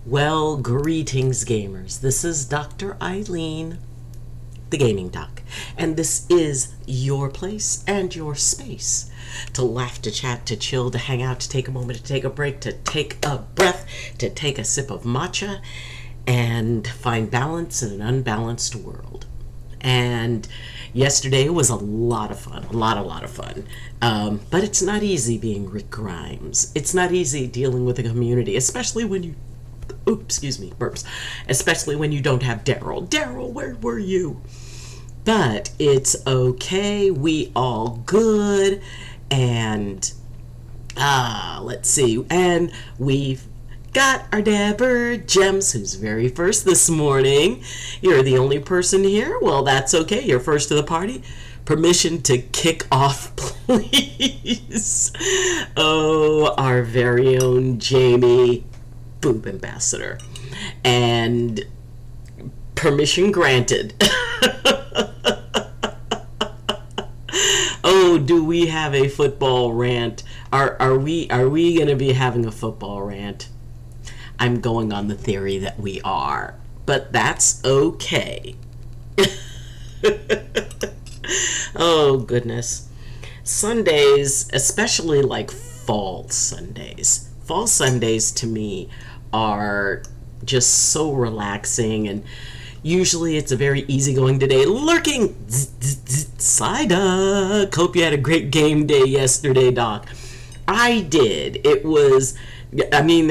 Well, greetings, gamers. This is Dr. Eileen, the Gaming Doc, and this is your place and your space to laugh, to chat, to chill, to hang out, to take a moment, to take a break, to take a breath, to take a sip of matcha, and find balance in an unbalanced world. And yesterday was a lot of fun, a lot of fun. But it's not easy being Rick Grimes. It's not easy dealing with a community, especially when you burps. Especially when you don't have Daryl. Daryl, where were you? But it's okay. We all good. And, let's see. And we've got our Dabber Gems, who's very first this morning. You're the only person here? Well, that's okay. You're first to the party. Permission to kick off, please. Oh, our very own Jamie, Boob Ambassador. And permission granted. Oh, do we have a football rant? Are we gonna be having a football rant? I'm going on the theory that we are, but that's okay. Oh goodness. Sundays, especially like fall Sundays. Fall Sundays to me are just so relaxing, and usually it's a very easygoing day. Lurking Psyduck. Hope you had a great game day yesterday, Doc. I did. There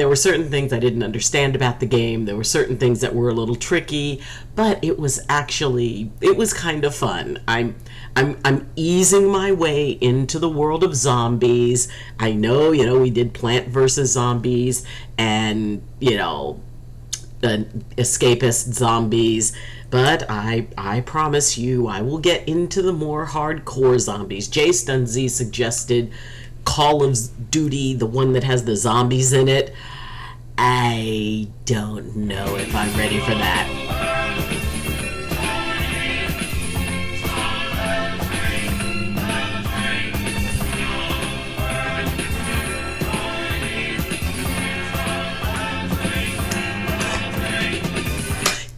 were certain things I didn't understand about the game. There were certain things that were a little tricky, but it was kind of fun. I'm easing my way into the world of zombies. I know, we did Plant vs. Zombies and, escapist zombies, but I promise you I will get into the more hardcore zombies. Jay Stunzy suggested Call of Duty, the one that has the zombies in it. I don't know if I'm ready for that.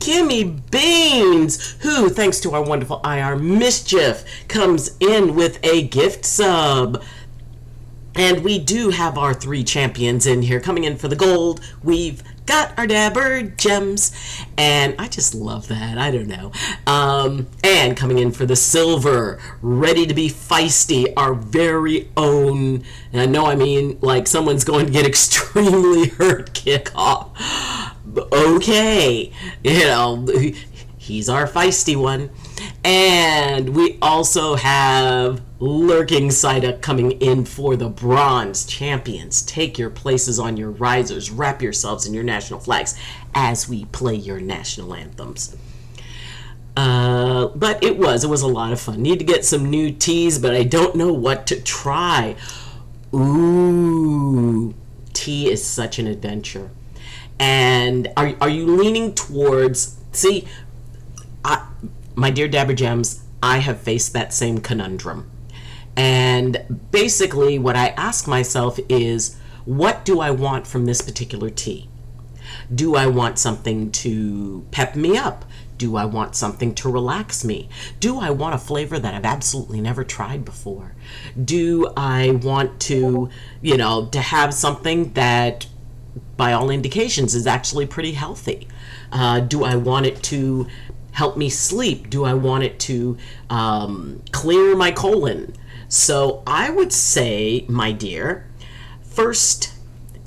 Kimmy Beans, who, thanks to our wonderful IR Mischief, comes in with a gift sub. And we do have our 3 champions in here coming in for the gold. We've got our Dabber Gems, and I just love that. I don't know. And coming in for the silver, ready to be feisty, our very own, and I know like someone's going to get extremely hurt kickoff. Okay, he's our feisty one. And we also have Lurking Psyduck coming in for the bronze. Champions, take your places on your risers, wrap yourselves in your national flags as we play your national anthems. But it was a lot of fun. Need to get some new teas, but I don't know what to try. Ooh, tea is such an adventure. And are you leaning towards, my dear Dabber Gems, I have faced that same conundrum. And basically what I ask myself is, what do I want from this particular tea? Do I want something to pep me up? Do I want something to relax me? Do I want a flavor that I've absolutely never tried before? Do I want to, to have something that by all indications is actually pretty healthy? Do I want it to help me sleep? Do I want it to clear my colon? So I would say, my dear, first,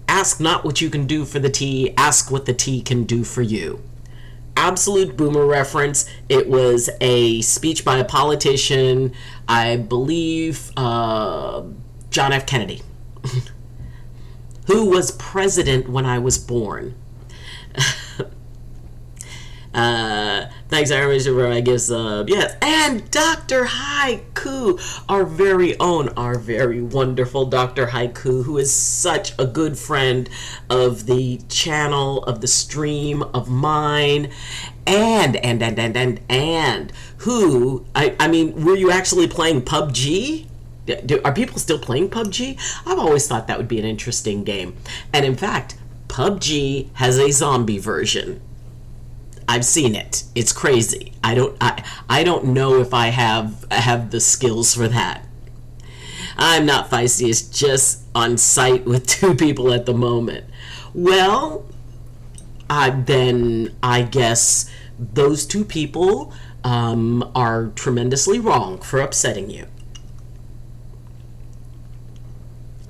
ask not what you can do for the tea, ask what the tea can do for you. Absolute boomer reference. It was a speech by a politician, I believe John F. Kennedy, who was president when I was born. Thanks, I guess, yes. And Dr. Haiku, our very own, our very wonderful Dr. Haiku, who is such a good friend of the channel, of the stream, of mine, and who, were you actually playing PUBG? Are people still playing PUBG? I've always thought that would be an interesting game. And in fact, PUBG has a zombie version. I've seen it. It's crazy. I don't know if I have the skills for that. I'm not feisty. It's just on site with two people at the moment. Well, then I guess those two people are tremendously wrong for upsetting you.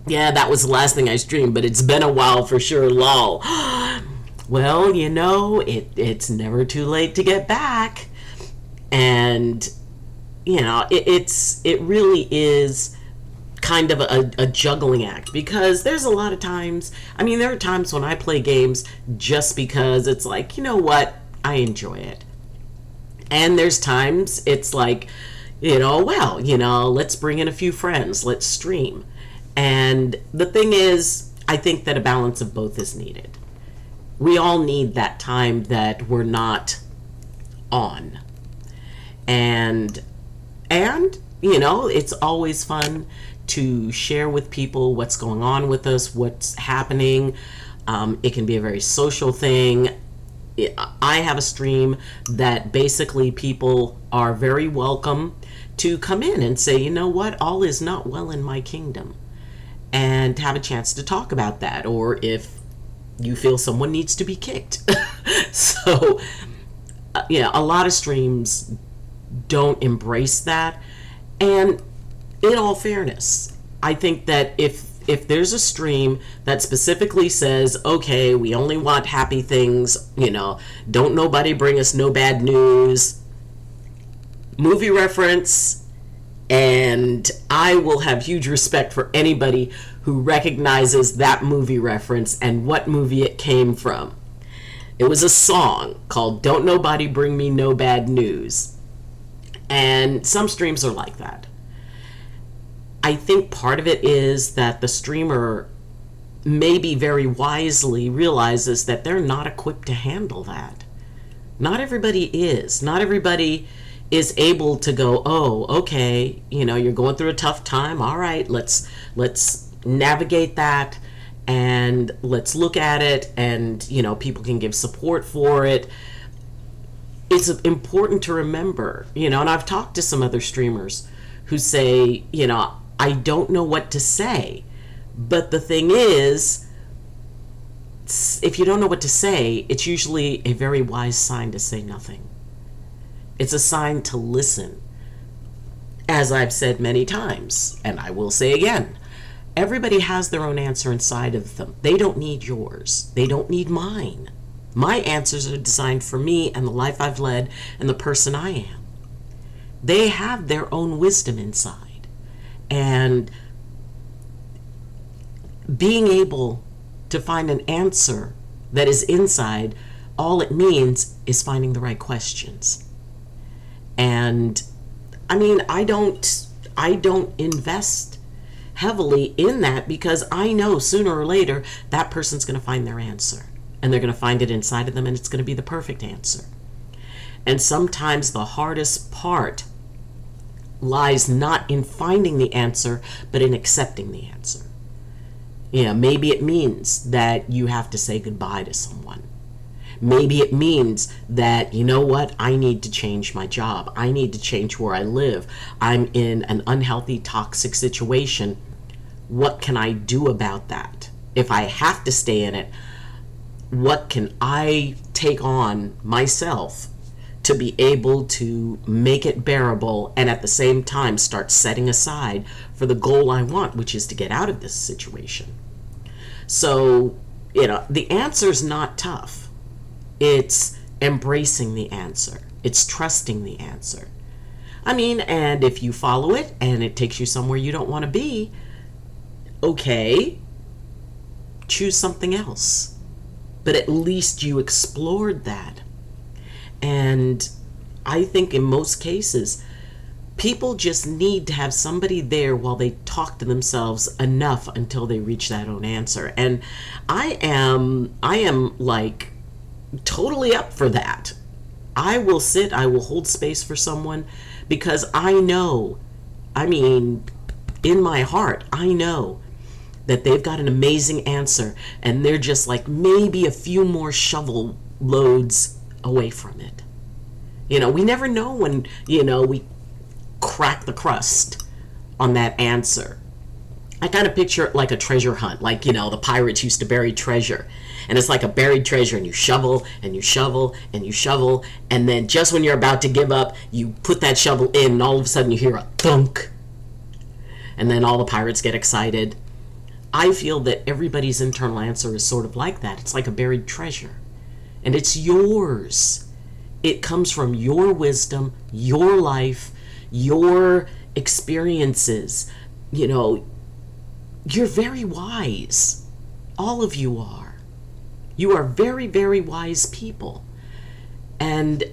Yeah, that was the last thing I streamed, but it's been a while for sure, lol. Well, it's never too late to get back. And, it really is kind of a juggling act, because there's a lot of times, there are times when I play games just because it's like, you know what, I enjoy it. And there's times it's like, let's bring in a few friends, let's stream. And the thing is, I think that a balance of both is needed. We all need that time that we're not on. And it's always fun to share with people what's going on with us, what's happening. It can be a very social thing. I have a stream that basically people are very welcome to come in and say, you know what, all is not well in my kingdom. And have a chance to talk about that, or if you feel someone needs to be kicked. So, a lot of streams don't embrace that. And in all fairness, I think that if there's a stream that specifically says, okay, we only want happy things, don't nobody bring us no bad news, movie reference, and I will have huge respect for anybody who recognizes that movie reference and what movie it came from. It was a song called Don't Nobody Bring Me No Bad News. And some streams are like that. I think part of it is that the streamer maybe very wisely realizes that they're not equipped to handle that. Not everybody is. Not everybody is able to go, oh, okay, you're going through a tough time. All right, let's navigate that, and let's look at it, and people can give support for it. It's important to remember, and I've talked to some other streamers who say, I don't know what to say. But the thing is, if you don't know what to say, it's usually a very wise sign to say nothing. It's a sign to listen. As I've said many times, and I will say again, everybody has their own answer inside of them. They don't need yours. They don't need mine. My answers are designed for me and the life I've led and the person I am. They have their own wisdom inside. And being able to find an answer that is inside, all it means is finding the right questions. And I don't invest heavily in that, because I know sooner or later that person's going to find their answer, and they're going to find it inside of them, and it's going to be the perfect answer. And sometimes the hardest part lies not in finding the answer, but in accepting the answer. Maybe it means that you have to say goodbye to someone. Maybe it means that, you know what, I need to change my job. I need to change where I live. I'm in an unhealthy, toxic situation. What can I do about that? If I have to stay in it, what can I take on myself to be able to make it bearable, and at the same time start setting aside for the goal I want, which is to get out of this situation? So, the answer's not tough. It's embracing the answer. It's trusting the answer. And if you follow it and it takes you somewhere you don't want to be, okay, choose something else. But at least you explored that. And I think in most cases, people just need to have somebody there while they talk to themselves enough until they reach that own answer. And I am like totally up for that. I will hold space for someone, because I know, in my heart, I know that they've got an amazing answer and they're just like maybe a few more shovel loads away from it. We never know when, we crack the crust on that answer. I kind of picture it like a treasure hunt, like, the pirates used to bury treasure. And it's like a buried treasure, and you shovel, and you shovel, and you shovel, and then just when you're about to give up, you put that shovel in, and all of a sudden you hear a thunk. And then all the pirates get excited. I feel that everybody's internal answer is sort of like that. It's like a buried treasure. And it's yours. It comes from your wisdom, your life, your experiences. You're very wise. All of you are. You are very, very wise people. And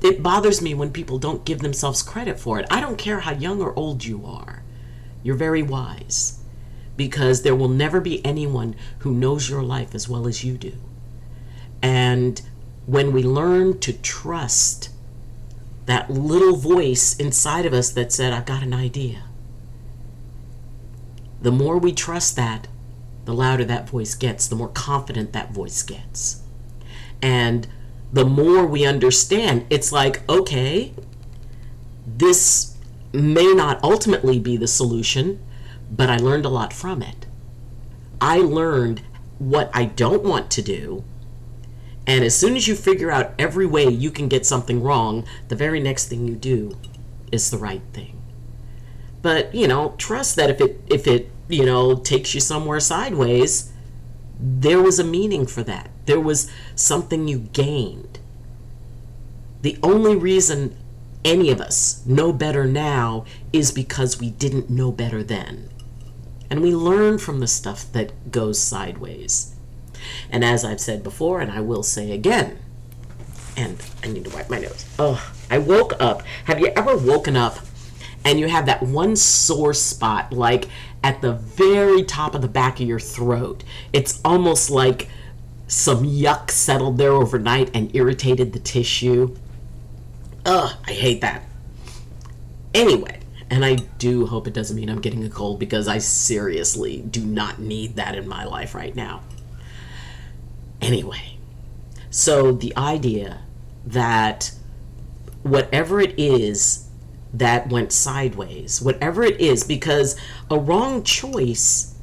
it bothers me when people don't give themselves credit for it. I don't care how young or old you are. You're very wise. Because there will never be anyone who knows your life as well as you do. And when we learn to trust that little voice inside of us that said, I've got an idea, the more we trust that, the louder that voice gets, the more confident that voice gets. And the more we understand, it's like, okay, this may not ultimately be the solution, but I learned a lot from it. I learned what I don't want to do. And as soon as you figure out every way you can get something wrong, the very next thing you do is the right thing. But, trust that if it takes you somewhere sideways, there was a meaning for that. There was something you gained. The only reason any of us know better now is because we didn't know better then. And we learn from the stuff that goes sideways. And as I've said before, and I will say again, and I need to wipe my nose. I woke up. Have you ever woken up and you have that one sore spot, like at the very top of the back of your throat? It's almost like some yuck settled there overnight and irritated the tissue. I hate that. Anyway, and I do hope it doesn't mean I'm getting a cold, because I seriously do not need that in my life right now. Anyway, so the idea that whatever it is that went sideways, whatever it is, because a wrong choice,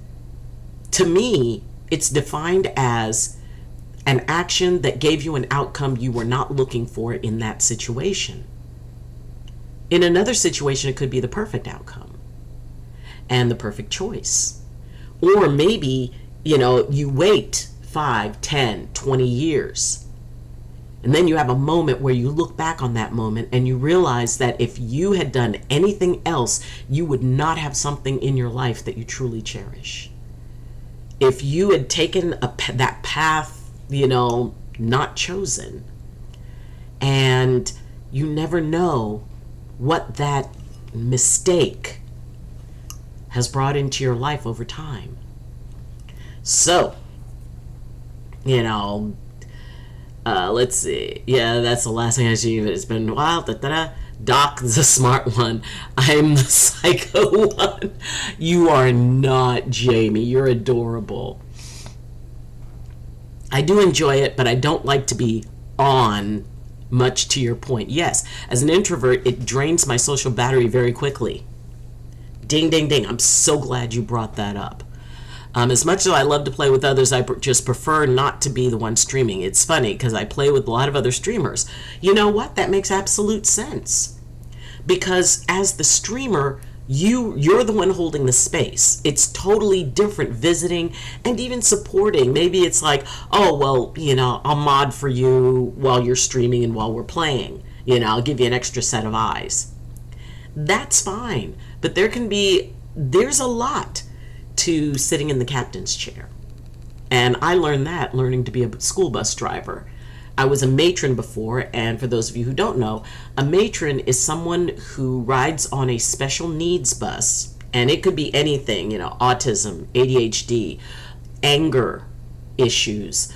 to me, it's defined as an action that gave you an outcome you were not looking for in that situation. In another situation, it could be the perfect outcome and the perfect choice. Or maybe, you wait 5, 10, 20 years. And then you have a moment where you look back on that moment and you realize that if you had done anything else, you would not have something in your life that you truly cherish. If you had taken that path, not chosen, and you never know what that mistake has brought into your life over time. So, let's see. Yeah, that's the last thing I see. It's been a while. Doc the smart one. I'm the psycho one. You are not, Jamie. You're adorable. I do enjoy it, but I don't like to be on, much to your point. Yes, as an introvert, it drains my social battery very quickly. Ding, ding, ding. I'm so glad you brought that up. As much as I love to play with others, I just prefer not to be the one streaming. It's funny because I play with a lot of other streamers. You know what? That makes absolute sense. Because as the streamer, you're the one holding the space. It's totally different visiting and even supporting. Maybe it's like, oh, well, I'll mod for you while you're streaming and while we're playing. I'll give you an extra set of eyes. That's fine. But there's a lot to sitting in the captain's chair. And I learned that learning to be a school bus driver. I was a matron before, and for those of you who don't know, a matron is someone who rides on a special needs bus, and it could be anything, autism, ADHD, anger issues,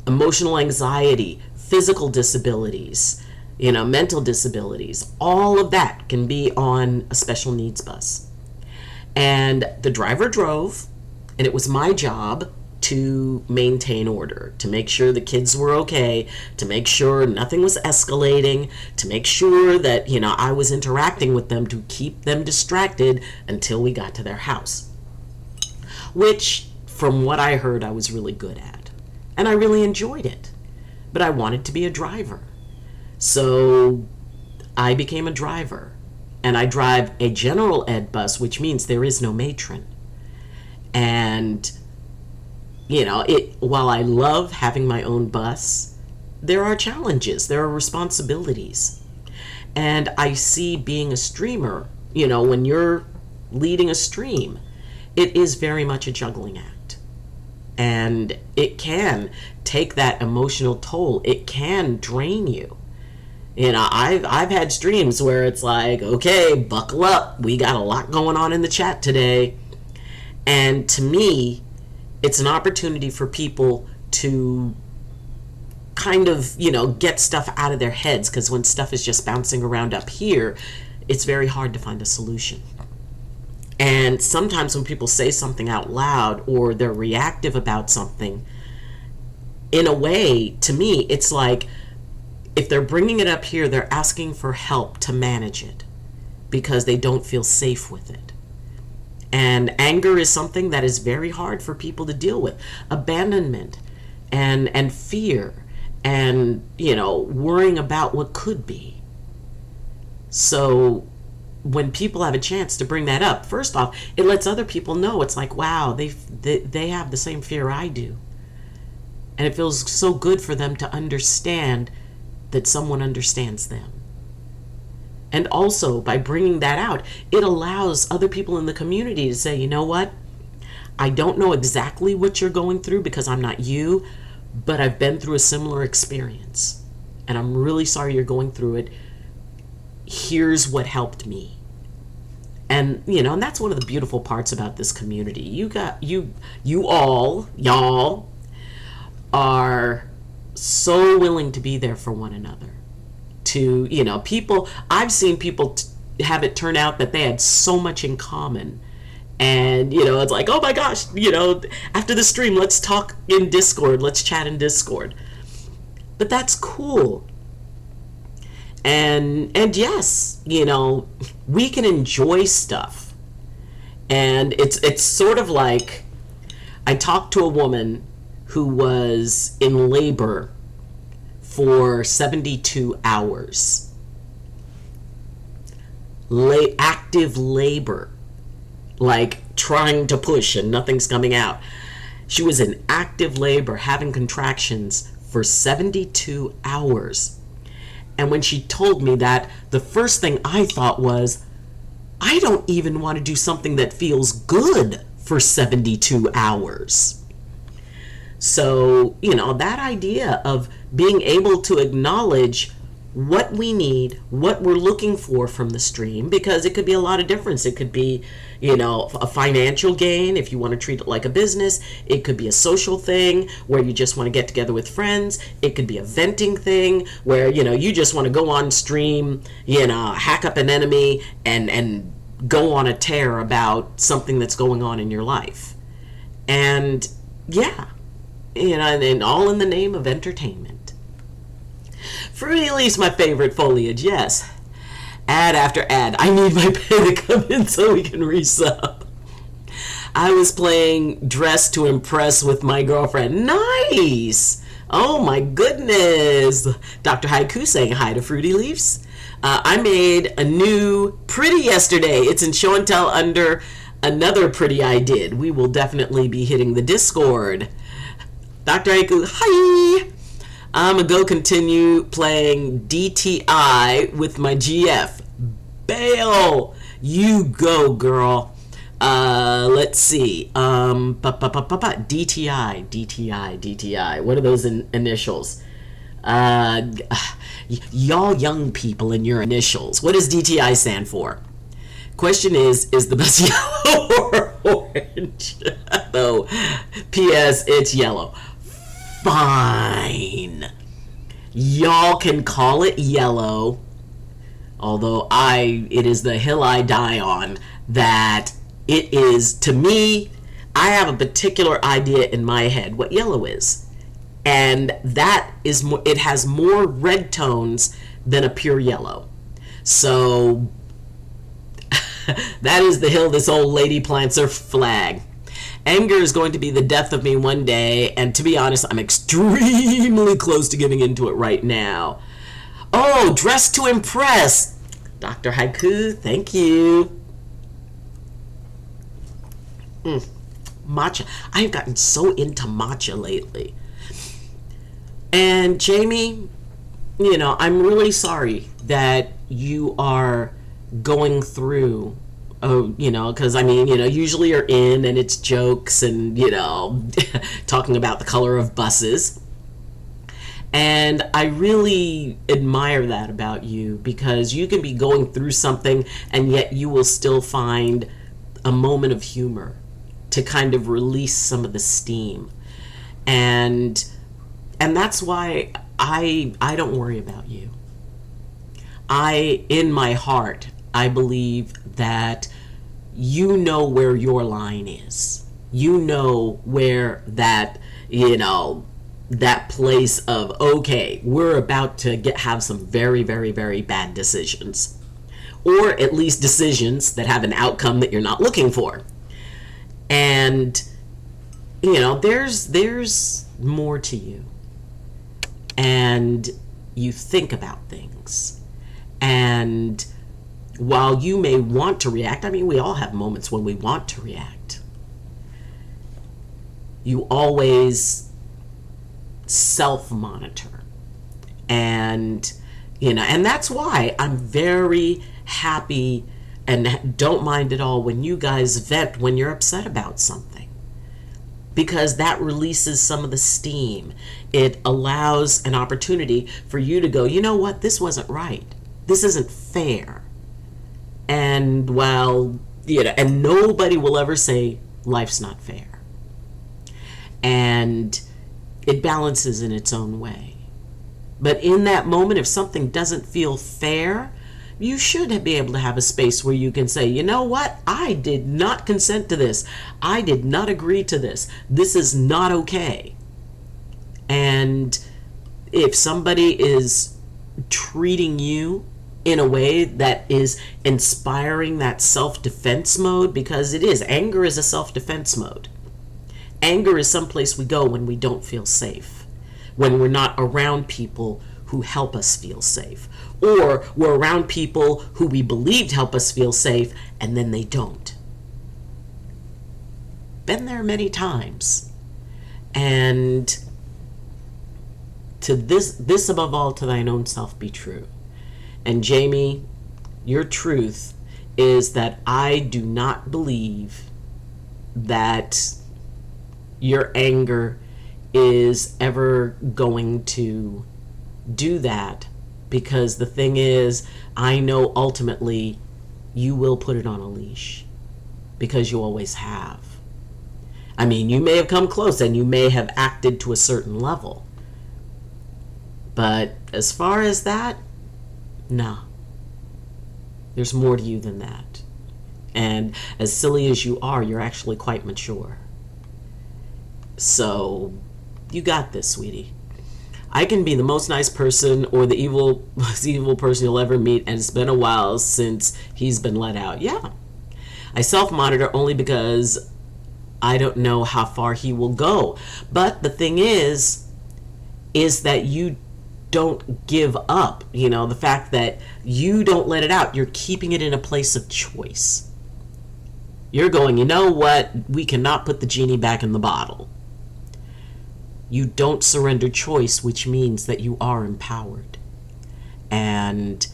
emotional anxiety, physical disabilities, mental disabilities. All of that can be on a special needs bus. And the driver drove, and it was my job to maintain order, to make sure the kids were okay, to make sure nothing was escalating, to make sure that, I was interacting with them to keep them distracted until we got to their house. Which, from what I heard, I was really good at. And I really enjoyed it. But I wanted to be a driver. So I became a driver. And I drive a general ed bus, which means there is no matron. And while I love having my own bus, there are challenges, there are responsibilities. And I see being a streamer, when you're leading a stream, it is very much a juggling act. And it can take that emotional toll. It can drain you. I've had streams where it's like, okay, buckle up. We got a lot going on in the chat today. And to me, it's an opportunity for people to kind of, get stuff out of their heads, because when stuff is just bouncing around up here, it's very hard to find a solution. And sometimes when people say something out loud or they're reactive about something, in a way, to me, it's like if they're bringing it up here, they're asking for help to manage it because they don't feel safe with it. And anger is something that is very hard for people to deal with. Abandonment and fear and, worrying about what could be. So when people have a chance to bring that up, first off, it lets other people know. It's like, wow, they have the same fear I do. And it feels so good for them to understand that someone understands them. And also, by bringing that out, it allows other people in the community to say, you know what? I don't know exactly what you're going through because I'm not you, but I've been through a similar experience. And I'm really sorry you're going through it. Here's what helped me. And, and that's one of the beautiful parts about this community. Y'all are so willing to be there for one another. I've seen people have it turn out that they had so much in common. And, it's like, oh my gosh, after the stream, let's talk in Discord, let's chat in Discord. But that's cool. And yes, we can enjoy stuff. And it's sort of like, I talked to a woman who was in labor for 72 hours. Active labor. Like trying to push and nothing's coming out. She was in active labor having contractions for 72 hours. And when she told me that, the first thing I thought was, I don't even want to do something that feels good for 72 hours. So, that idea of being able to acknowledge what we need, what we're looking for from the stream, because it could be a lot of difference. It could be, a financial gain if you want to treat it like a business. It could be a social thing where you just want to get together with friends. It could be a venting thing where, you just want to go on stream, hack up an enemy and go on a tear about something that's going on in your life. And yeah, and all in the name of entertainment. Fruity Leaf's my favorite foliage, yes. Ad after ad. I need my pay to come in so we can resub. I was playing Dress to Impress with my girlfriend. Nice! Oh my goodness. Dr. Haiku saying hi to Fruity Leaves. I made a new pretty yesterday. It's in show and tell under another pretty I did. We will definitely be hitting the Discord. Dr. Haiku, hi! I'm going to go continue playing DTI with my GF. Bail! You go, girl. Let's see. DTI. What are those initials? Y'all young people and your initials. What does DTI stand for? Question is the best yellow or orange? No. P.S. It's yellow. Fine. Y'all can call it yellow, although it is the hill I die on that It is, to me, I have a particular idea in my head what yellow is. And that is more, it has more red tones than a pure yellow. So that is the hill this old lady plants her flag. Anger is going to be the death of me one day, and to be honest, I'm extremely close to giving into it right now. Oh, dress to impress. Dr. Haiku, thank you. Matcha. I've gotten so into matcha lately. And Jamie, I'm really sorry that you are going through, because usually you're in and it's jokes and, talking about the color of buses. And I really admire that about you, because you can be going through something and yet you will still find a moment of humor to kind of release some of the steam. And that's why I don't worry about you. In my heart, I believe that you know where your line is. You know where that place of, okay, we're about to have some very, very, very bad decisions. Or at least decisions that have an outcome that you're not looking for. And, there's more to you. And you think about things. And while you may want to react, we all have moments when we want to react. You always self-monitor. And, and that's why I'm very happy and don't mind at all when you guys vent when you're upset about something. Because that releases some of the steam. It allows an opportunity for you to go, you know what, this wasn't right. This isn't fair. And and nobody will ever say life's not fair. And it balances in its own way. But in that moment, if something doesn't feel fair, you should be able to have a space where you can say, you know what? I did not consent to this. I did not agree to this. This is not okay. And if somebody is treating you in a way that is inspiring that self-defense mode, because it is, anger is a self-defense mode. Anger is someplace we go when we don't feel safe, when we're not around people who help us feel safe, or we're around people who we believed help us feel safe and then they don't. Been there many times. And to this above all, to thine own self be true. And Jamie, your truth is that I do not believe that your anger is ever going to do that, because the thing is, I know ultimately you will put it on a leash, because you always have. You may have come close and you may have acted to a certain level, but as far as that, no. There's more to you than that. And as silly as you are, you're actually quite mature. So, you got this, sweetie. I can be the most nice person or the most evil person you'll ever meet, and it's been a while since he's been let out. Yeah. I self-monitor only because I don't know how far he will go. But the thing is that you don't give up. The fact that you don't let it out, you're keeping it in a place of choice. You're going, you know what? We cannot put the genie back in the bottle. You don't surrender choice, which means that you are empowered. And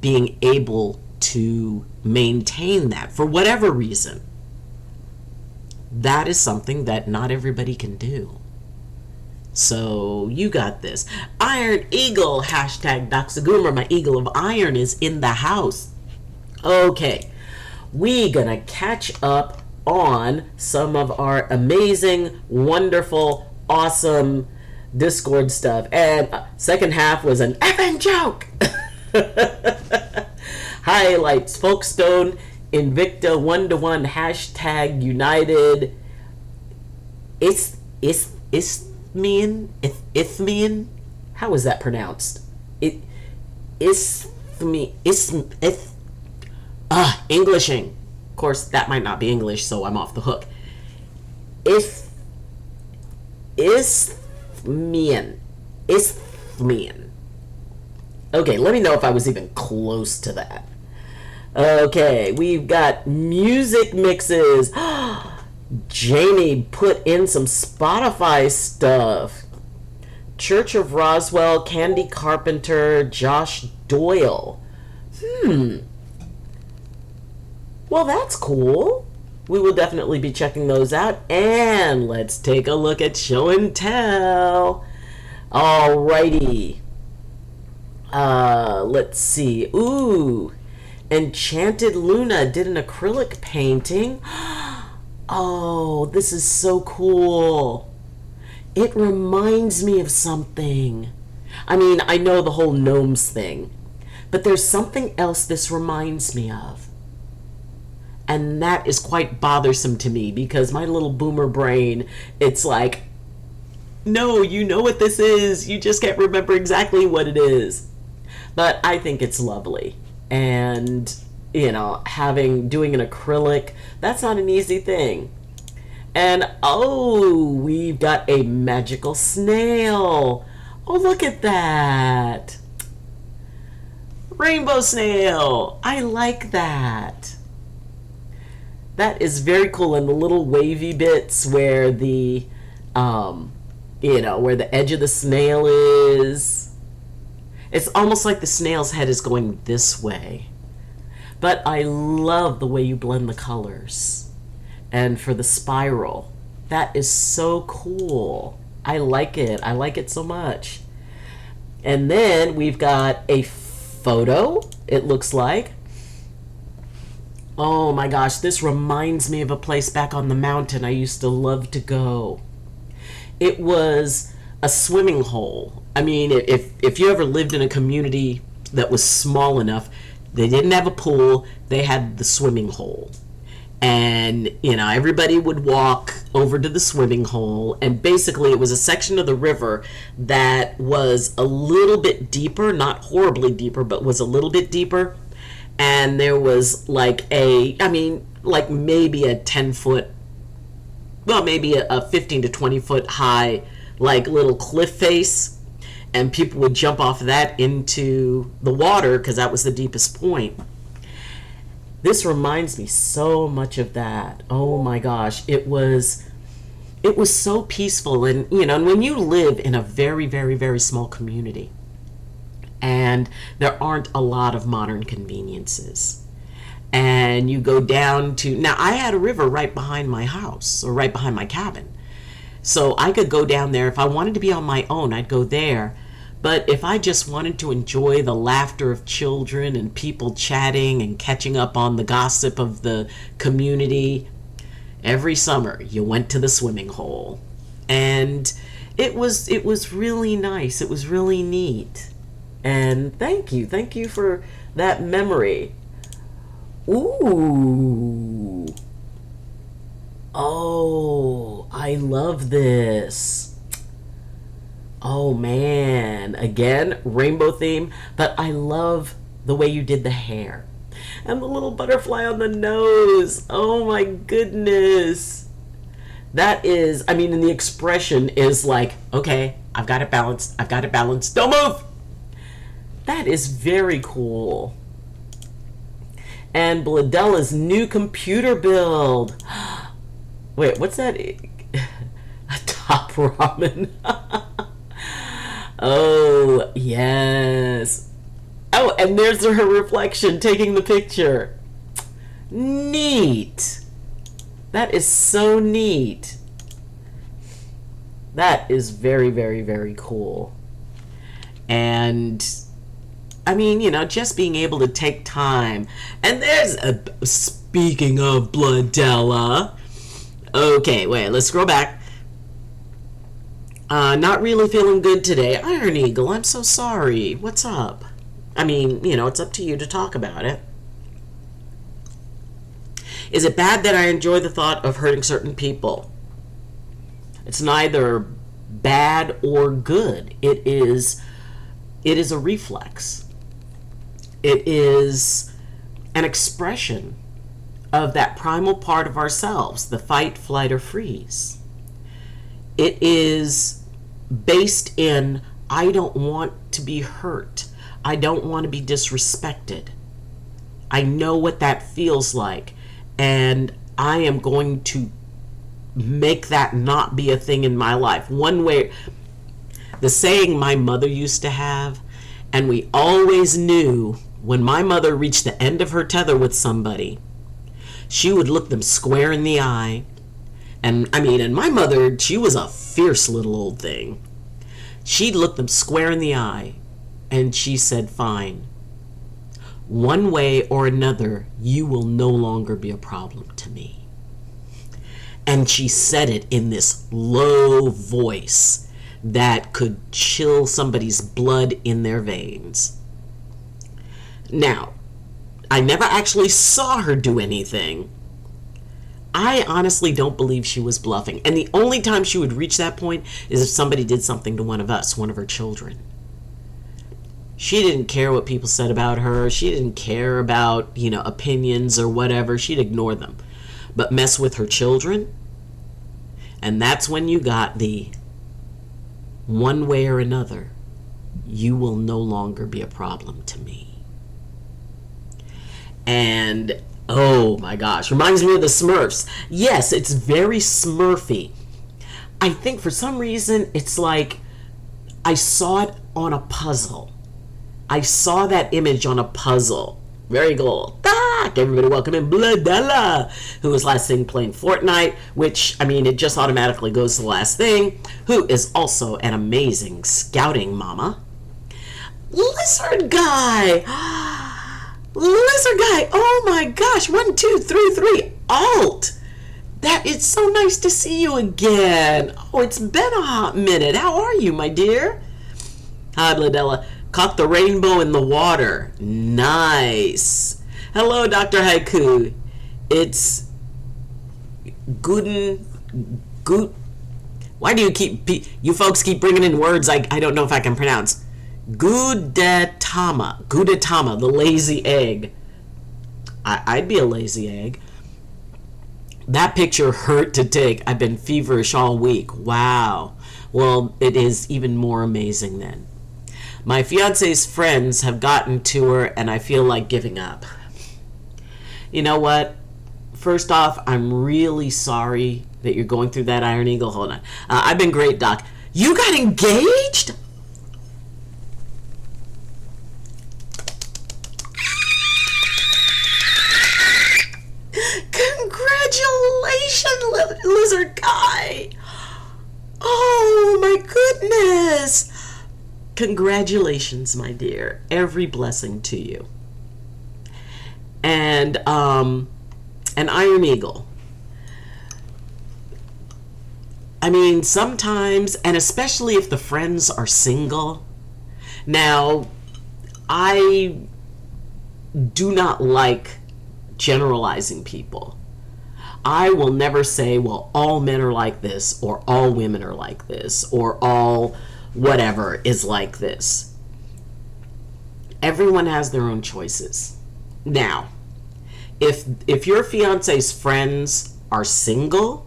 being able to maintain that for whatever reason, that is something that not everybody can do. So you got this. Iron Eagle, hashtag Doxagoomer, my eagle of iron is in the house. Okay, we gonna catch up on some of our amazing, wonderful, awesome Discord stuff. And second half was an effing joke. Highlights. Folkestone Invicta 1-1 hashtag United. Isthmian. How is that pronounced? Englishing. Of course, that might not be English, so I'm off the hook. Isthmian. Okay, let me know if I was even close to that. Okay, we've got music mixes. Jamie put in some Spotify stuff. Church of Roswell, Candy Carpenter, Josh Doyle. Well, that's cool. We will definitely be checking those out. And let's take a look at Show and Tell. Alrighty. Let's see. Ooh. Enchanted Luna did an acrylic painting. Oh, this is so cool. It reminds me of something. I mean, I know the whole gnomes thing, but there's something else this reminds me of. And that is quite bothersome to me because my little boomer brain, it's like, no, you know what this is. You just can't remember exactly what it is. But I think it's lovely. And, you know, doing an acrylic, that's not an easy thing. And, oh, we've got a magical snail. Oh, look at that. Rainbow snail. I like that. That is very cool. And the little wavy bits where the, where the edge of the snail is. It's almost like the snail's head is going this way. But I love the way you blend the colors. And for the spiral, that is so cool. I like it. I like it so much. And then we've got a photo, it looks like. Oh my gosh, this reminds me of a place back on the mountain I used to love to go. It was a swimming hole. I mean, if you ever lived in a community that was small enough, they didn't have a pool, they had the swimming hole. And, everybody would walk over to the swimming hole, and basically it was a section of the river that was a little bit deeper, not horribly deeper, but was a little bit deeper. And there was maybe a 10-foot, well, maybe a 15 to 20 foot high, little cliff face. And people would jump off that into the water because that was the deepest point. This reminds me so much of that. Oh my gosh, it was so peaceful. And when you live in a very, very, very small community and there aren't a lot of modern conveniences, and you go down to, now I had a river right behind my house, or right behind my cabin, so I could go down there. If I wanted to be on my own, I'd go there. But if I just wanted to enjoy the laughter of children and people chatting and catching up on the gossip of the community, every summer you went to the swimming hole. And it was really nice. It was really neat. And thank you for that memory. Ooh. Oh, I love this. Oh man, again, rainbow theme, but I love the way you did the hair. And the little butterfly on the nose. Oh my goodness. That is, and the expression is like, okay, I've got it balanced, don't move! That is very cool. And Bladella's new computer build. Wait, what's that? A top ramen. Oh, yes. Oh, and there's her reflection taking the picture. Neat. That is so neat. That is very, very, very cool. And just being able to take time. And there's speaking of Bladella. Okay, wait, let's scroll back. Not really feeling good today. Iron Eagle, I'm so sorry. What's up? It's up to you to talk about it. Is it bad that I enjoy the thought of hurting certain people? It's neither bad or good. It is a reflex. It is an expression of that primal part of ourselves, the fight, flight, or freeze. It is based in, I don't want to be hurt. I don't want to be disrespected. I know what that feels like, and I am going to make that not be a thing in my life. One way, the saying my mother used to have, and we always knew when my mother reached the end of her tether with somebody, she would look them square in the eye. And my mother, she was a fierce little old thing. She'd look them square in the eye, and she said, fine. One way or another, you will no longer be a problem to me. And she said it in this low voice that could chill somebody's blood in their veins. Now, I never actually saw her do anything. I honestly don't believe she was bluffing. And the only time she would reach that point is if somebody did something to one of us, one of her children. She didn't care what people said about her. She didn't care about, opinions or whatever. She'd ignore them. But mess with her children, and that's when you got the one way or another, you will no longer be a problem to me. And oh my gosh, reminds me of the Smurfs. Yes, it's very Smurfy. I think for some reason it's like I saw it on a puzzle. I saw that image on a puzzle. Very cool. Everybody welcome in Bloodella, who was last thing playing Fortnite, which, it just automatically goes to the last thing, who is also an amazing scouting mama. Lizard Guy! Lizard Guy! Oh my gosh! 1, 2, 3, 3. Alt! That it's so nice to see you again. Oh, it's been a hot minute. How are you, my dear? Hi, Bloodella. Caught the rainbow in the water. Nice. Hello, Dr. Haiku. It's Good. Why do you folks keep bringing in words I don't know if I can pronounce? Gudetama, the lazy egg. I'd be a lazy egg. That picture hurt to take. I've been feverish all week. Wow. Well, it is even more amazing then. My fiance's friends have gotten to her, and I feel like giving up. You know what? First off, I'm really sorry that you're going through that, Iron Eagle. Hold on. I've been great, Doc. You got engaged? Congratulations, Lizard Guy. Oh, my goodness. Congratulations, my dear. Every blessing to you. And an Iron Eagle. Sometimes, and especially if the friends are single. Now, I do not like generalizing people. I will never say, well, all men are like this, or all women are like this, or all whatever is like this. Everyone has their own choices. Now, if your fiance's friends are single,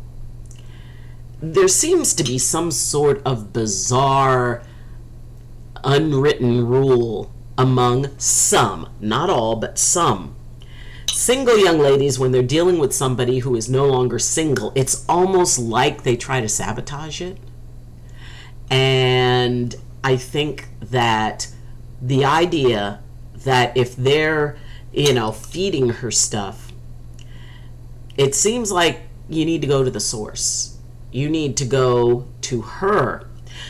there seems to be some sort of bizarre unwritten rule among some, not all, but some single young ladies. When they're dealing with somebody who is no longer single, it's almost like they try to sabotage it. And I think that the idea that if they're feeding her stuff, it seems like you need to go to the source. You need to go to her,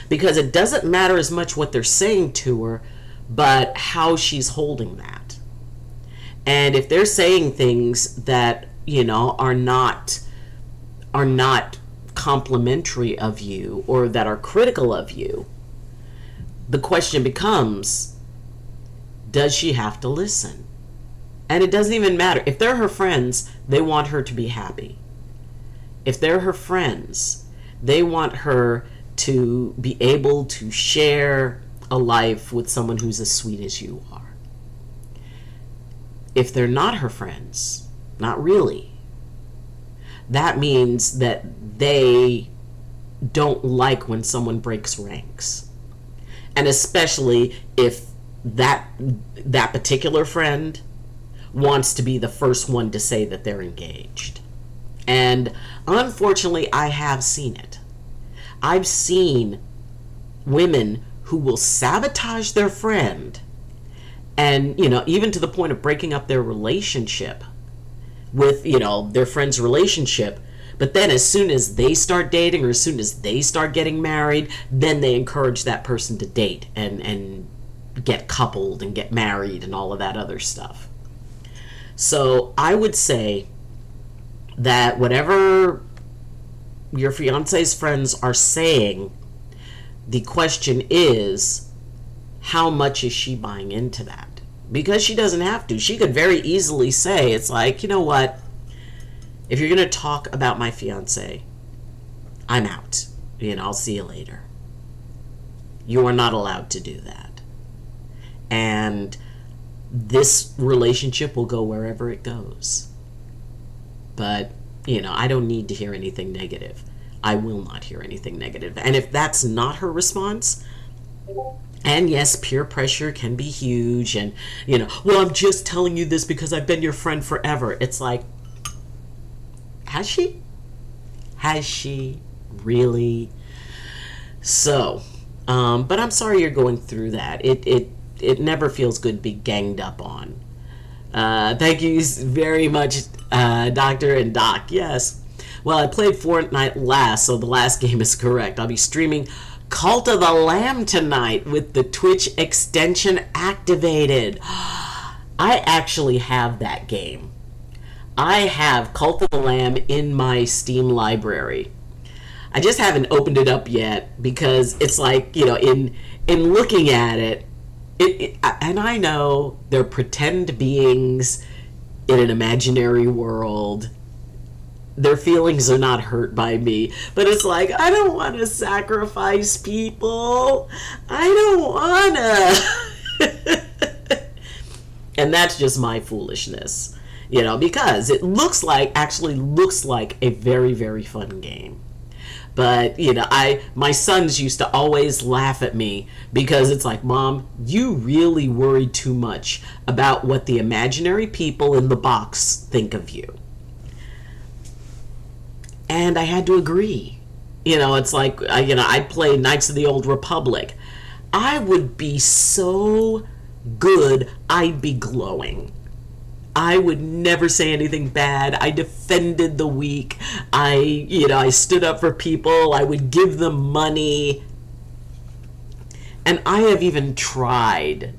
because it doesn't matter as much what they're saying to her, but how she's holding that. And if they're saying things that, are not complimentary of you, or that are critical of you, the question becomes, does she have to listen? And it doesn't even matter. If they're her friends, they want her to be happy. If they're her friends, they want her to be able to share a life with someone who's as sweet as you are. If they're not her friends, not really, that means that they don't like when someone breaks ranks. And especially if that particular friend wants to be the first one to say that they're engaged. And unfortunately, I have seen it. I've seen women who will sabotage their friend and, even to the point of breaking up their relationship with, their friend's relationship. But then as soon as they start dating or as soon as they start getting married, then they encourage that person to date and get coupled and get married and all of that other stuff. So I would say that whatever your fiance's friends are saying, the question is, how much is she buying into that? Because she doesn't have to. She could very easily say, it's like, you know what? If you're going to talk about my fiance, I'm out. I'll see you later. You are not allowed to do that. And this relationship will go wherever it goes. But, I don't need to hear anything negative. I will not hear anything negative. And if that's not her response, and yes, peer pressure can be huge, and, well, I'm just telling you this because I've been your friend forever. It's like, has she? Has she really? So, but I'm sorry you're going through that. It never feels good to be ganged up on. Thank you very much, Doctor and Doc. Yes. Well, I played Fortnite last, so the last game is correct. I'll be streaming Cult of the Lamb tonight with the Twitch extension activated. I actually have that game. I have Cult of the Lamb in my Steam library. I just haven't opened it up yet because it's like, in looking at it, and I know they're pretend beings in an imaginary world. Their feelings are not hurt by me, but it's like, I don't want to sacrifice people. I don't want to. And that's just my foolishness, because it actually looks like a very, very fun game. But, my sons used to always laugh at me because it's like, Mom, you really worry too much about what the imaginary people in the box think of you. And I had to agree. It's like, I play Knights of the Old Republic. I would be so good, I'd be glowing. I would never say anything bad. I defended the weak. I stood up for people. I would give them money. And I have even tried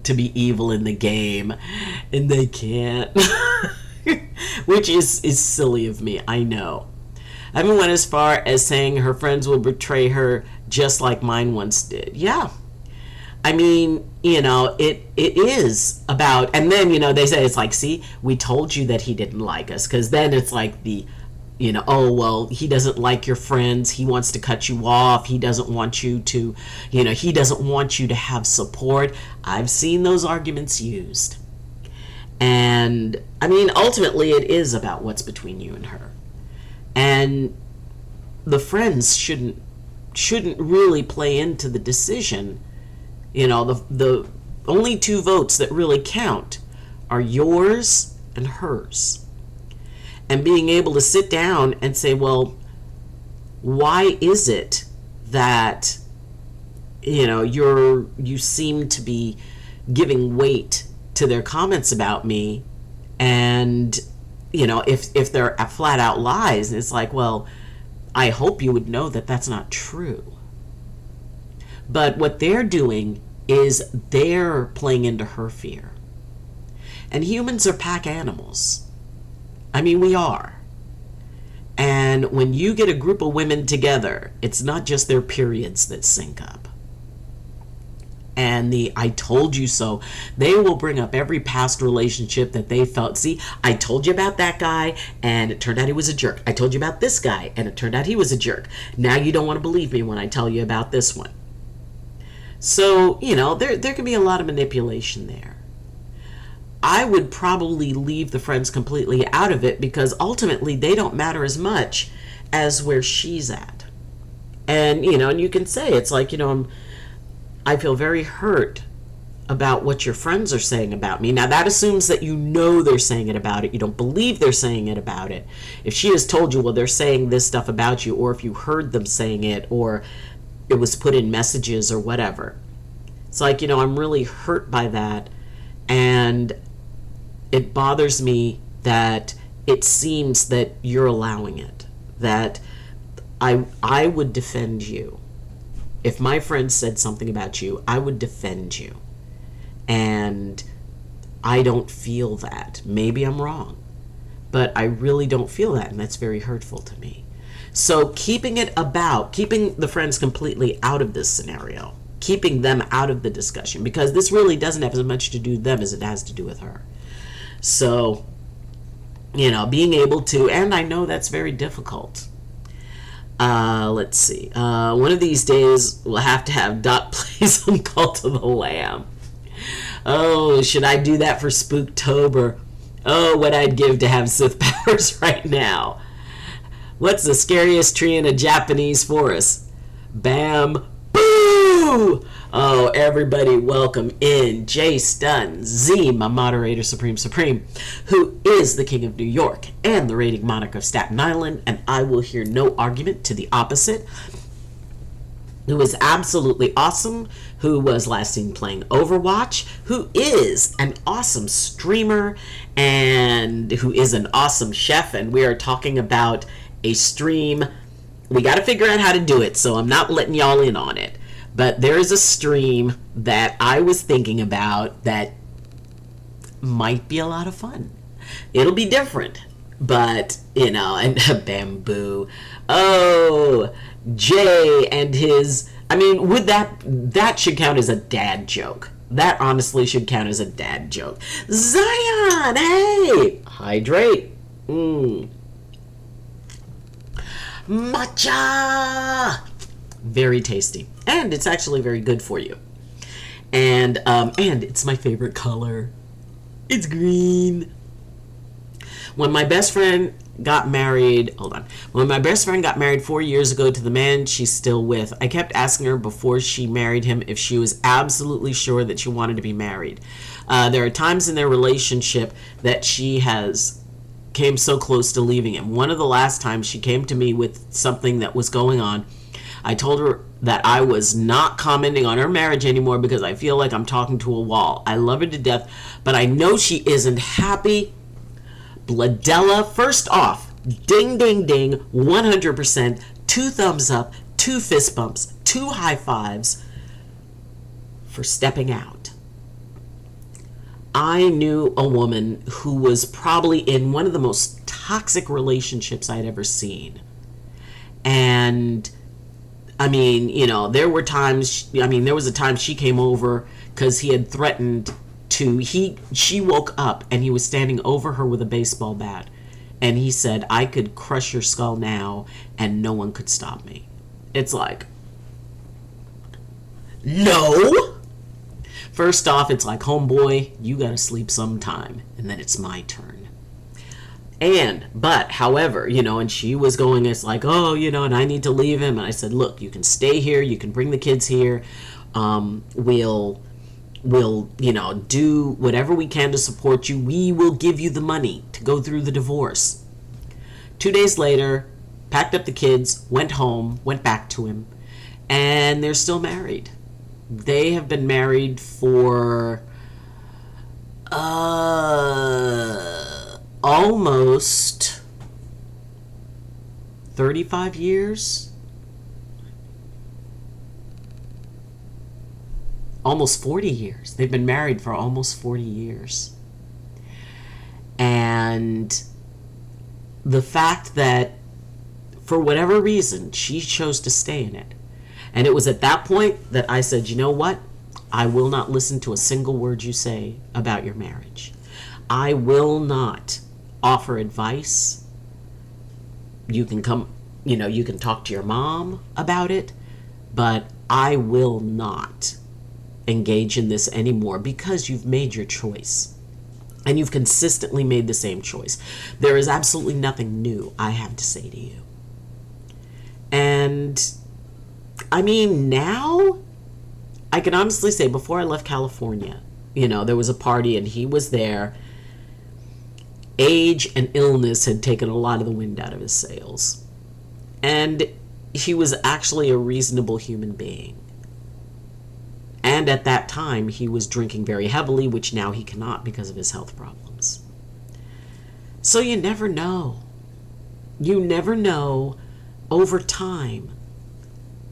to be evil in the game, and they can't. Which is silly of me, I know. I even went as far as saying her friends will betray her just like mine once did. Yeah. I mean, it is about, and then, they say, it's like, see, we told you that he didn't like us, because then it's like oh, well, he doesn't like your friends, he wants to cut you off, he doesn't want you to, he doesn't want you to have support. I've seen those arguments used. And, I mean, ultimately, it is about what's between you and her. And the friends shouldn't really play into the decision. The only two votes that really count are yours and hers. And being able to sit down and say, well, why is it that, you seem to be giving weight to their comments about me, and, if they're flat out lies, it's like, well, I hope you would know that that's not true. But what they're doing is they're playing into her fear. And humans are pack animals. I mean, we are. And when you get a group of women together, it's not just their periods that sync up. and the "I told you so." They will bring up every past relationship that they felt. See, I told you about that guy and it turned out he was a jerk. I told you about this guy and it turned out he was a jerk. Now you don't want to believe me when I tell you about this one. So, there can be a lot of manipulation there. I would probably leave the friends completely out of it because ultimately they don't matter as much as where she's at. And, and you can say, it's like, I feel very hurt about what your friends are saying about me. Now, that assumes that they're saying it about it. You don't believe they're saying it about it. If she has told you, well, they're saying this stuff about you, or if you heard them saying it, or it was put in messages or whatever. It's like, I'm really hurt by that. And it bothers me that it seems that you're allowing it. That I would defend you. If my friend said something about you, I would defend you. And I don't feel that. Maybe I'm wrong. But I really don't feel that, and that's very hurtful to me. So keeping the friends completely out of this scenario, keeping them out of the discussion, because this really doesn't have as much to do with them as it has to do with her. So, being able to, and I know that's very difficult. Let's see. One of these days we'll have to have Dot play some Cult of the Lamb. Oh, should I do that for Spooktober? Oh, what I'd give to have Sith powers right now. What's the scariest tree in a Japanese forest? Bamboo! Oh, everybody welcome in Jay Stun, Z, my moderator Supreme, who is the King of New York and the reigning monarch of Staten Island, and I will hear no argument to the opposite, who is absolutely awesome, who was last seen playing Overwatch, who is an awesome streamer, and who is an awesome chef, and we are talking about a stream. We got to figure out how to do it, so I'm not letting y'all in on it. But there is a stream that I was thinking about that might be a lot of fun. It'll be different, but, and Bamboo. Oh, Jay and his, would that should count as a dad joke. That honestly should count as a dad joke. Zion, hey! Hydrate. Matcha! Very tasty. And it's actually very good for you. And it's my favorite color. It's green. When my best friend got married, When my best friend got married 4 years ago to the man she's still with, I kept asking her before she married him if she was absolutely sure that she wanted to be married. There are times in their relationship that she came so close to leaving him. One of the last times she came to me with something that was going on, I told her that I was not commenting on her marriage anymore because I feel like I'm talking to a wall. I love her to death, but I know she isn't happy. Bladella, first off, ding, ding, ding, 100%, 2 thumbs up, 2 fist bumps, 2 high fives for stepping out. I knew a woman who was probably in one of the most toxic relationships I'd ever seen. And there were times, there was a time she came over because he had threatened she woke up and he was standing over her with a baseball bat. And he said, I could crush your skull now and no one could stop me. It's like, no! First off, it's like, homeboy, you gotta sleep sometime. And then it's my turn. However, and she was going, it's like, oh, and I need to leave him. And I said, look, you can stay here. You can bring the kids here. We'll do whatever we can to support you. We will give you the money to go through the divorce. 2 days later, packed up the kids, went home, went back to him, and they're still married. They have been married for almost 35 years. Almost 40 years. They've been married for almost 40 years. And the fact that, for whatever reason, she chose to stay in it. And it was at that point that I said, you know what? I will not listen to a single word you say about your marriage. I will not offer advice. You can come, you can talk to your mom about it, but I will not engage in this anymore because you've made your choice. And you've consistently made the same choice. There is absolutely nothing new I have to say to you. And I mean, now I can honestly say, before I left California, there was a party and he was there. Age and illness had taken a lot of the wind out of his sails. And he was actually a reasonable human being. And at that time, he was drinking very heavily, which now he cannot because of his health problems. So you never know. You never know over time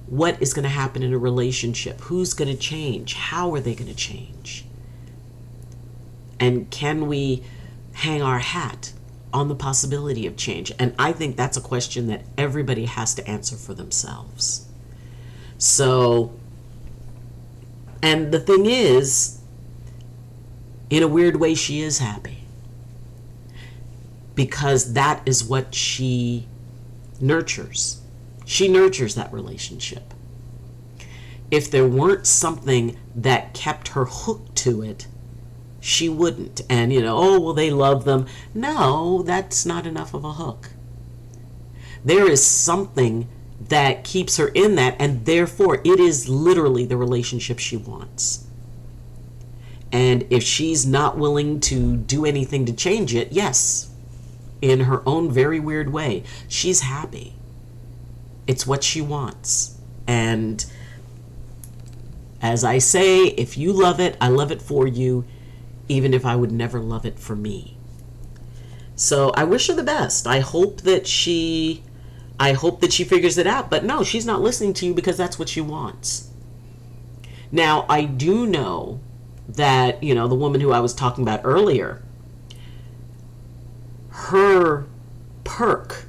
what is going to happen in a relationship. Who's going to change? How are they going to change? And can we hang our hat on the possibility of change? And I think that's a question that everybody has to answer for themselves. So, and the thing is, in a weird way, she is happy. Because that is what she nurtures. She nurtures that relationship. If there weren't something that kept her hooked to it, she wouldn't. And, oh, well, they love them. No, that's not enough of a hook. There is something that keeps her in that, and therefore it is literally the relationship she wants. And if she's not willing to do anything to change it, yes, in her own very weird way, she's happy. It's what she wants. And as I say, if you love it, I love it for you, even if I would never love it for me. So I wish her the best. I hope that she figures it out. But no, she's not listening to you because that's what she wants. Now, I do know that, the woman who I was talking about earlier, her perk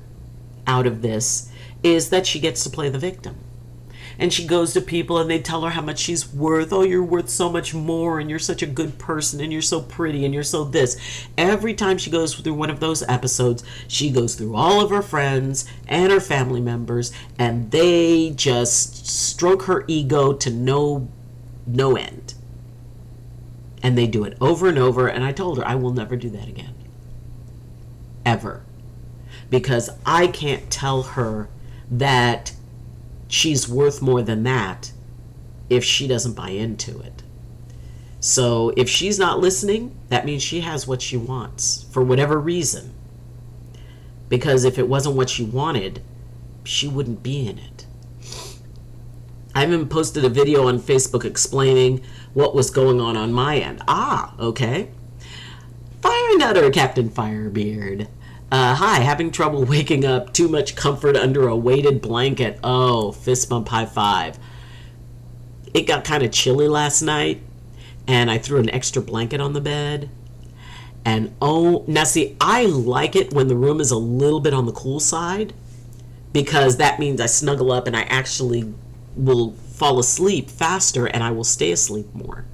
out of this is that she gets to play the victim. And she goes to people and they tell her how much she's worth. Oh, you're worth so much more, and you're such a good person, and you're so pretty, and you're so this. Every time she goes through one of those episodes, she goes through all of her friends and her family members, and they just stroke her ego to no end. And they do it over and over, and I told her I will never do that again. Ever. Because I can't tell her that she's worth more than that if she doesn't buy into it. So if she's not listening, that means she has what she wants for whatever reason. Because if it wasn't what she wanted, she wouldn't be in it. I even posted a video on Facebook explaining what was going on my end. Okay. Fire Nutter, Captain Firebeard. Hi, having trouble waking up. Too much comfort under a weighted blanket. Oh, fist bump, high five. It got kind of chilly last night, and I threw an extra blanket on the bed. And now see, I like it when the room is a little bit on the cool side, because that means I snuggle up and I actually will fall asleep faster and I will stay asleep more.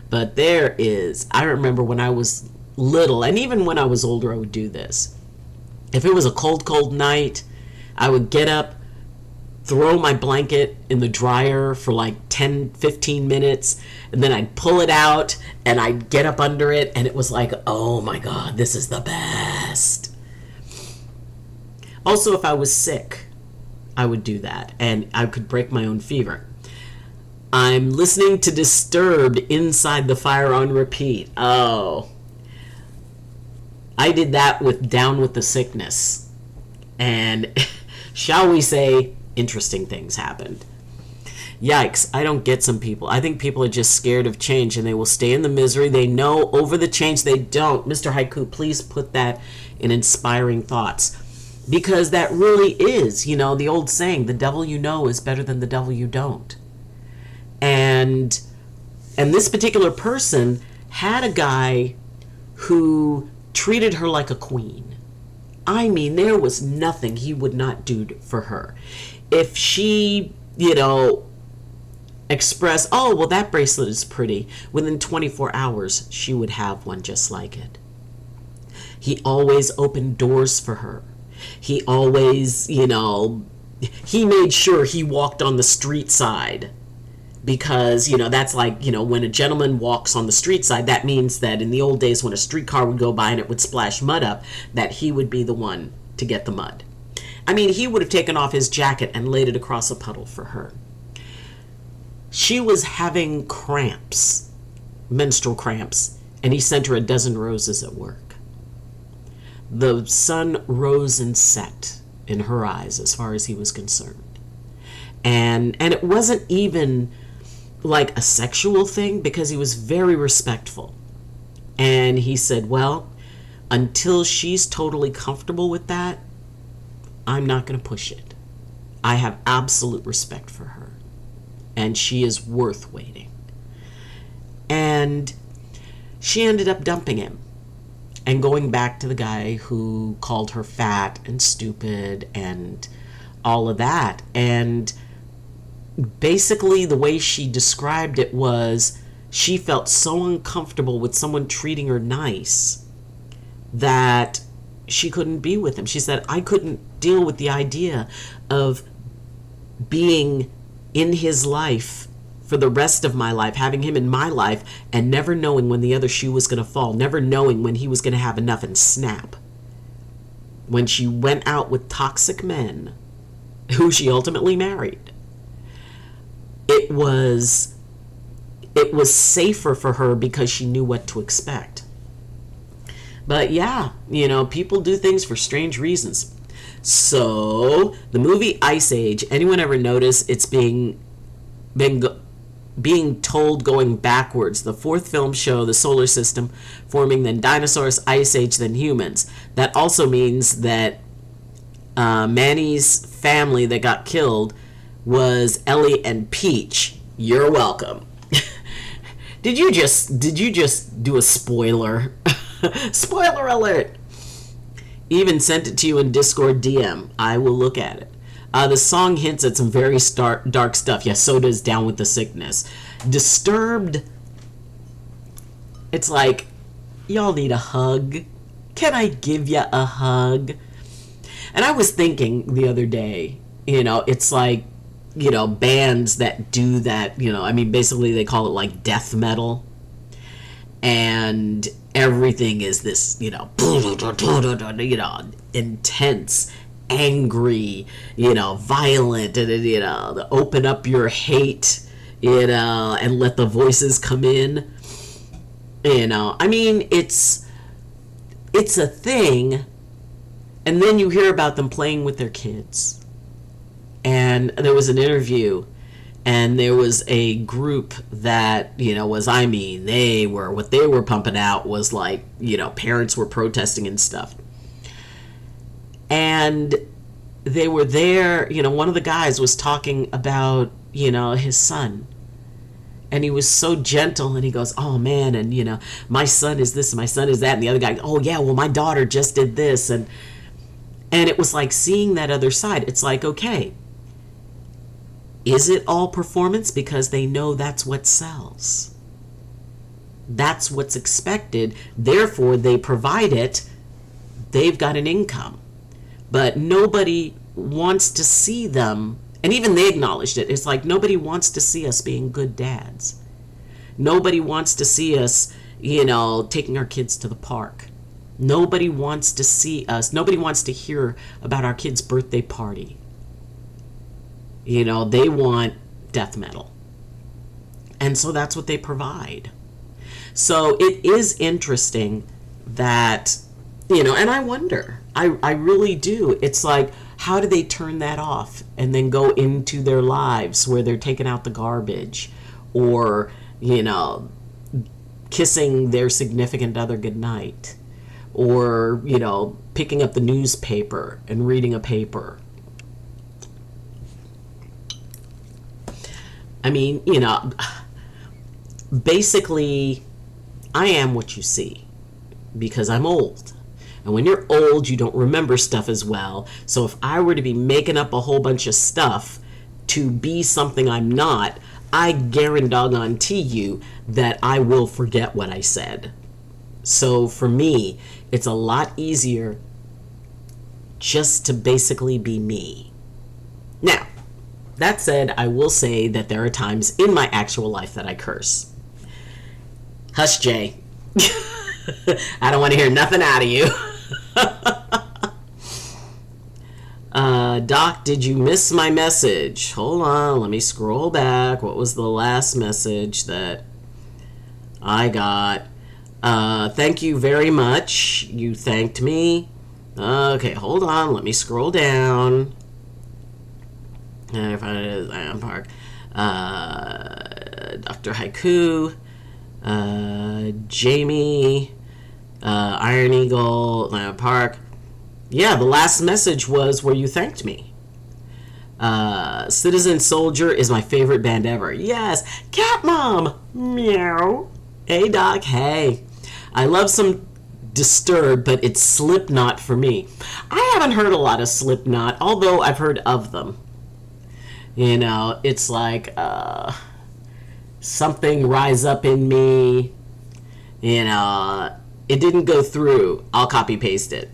But I remember when I was little, and even when I was older, I would do this. If it was a cold night, I would get up, throw my blanket in the dryer for like 10-15 minutes, and then I'd pull it out and I'd get up under it, and it was like, oh my God, this is the best. Also, if I was sick, I would do that, and I could break my own fever. I'm listening to Disturbed inside the fire on repeat. Oh, I did that with Down with the Sickness. And shall we say, interesting things happened. Yikes, I don't get some people. I think people are just scared of change and they will stay in the misery. They know over the change they don't. Mr. Haiku, please put that in inspiring thoughts. Because that really is, the old saying, the devil you know is better than the devil you don't. And this particular person had a guy who treated her like a queen. I mean, there was nothing he would not do for her. If she, express, oh, well, that bracelet is pretty. Within 24 hours, she would have one just like it. He always opened doors for her. He always, he made sure he walked on the street side, because, that's like, when a gentleman walks on the street side, that means that in the old days when a streetcar would go by and it would splash mud up, that he would be the one to get the mud. I mean, he would have taken off his jacket and laid it across a puddle for her. She was having cramps, menstrual cramps, and he sent her a dozen roses at work. The sun rose and set in her eyes as far as he was concerned. And it wasn't even like a sexual thing, because he was very respectful. And he said, well, until she's totally comfortable with that, I'm not going to push it. I have absolute respect for her, and she is worth waiting. And she ended up dumping him and going back to the guy who called her fat and stupid and all of that. And basically the way she described it was, she felt so uncomfortable with someone treating her nice that she couldn't be with him. She said, I couldn't deal with the idea of being in his life for the rest of my life, having him in my life, and never knowing when the other shoe was going to fall, never knowing when he was going to have enough and snap. When she went out with toxic men, who she ultimately married, it was safer for her because she knew what to expect. But yeah, people do things for strange reasons. So the movie Ice Age, anyone ever notice it's being told going backwards? The fourth film show the solar system forming, then dinosaurs, Ice Age, then humans. That also means that Manny's family that got killed was Ellie and Peach. You're welcome. Did you just do a spoiler? Spoiler alert! Even sent it to you in Discord DM. I will look at it. The song hints at some very dark stuff. Yes, so does Down with the Sickness. Disturbed, it's like, y'all need a hug. Can I give you a hug? And I was thinking the other day, it's like, bands that do that, basically they call it like death metal. And everything is this, intense, angry, violent, and, open up your hate, and let the voices come in. It's a thing. And then you hear about them playing with their kids. And there was an interview, and there was a group that, what they were pumping out was like, parents were protesting and stuff. And they were there, one of the guys was talking about, his son. And he was so gentle, and he goes, oh man, and my son is this, and my son is that. And the other guy, oh yeah, well my daughter just did this. And it was like seeing that other side. It's like, okay, is it all performance? Because they know that's what sells. That's what's expected. Therefore, they provide it. They've got an income. But nobody wants to see them. And even they acknowledged it. It's like nobody wants to see us being good dads. Nobody wants to see us, taking our kids to the park. Nobody wants to see us. Nobody wants to hear about our kid's birthday party. They want death metal. And so that's what they provide. So it is interesting that, and I wonder, I really do. It's like, how do they turn that off and then go into their lives where they're taking out the garbage or, kissing their significant other goodnight or, picking up the newspaper and reading a paper. Basically, I am what you see because I'm old. And when you're old, you don't remember stuff as well. So if I were to be making up a whole bunch of stuff to be something I'm not, I guarantee you that I will forget what I said. So for me, it's a lot easier just to basically be me. Now, that said, I will say that there are times in my actual life that I curse. Hush, Jay. I don't want to hear nothing out of you. Doc, did you miss my message? Hold on, let me scroll back. What was the last message that I got? Thank you very much. You thanked me. Okay, hold on, let me scroll down. If I Lion Park, Dr. Haiku, Jamie, Iron Eagle, Lion Park. Yeah, the last message was where you thanked me. Citizen Soldier is my favorite band ever. Yes, Cat Mom. Meow. Hey Doc. Hey, I love some Disturbed, but it's Slipknot for me. I haven't heard a lot of Slipknot, although I've heard of them. You know, it's like something rise up in me. You know, it didn't go through. I'll copy paste it.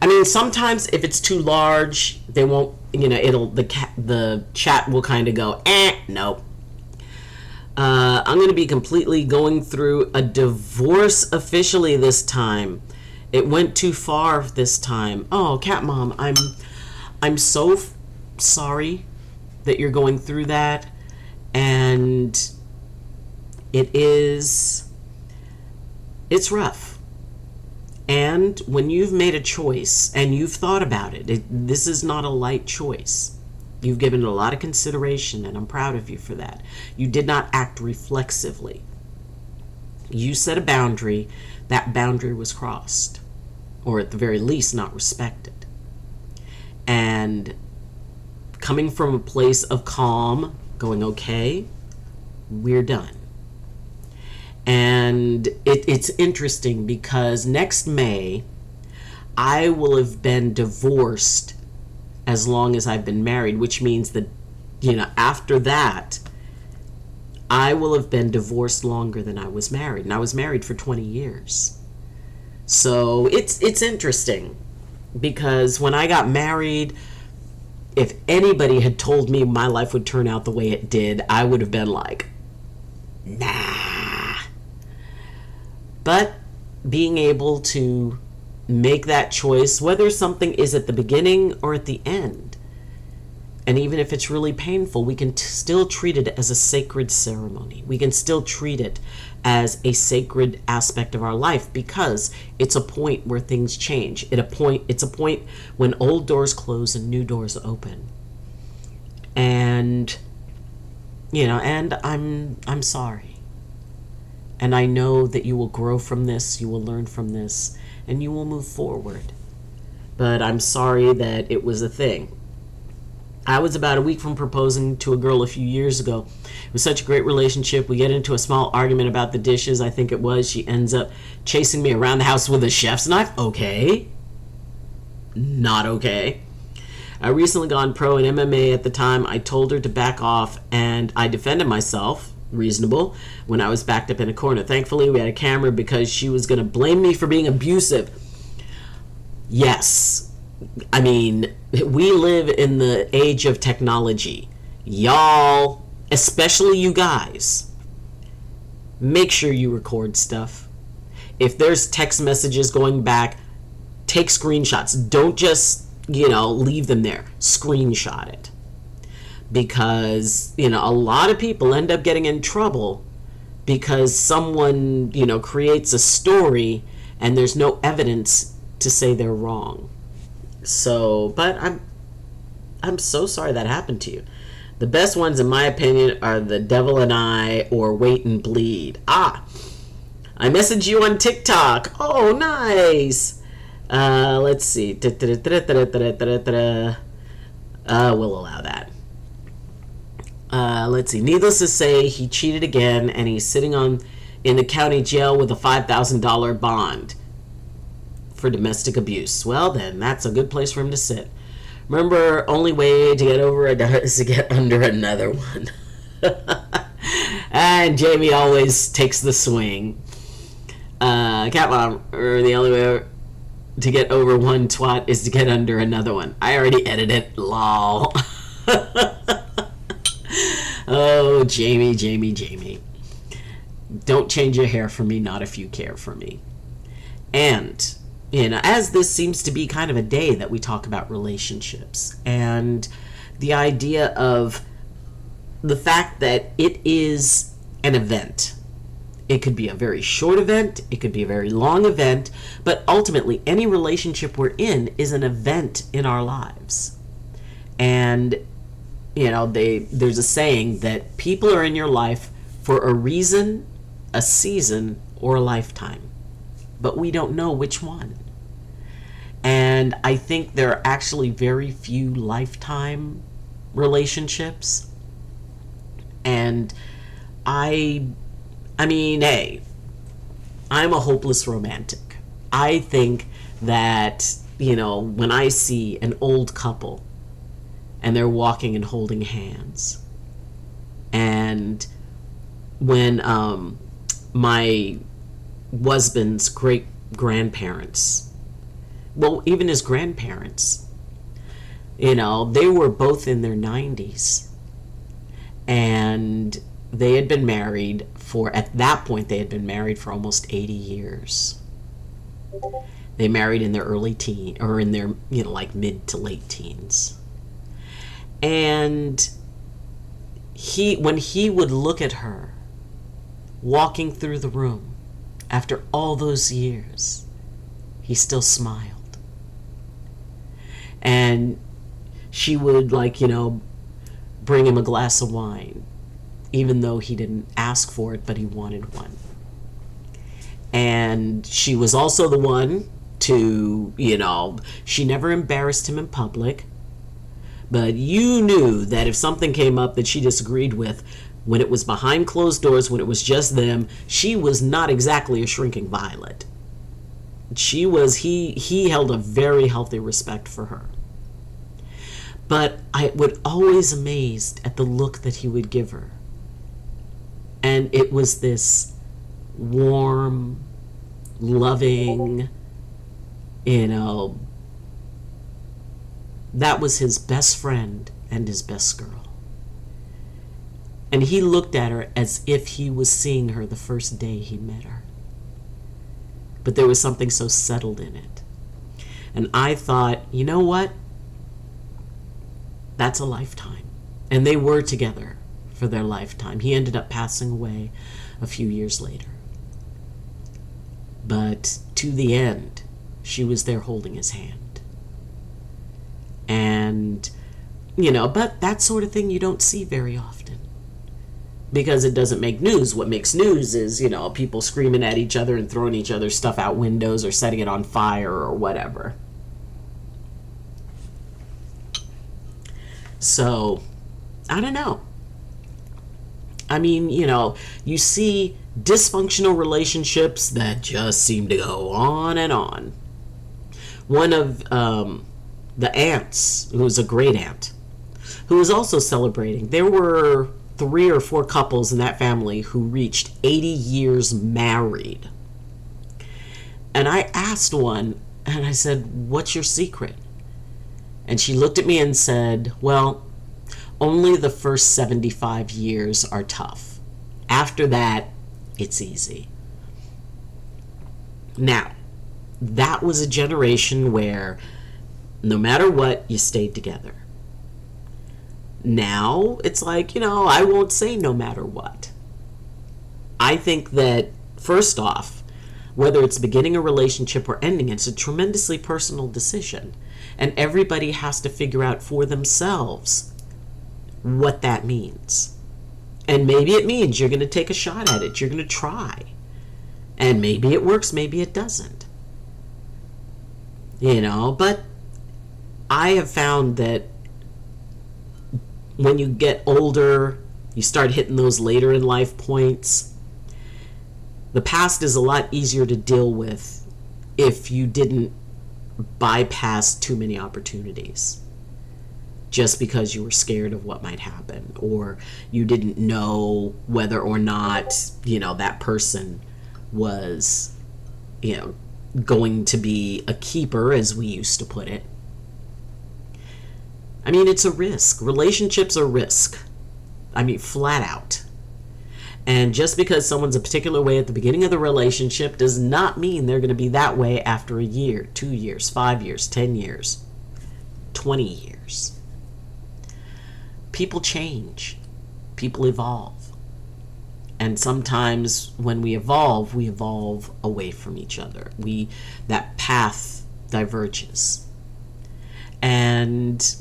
I mean, sometimes if it's too large, they won't. You know, the chat will kind of go, nope. I'm going to be completely going through a divorce officially this time. It went too far this time. Oh, Cat Mom, I'm so sorry that you're going through that, and it's rough. And when you've made a choice and you've thought about it, this is not a light choice. You've given it a lot of consideration, and I'm proud of you for that. You did not act reflexively. You set a boundary. That boundary was crossed, or at the very least not respected. And coming from a place of calm, going, okay, we're done. And it's interesting because next May, I will have been divorced as long as I've been married, which means that, you know, after that, I will have been divorced longer than I was married. And I was married for 20 years. So it's interesting because when I got married, if anybody had told me my life would turn out the way it did, I would have been like, nah. But being able to make that choice, whether something is at the beginning or at the end, and even if it's really painful, we can still treat it as a sacred ceremony. We can still treat it as a sacred aspect of our life because it's a point where things change. It's a point when old doors close and new doors open. And, you know, and I'm sorry. And I know that you will grow from this, you will learn from this, and you will move forward. But I'm sorry that it was a thing. I was about a week from proposing to a girl a few years ago. It was such a great relationship. We get into a small argument about the dishes, I think it was. She ends up chasing me around the house with a chef's knife. Okay. Not okay. I recently gone pro in MMA at the time. I told her to back off, and I defended myself. Reasonable, when I was backed up in a corner. Thankfully, we had a camera because she was going to blame me for being abusive. Yes. I mean, we live in the age of technology. Y'all, especially you guys, make sure you record stuff. If there's text messages going back, take screenshots. Don't just, leave them there. Screenshot it. Because, a lot of people end up getting in trouble because someone, creates a story and there's no evidence to say they're wrong. So, but I'm so sorry that happened to you. The best ones, in my opinion, are The Devil and I or Wait and Bleed. I messaged you on TikTok. Oh, nice. Let's see. We'll allow that. Let's see. Needless to say, he cheated again, and he's sitting in the county jail with a $5,000 bond for domestic abuse. Well, then, that's a good place for him to sit. Remember, only way to get over it is to get under another one. And Jamie always takes the swing. Cat mom, or the only way to get over one twat is to get under another one. I already edited it. Lol. Oh, Jamie, Jamie, Jamie. Don't change your hair for me, not if you care for me. And, as this seems to be kind of a day that we talk about relationships and the idea of the fact that it is an event. It could be a very short event, it could be a very long event, but ultimately any relationship we're in is an event in our lives. And, there's a saying that people are in your life for a reason, a season, or a lifetime. But we don't know which one. And I think there are actually very few lifetime relationships. And I mean, hey, I'm a hopeless romantic. I think that, when I see an old couple and they're walking and holding hands, and when my husband's great grandparents, well, even his grandparents, they were both in their 90s, and they had been married at that point, they had been married for almost 80 years. They married in their early teen, or in their, mid to late teens. And when he would look at her walking through the room after all those years, he still smiled. And she would, bring him a glass of wine, even though he didn't ask for it, but he wanted one. And she was also the one to, she never embarrassed him in public, but you knew that if something came up that she disagreed with, when it was behind closed doors, when it was just them, she was not exactly a shrinking violet. He held a very healthy respect for her. But I was always amazed at the look that he would give her. And it was this warm, loving, that was his best friend and his best girl. And he looked at her as if he was seeing her the first day he met her. But there was something so settled in it. And I thought, you know what? That's a lifetime. And they were together for their lifetime. He ended up passing away a few years later. But to the end, she was there holding his hand. And, but that sort of thing you don't see very often. Because it doesn't make news. What makes news is, people screaming at each other and throwing each other's stuff out windows or setting it on fire or whatever. So, I don't know. I mean, you see dysfunctional relationships that just seem to go on and on. One of the aunts, who was a great aunt, who was also celebrating, there were 3 or 4 couples in that family who reached 80 years married. And I asked one, and I said, "What's your secret?" And she looked at me and said, "Well, only the first 75 years are tough. After that, it's easy." Now, that was a generation where no matter what, you stayed together. Now, it's like, I won't say no matter what. I think that, first off, whether it's beginning a relationship or ending it, it's a tremendously personal decision. And everybody has to figure out for themselves what that means. And maybe it means you're going to take a shot at it. You're going to try. And maybe it works, maybe it doesn't. But I have found that when you get older, you start hitting those later in life points, the past is a lot easier to deal with if you didn't bypass too many opportunities. just because you were scared of what might happen, or you didn't know whether or not, that person was, going to be a keeper, as we used to put it. I mean, it's a risk. Relationships are risk. I mean, flat out. And just because someone's a particular way at the beginning of the relationship does not mean they're going to be that way after a year, 2 years, 5 years, 10 years, 20 years. People change. People evolve. And sometimes when we evolve away from each other. That path diverges. And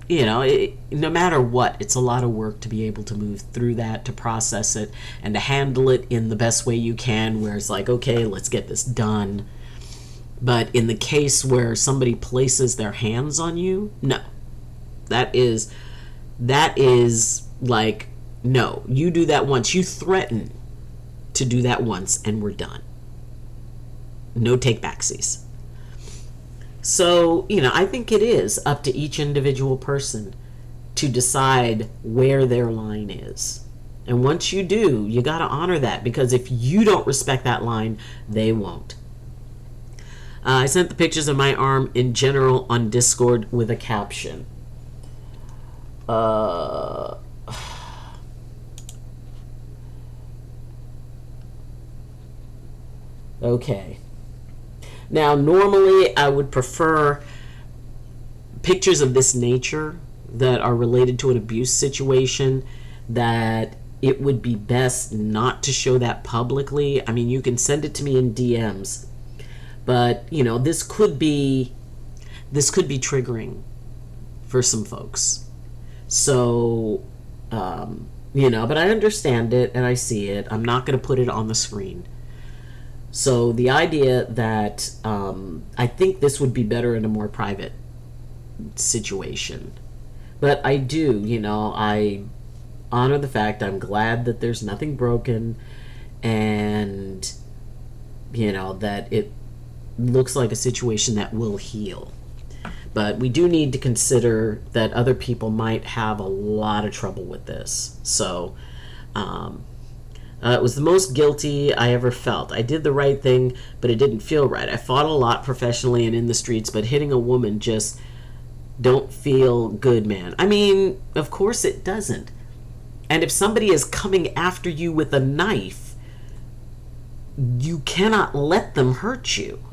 no matter what, it's a lot of work to be able to move through that, to process it, and to handle it in the best way you can, where it's like, okay, let's get this done. But in the case where somebody places their hands on you, no. That is like, no, you do that once. You threaten to do that once, and we're done. No take-backsies. So, I think it is up to each individual person to decide where their line is. And once you do, you got to honor that, because if you don't respect that line, they won't. I sent the pictures of my arm in general on Discord with a caption. Okay. Now, normally I would prefer pictures of this nature that are related to an abuse situation, that it would be best not to show that publicly. I mean, you can send it to me in DMs, but, this could be triggering for some folks. So, but I understand it and I see it. I'm not going to put it on the screen. So the idea that I think this would be better in a more private situation. But I do, I honor the fact, I'm glad that there's nothing broken, and, that it looks like a situation that will heal. But we do need to consider that other people might have a lot of trouble with this. So, it was the most guilty I ever felt. I did the right thing, but it didn't feel right. I fought a lot professionally and in the streets, but hitting a woman just don't feel good, man. I mean, of course it doesn't. And if somebody is coming after you with a knife, you cannot let them hurt you.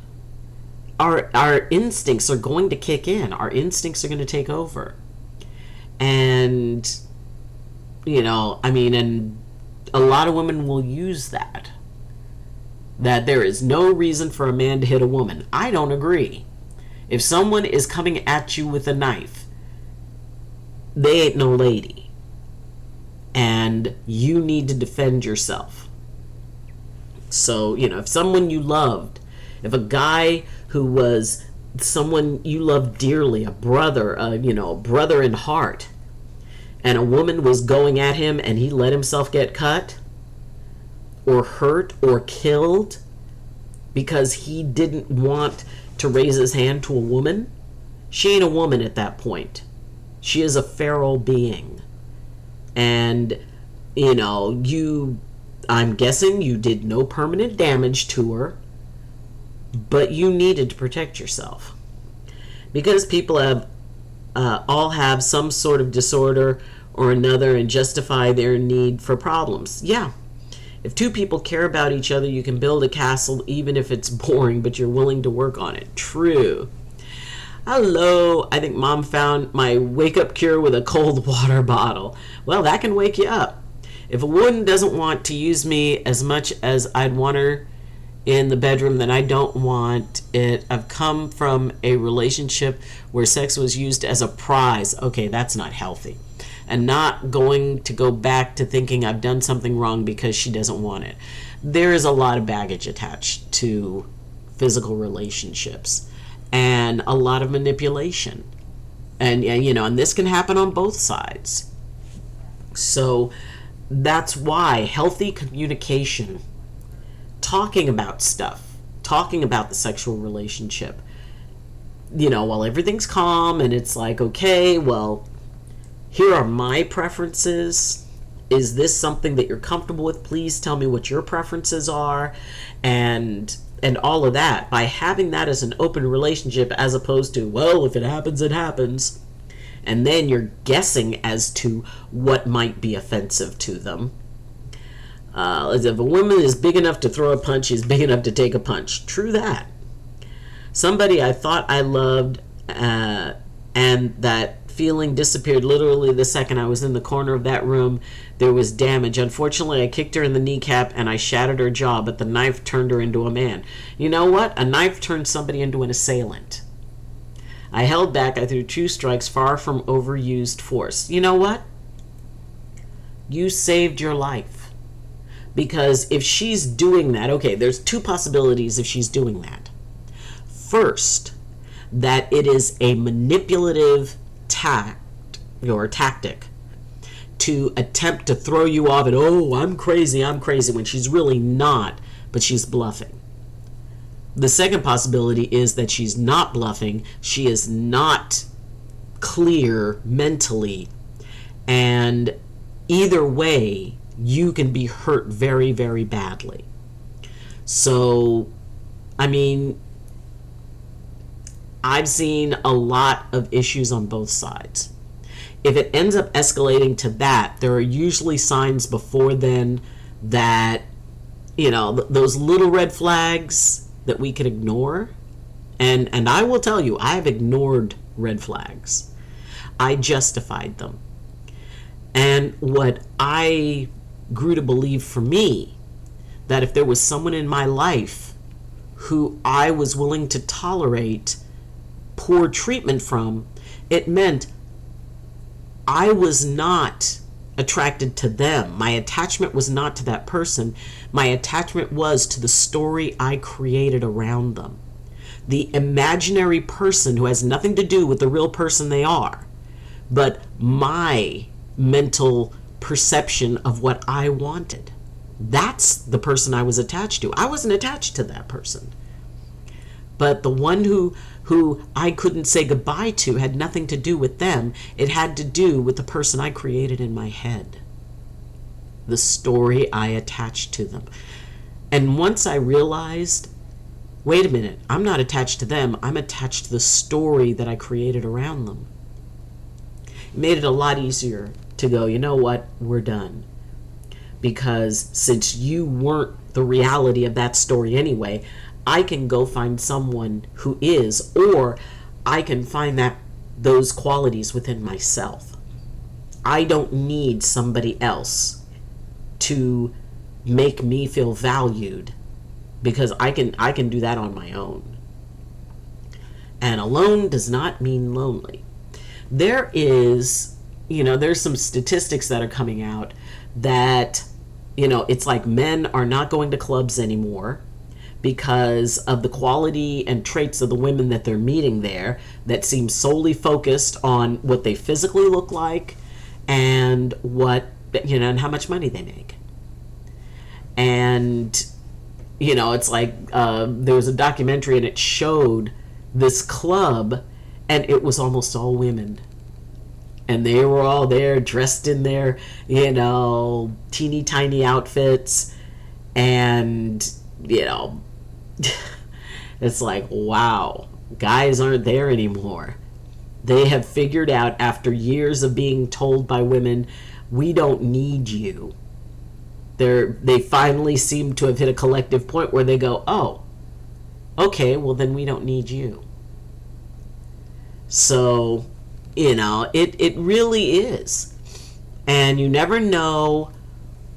Our instincts are going to kick in. Our instincts are going to take over. And, and a lot of women will use that there is no reason for a man to hit a woman. I don't agree. If someone is coming at you with a knife, they ain't no lady. And you need to defend yourself. So, if someone you loved, if a guy who was someone you loved dearly, a brother, a brother in heart, and a woman was going at him and he let himself get cut or hurt or killed because he didn't want to raise his hand to a woman, she ain't a woman at that point. She is a feral being. And, I'm guessing you did no permanent damage to her, but you needed to protect yourself. Because people all have some sort of disorder or another and justify their need for problems. Yeah. If two people care about each other, you can build a castle even if it's boring, but you're willing to work on it. True. Hello. I think Mom found my wake-up cure with a cold water bottle. Well, that can wake you up. If a woman doesn't want to use me as much as I'd want her in the bedroom, then I don't want it. I've come from a relationship where sex was used as a prize. Okay, that's not healthy. And not going to go back to thinking I've done something wrong because she doesn't want it. There is a lot of baggage attached to physical relationships and a lot of manipulation. And and this can happen on both sides. So that's why healthy communication, talking about stuff, talking about the sexual relationship, while everything's calm and it's like, okay, well, here are my preferences. Is this something that you're comfortable with? Please tell me what your preferences are, and all of that. By having that as an open relationship, as opposed to, well, if it happens, it happens, and then you're guessing as to what might be offensive to them. If a woman is big enough to throw a punch, she's big enough to take a punch. True that. Somebody I thought I loved, and that feeling disappeared literally the second I was in the corner of that room. There was damage. Unfortunately, I kicked her in the kneecap and I shattered her jaw, but the knife turned her into a man. You know what? A knife turns somebody into an assailant. I held back. I threw 2 strikes, far from overused force. You know what? You saved your life. Because if she's doing that, okay, there's 2 possibilities if she's doing that. First, that it is a manipulative tactic to attempt to throw you off and, oh, I'm crazy, when she's really not, but she's bluffing. The second possibility is that she's not bluffing, she is not clear mentally, and either way, you can be hurt very, very badly. So, I mean, I've seen a lot of issues on both sides. If it ends up escalating to that, there are usually signs before then that, those little red flags that we can ignore. And I will tell you, I have ignored red flags. I justified them. And what I grew to believe for me, that if there was someone in my life who I was willing to tolerate poor treatment from, it meant I was not attracted to them. My attachment was not to that person. My attachment was to the story I created around them. The imaginary person who has nothing to do with the real person they are, but my mental perception of what I wanted. That's the person I was attached to. I wasn't attached to that person. But the one who I couldn't say goodbye to had nothing to do with them. It had to do with the person I created in my head. The story I attached to them. And once I realized, wait a minute, I'm not attached to them. I'm attached to the story that I created around them. It made it a lot easier to go, you know what, we're done. Because since you weren't the reality of that story anyway, I can go find someone who is, or I can find those qualities within myself. I don't need somebody else to make me feel valued, because I can do that on my own. And alone does not mean lonely. There is, there's some statistics that are coming out that, it's like men are not going to clubs anymore, because of the quality and traits of the women that they're meeting there that seem solely focused on what they physically look like and and how much money they make. And, it's like there was a documentary and it showed this club and it was almost all women. And they were all there dressed in their, teeny tiny outfits, and, it's like, wow, guys aren't there anymore. They have figured out, after years of being told by women, we don't need you. They finally seem to have hit a collective point where they go, oh, okay, well then we don't need you. So, it really is. And you never know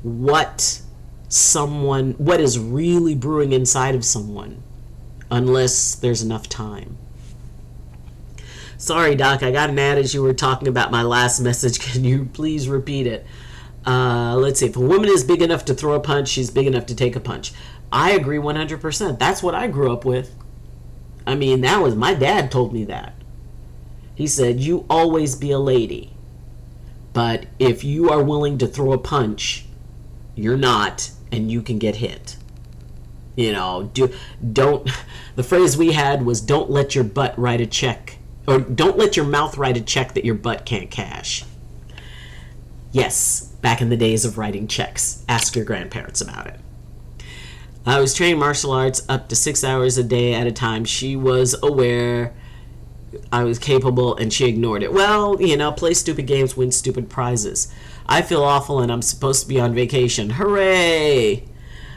what is really brewing inside of someone unless there's enough time. Sorry, Doc, I got mad as you were talking about my last message. Can you please repeat it? Let's see. If a woman is big enough to throw a punch, she's big enough to take a punch. I agree 100%. That's what I grew up with. I mean, my dad told me that. He said, you always be a lady. But if you are willing to throw a punch, you're not, and you can get hit. Don't, the phrase we had was, don't let your butt write a check, or don't let your mouth write a check that your butt can't cash. Yes, back in the days of writing checks. Ask your grandparents about it. I was training martial arts up to 6 hours a day at a time. She was aware I was capable, and she ignored it. Well, play stupid games, win stupid prizes. I feel awful, and I'm supposed to be on vacation. Hooray!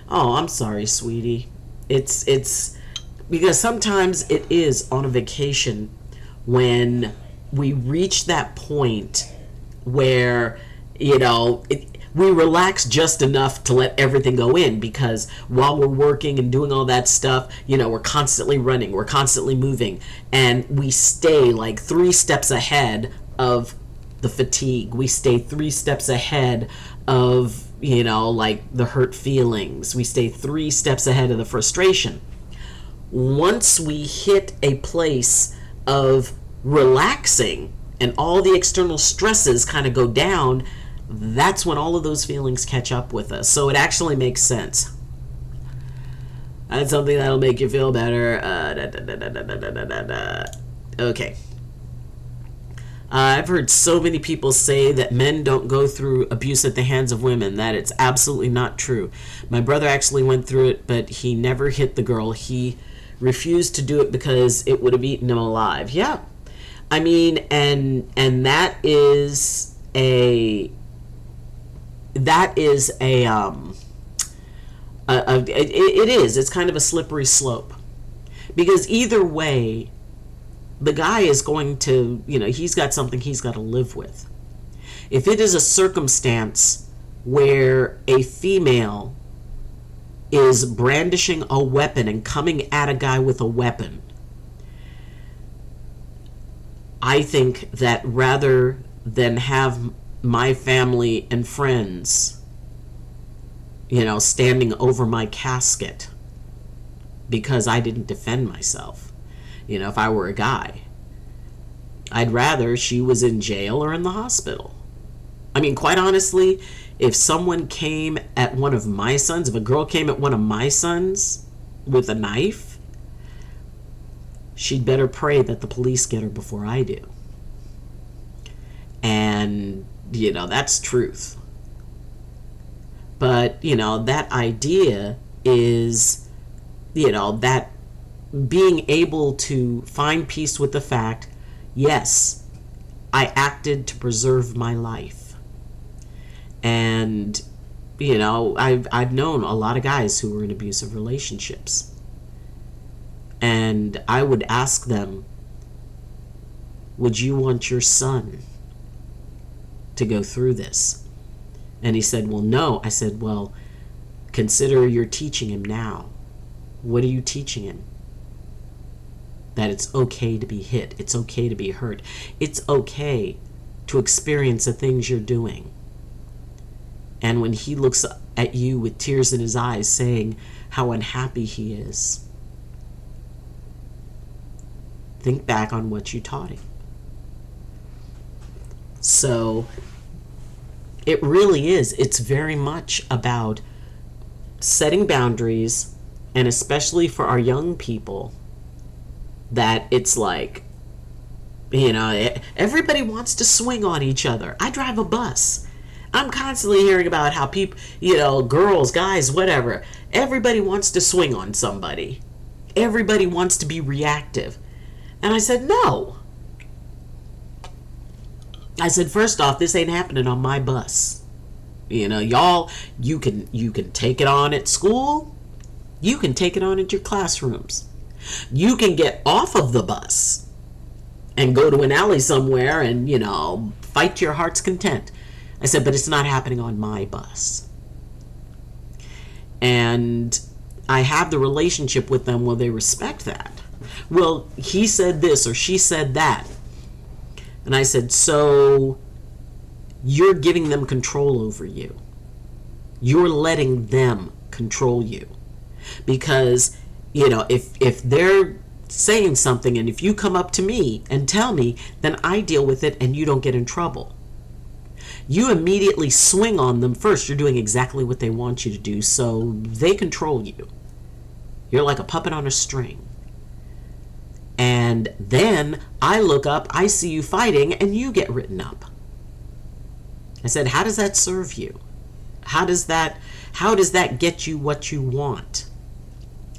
Oh, I'm sorry, sweetie. It's because sometimes it is on a vacation when we reach that point where, we relax just enough to let everything go in, because while we're working and doing all that stuff, we're constantly running, we're constantly moving, and we stay like 3 steps ahead of the fatigue. We stay 3 steps ahead of, like the hurt feelings. We stay 3 steps ahead of the frustration. Once we hit a place of relaxing and all the external stresses kind of go down, that's when all of those feelings catch up with us. So it actually makes sense. That's something that'll make you feel better. Okay. I've heard so many people say that men don't go through abuse at the hands of women, that it's absolutely not true. My brother actually went through it, but he never hit the girl. He refused to do it because it would have eaten him alive. Yeah. I mean, and that is a it's kind of a slippery slope, because either way the guy is going to, he's got something he's got to live with. If it is a circumstance where a female is brandishing a weapon and coming at a guy with a weapon, I think that rather than have my family and friends, standing over my casket because I didn't defend myself, if I were a guy, I'd rather she was in jail or in the hospital. I mean, quite honestly, if someone came at one of my sons, if a girl came at one of my sons with a knife, she'd better pray that the police get her before I do. And, that's truth. But, that idea is, that being able to find peace with the fact, yes, I acted to preserve my life. And, I've known a lot of guys who were in abusive relationships. And I would ask them, would you want your son to go through this? And he said, well, no. I said, well, consider you're teaching him now. What are you teaching him? That it's okay to be hit. It's okay to be hurt. It's okay to experience the things you're doing. And when he looks at you with tears in his eyes saying how unhappy he is, think back on what you taught him. So it really is. It's very much about setting boundaries, and especially for our young people, that it's like, everybody wants to swing on each other. I drive a bus. I'm constantly hearing about how people, girls, guys, whatever, everybody wants to swing on somebody. Everybody wants to be reactive. And I said, no. I said, first off, this ain't happening on my bus. Y'all, you can take it on at school. You can take it on at your classrooms. You can get off of the bus and go to an alley somewhere and, fight to your heart's content. I said, but it's not happening on my bus. And I have the relationship with them where they respect that. Well, he said this or she said that. And I said, so you're giving them control over you. You're letting them control you. Because, if they're saying something and if you come up to me and tell me, then I deal with it and you don't get in trouble. You immediately swing on them first. You're doing exactly what they want you to do, so they control you. You're like a puppet on a string. And then I look up, I see you fighting, and you get written up. I said, how does that serve you? How does that get you what you want?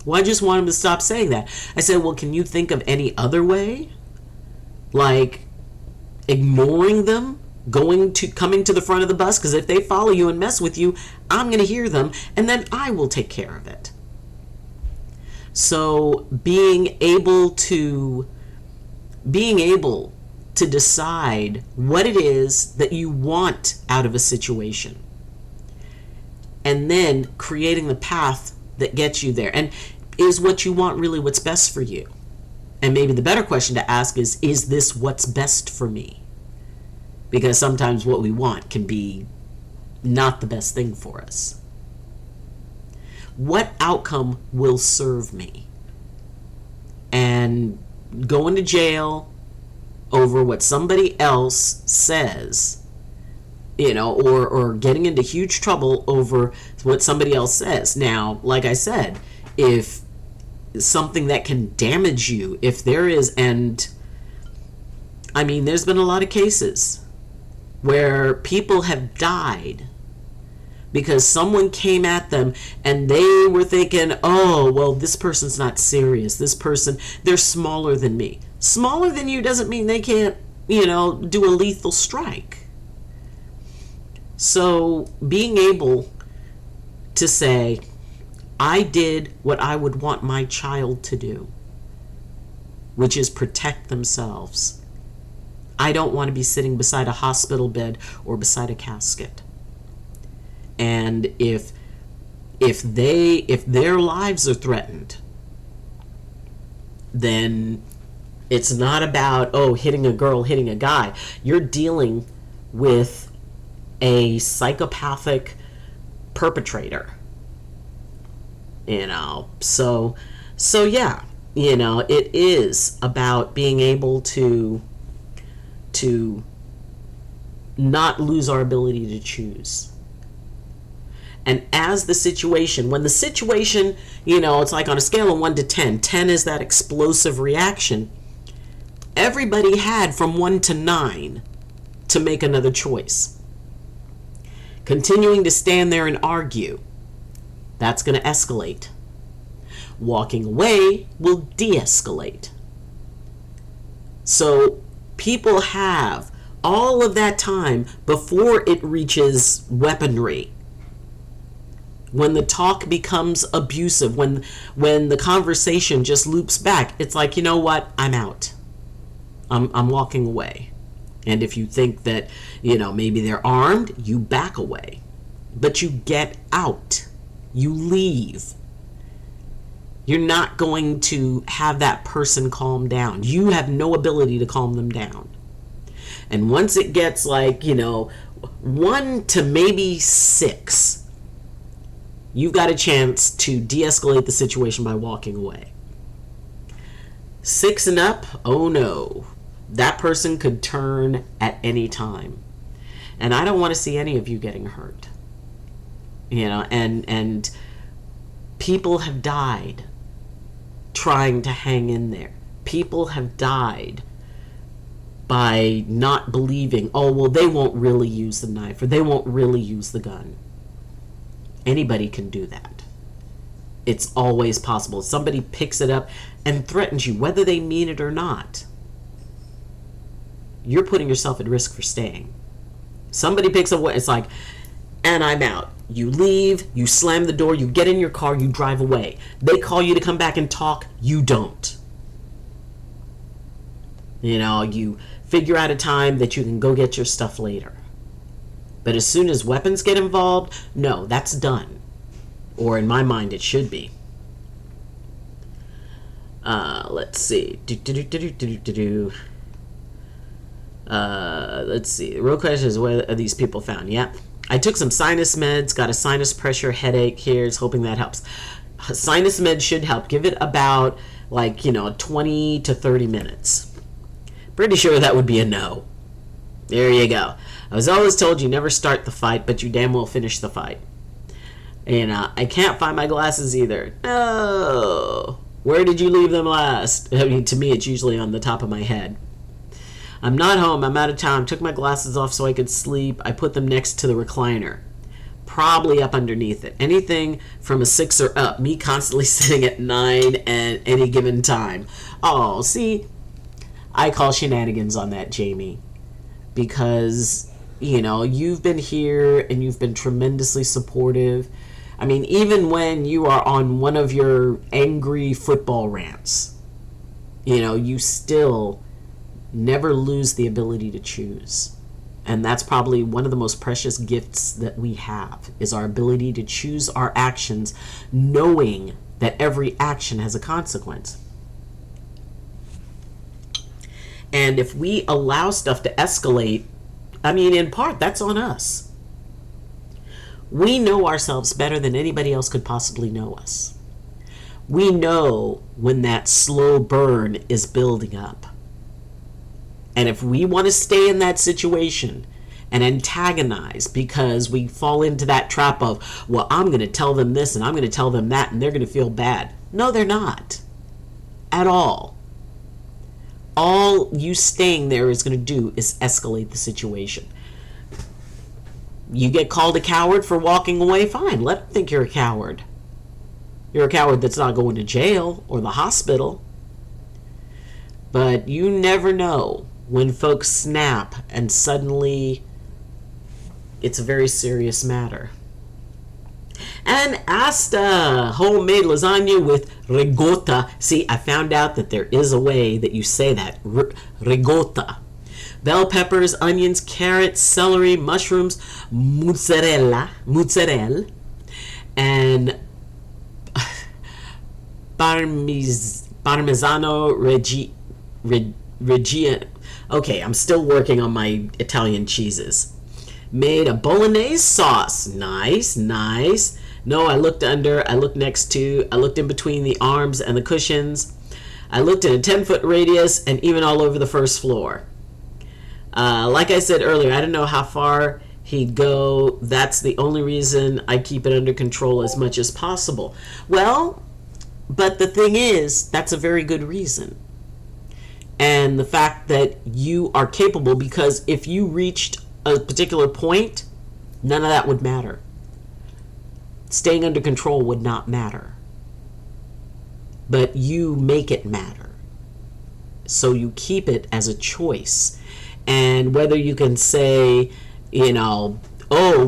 Well, I just want him to stop saying that. I said, well, can you think of any other way? Like ignoring them, coming to the front of the bus, because if they follow you and mess with you, I'm going to hear them, and then I will take care of it. So being able to decide what it is that you want out of a situation, and then creating the path that gets you there. And is what you want really what's best for you? And maybe the better question to ask is this what's best for me? Because sometimes what we want can be not the best thing for us. What outcome will serve me? And going to jail over what somebody else says, or getting into huge trouble over what somebody else says. Now, like I said, if something that can damage you, if there is, and I mean, there's been a lot of cases where people have died because someone came at them and they were thinking, oh, well, this person's not serious. This person, they're smaller than me. Smaller than you doesn't mean they can't, do a lethal strike. So being able to say, I did what I would want my child to do, which is protect themselves. I don't want to be sitting beside a hospital bed or beside a casket. And if their lives are threatened, then it's not about, hitting a girl, hitting a guy. You're dealing with a psychopathic perpetrator. So yeah, it is about being able to not lose our ability to choose. And as when the situation, it's like on a scale of 1 to 10, 10 is that explosive reaction. Everybody had from 1 to 9 to make another choice. Continuing to stand there and argue, that's going to escalate. Walking away will de-escalate. So people have all of that time before it reaches weaponry. When the talk becomes abusive, when the conversation just loops back, it's like, you know what? I'm out. I'm walking away. And if you think that, maybe they're armed, you back away. But you get out. You leave. You're not going to have that person calm down. You have no ability to calm them down. And once it gets like, 1 to maybe 6, you've got a chance to de-escalate the situation by walking away. 6 and up, oh no. That person could turn at any time. And I don't want to see any of you getting hurt. And people have died trying to hang in there. People have died by not believing, they won't really use the knife or they won't really use the gun. Anybody can do that. It's always possible. Somebody picks it up and threatens you, whether they mean it or not. You're putting yourself at risk for staying. Somebody picks up it's like, and I'm out. You leave, you slam the door, you get in your car, you drive away. They call you to come back and talk, you don't. You figure out a time that you can go get your stuff later. But as soon as weapons get involved, no, that's done. Or in my mind, it should be. Let's see. Let's see. The real question is, where are these people found? Yep. I took some sinus meds, got a sinus pressure headache here. Is hoping that helps. Sinus meds should help. Give it about 20 to 30 minutes. Pretty sure that would be a no. There you go. I was always told you never start the fight, but you damn well finish the fight. And I can't find my glasses either. No. Where did you leave them last? I mean, to me, it's usually on the top of my head. I'm not home. I'm out of town. Took my glasses off so I could sleep. I put them next to the recliner. Probably up underneath it. Anything from a 6 or up. Me constantly sitting at 9 at any given time. Oh, see, I call shenanigans on that, Jamie. Because, you've been here and you've been tremendously supportive. I mean, even when you are on one of your angry football rants, you still never lose the ability to choose. And that's probably one of the most precious gifts that we have, is our ability to choose our actions, knowing that every action has a consequence. And if we allow stuff to escalate, I mean, in part, that's on us. We know ourselves better than anybody else could possibly know us. We know when that slow burn is building up. And if we want to stay in that situation and antagonize because we fall into that trap of, well, I'm going to tell them this and I'm going to tell them that and they're going to feel bad. No, they're not. At all. All you staying there is going to do is escalate the situation. You get called a coward for walking away, fine. Let them think you're a coward. You're a coward that's not going to jail or the hospital. But you never know when folks snap and suddenly it's a very serious matter. And Asta, homemade lasagna with ricotta. See, I found out that there is a way that you say that. Ricotta. Bell peppers, onions, carrots, celery, mushrooms, mozzarella, and Parmigiano Reggiano. Okay, I'm still working on my Italian cheeses. Made a bolognese sauce. Nice. No, I looked under, I looked next to, I looked in between the arms and the cushions. I looked in a 10-foot radius and even all over the first floor. Like I said earlier, I don't know how far he'd go. That's the only reason I keep it under control as much as possible. Well, but the thing is, that's a very good reason. And the fact that you are capable, because if you reached a particular point, none of that would matter. Staying under control would not matter. But you make it matter. So you keep it as a choice. And whether you can say, oh,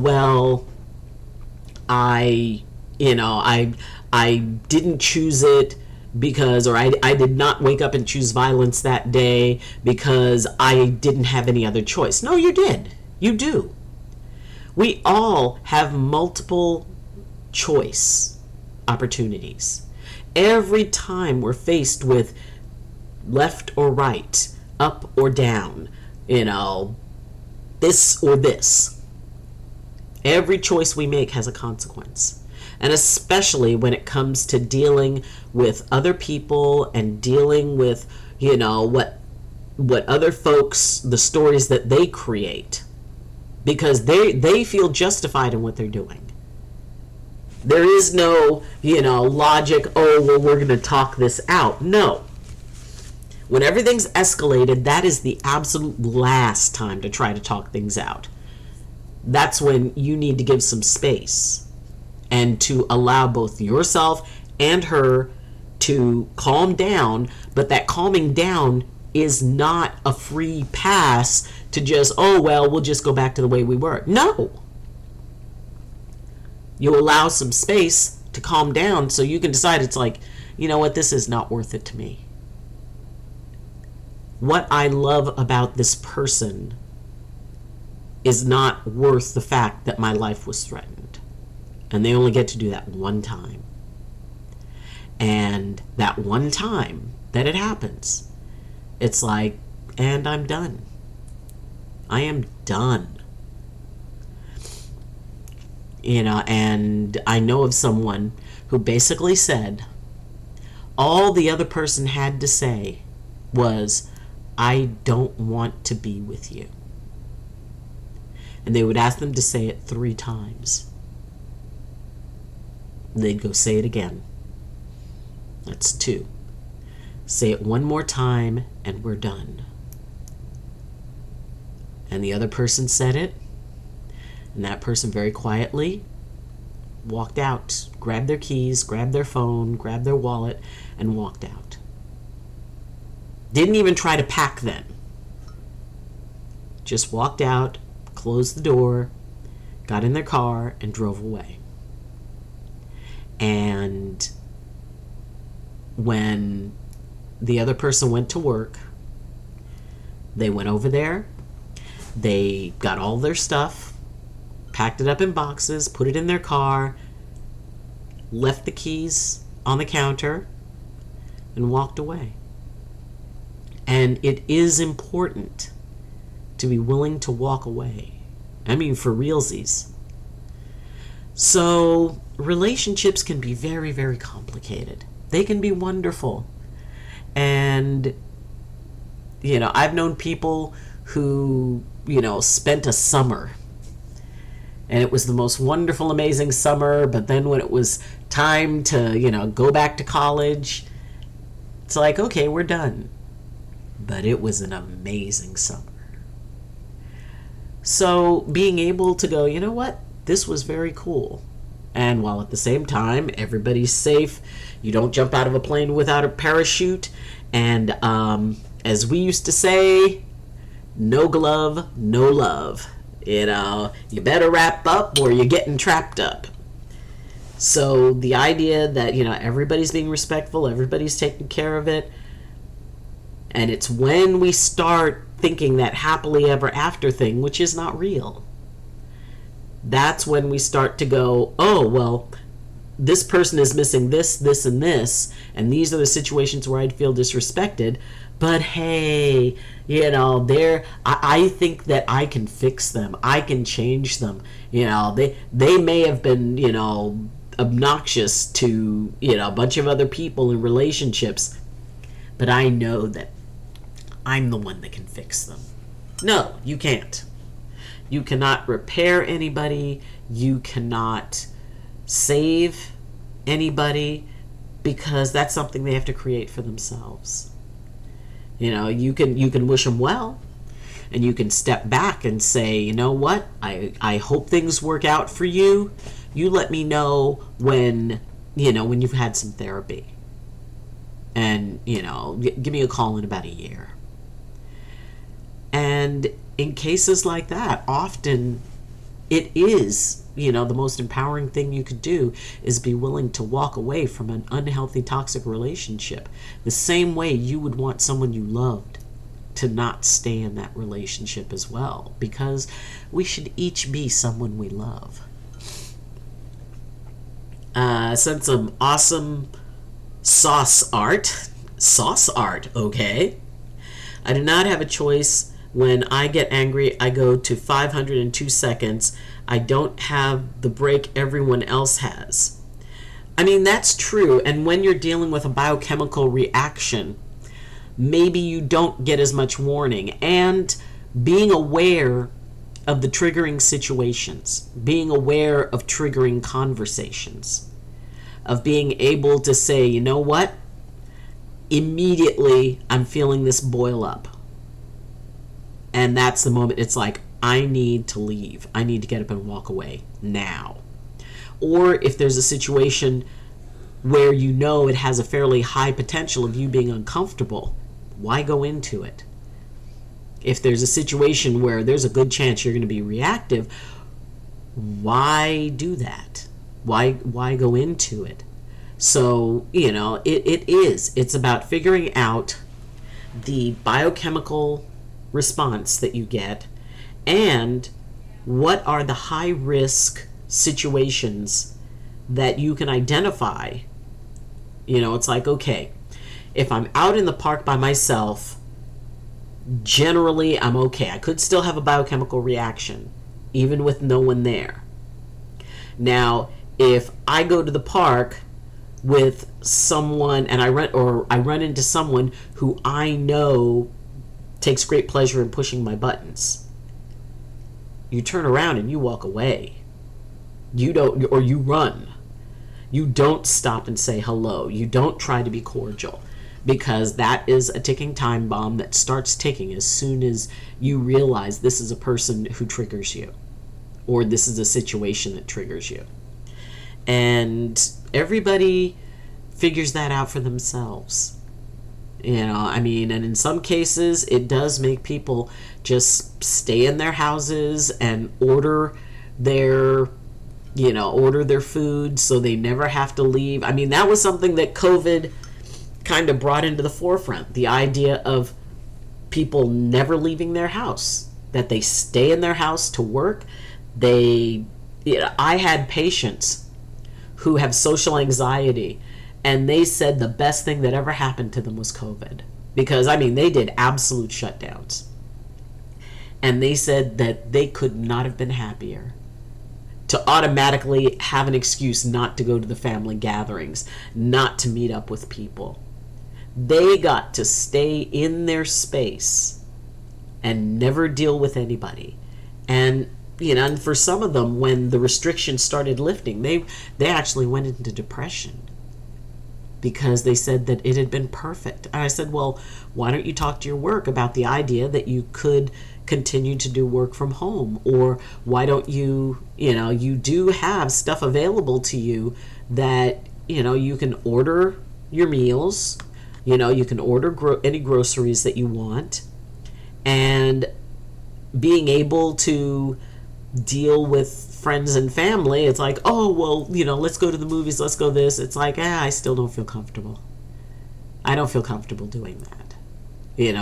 well, I didn't choose it because, or I did not wake up and choose violence that day because I didn't have any other choice. No, you did. You do. We all have multiple choice opportunities. Every time we're faced with left or right, up or down, this or this. Every choice we make has a consequence. And especially when it comes to dealing with other people and dealing with, what other folks, the stories that they create. Because they feel justified in what they're doing. There is no, logic, oh, well, we're going to talk this out. No. When everything's escalated, that is the absolute last time to try to talk things out. That's when you need to give some space and to allow both yourself and her to calm down, but that calming down is not a free pass to just, oh, well, we'll just go back to the way we were. No. You allow some space to calm down so you can decide, it's like, you know what, this is not worth it to me. What I love about this person is not worth the fact that my life was threatened. And they only get to do that one time. And that one time that it happens, it's like, and I'm done. I am done. And I know of someone who basically said, all the other person had to say was, I don't want to be with you. And they would ask them to say it 3 times. They'd go say it again. That's 2. Say it one more time and we're done. And the other person said it, and that person very quietly walked out, grabbed their keys, grabbed their phone, grabbed their wallet, and walked out. Didn't even try to pack then. Just walked out, closed the door, got in their car, and drove away. And when the other person went to work, they went over there, they got all their stuff, packed it up in boxes, put it in their car, left the keys on the counter, and walked away. And it is important to be willing to walk away. I mean, for realsies. So, relationships can be very, very complicated. They can be wonderful. And, I've known people who, spent a summer. And it was the most wonderful, amazing summer. But then when it was time to, go back to college, it's like, okay, we're done. But it was an amazing summer. So being able to go, you know what? This was very cool. And while at the same time, everybody's safe. You don't jump out of a plane without a parachute. And as we used to say, no glove, no love. You better wrap up or you're getting trapped up. So the idea that, everybody's being respectful, everybody's taking care of it. And it's when we start thinking that happily ever after thing, which is not real. That's when we start to go, oh, well, this person is missing this, this, and this, and these are the situations where I'd feel disrespected. But hey, I think that I can fix them. I can change them. They may have been, obnoxious to, a bunch of other people in relationships, but I know that I'm the one that can fix them. No, you can't. You cannot repair anybody. You cannot save anybody, because that's something they have to create for themselves. You can wish them well, and you can step back and say, you know what? I hope things work out for you. You let me know when you've had some therapy. And, give me a call in about a year. And in cases like that, often it is, the most empowering thing you could do is be willing to walk away from an unhealthy, toxic relationship. The same way you would want someone you loved to not stay in that relationship as well, because we should each be someone we love. Sent some awesome sauce art, okay? I do not have a choice. When I get angry, I go to 502 seconds. I don't have the break everyone else has. I mean, that's true. And when you're dealing with a biochemical reaction, maybe you don't get as much warning. And being aware of the triggering situations, being aware of triggering conversations, of being able to say, you know what? Immediately, I'm feeling this boil up. And that's the moment it's like, I need to leave. I need to get up and walk away now. Or if there's a situation where it has a fairly high potential of you being uncomfortable, why go into it? If there's a situation where there's a good chance you're going to be reactive, why do that? Why go into it? So, it's about figuring out the biochemical response that you get, and what are the high risk situations that you can identify. It's like, okay, if I'm out in the park by myself, generally I'm okay. I could still have a biochemical reaction even with no one there. Now, if I go to the park with someone and I run into someone who I know takes great pleasure in pushing my buttons, you turn around and you walk away. You don't, or you run. You don't stop and say hello. You don't try to be cordial, because that is a ticking time bomb that starts ticking as soon as you realize this is a person who triggers you, or this is a situation that triggers you. And everybody figures that out for themselves. And in some cases, it does make people just stay in their houses and order their food so they never have to leave. That was something that COVID kind of brought into the forefront. The idea of people never leaving their house, that they stay in their house to work. I had patients who have social anxiety, and they said the best thing that ever happened to them was COVID. Because, they did absolute shutdowns. And they said that they could not have been happier to automatically have an excuse not to go to the family gatherings, not to meet up with people. They got to stay in their space and never deal with anybody. And for some of them, when the restrictions started lifting, they actually went into depression, because they said that it had been perfect. And I said, well, why don't you talk to your work about the idea that you could continue to do work from home? Or why don't you do have stuff available to you that, you can order your meals, you can order any groceries that you want, and being able to deal with friends and family. It's like, oh, well, let's go to the movies, let's go this. It's like, I still don't feel comfortable. I don't feel comfortable doing that.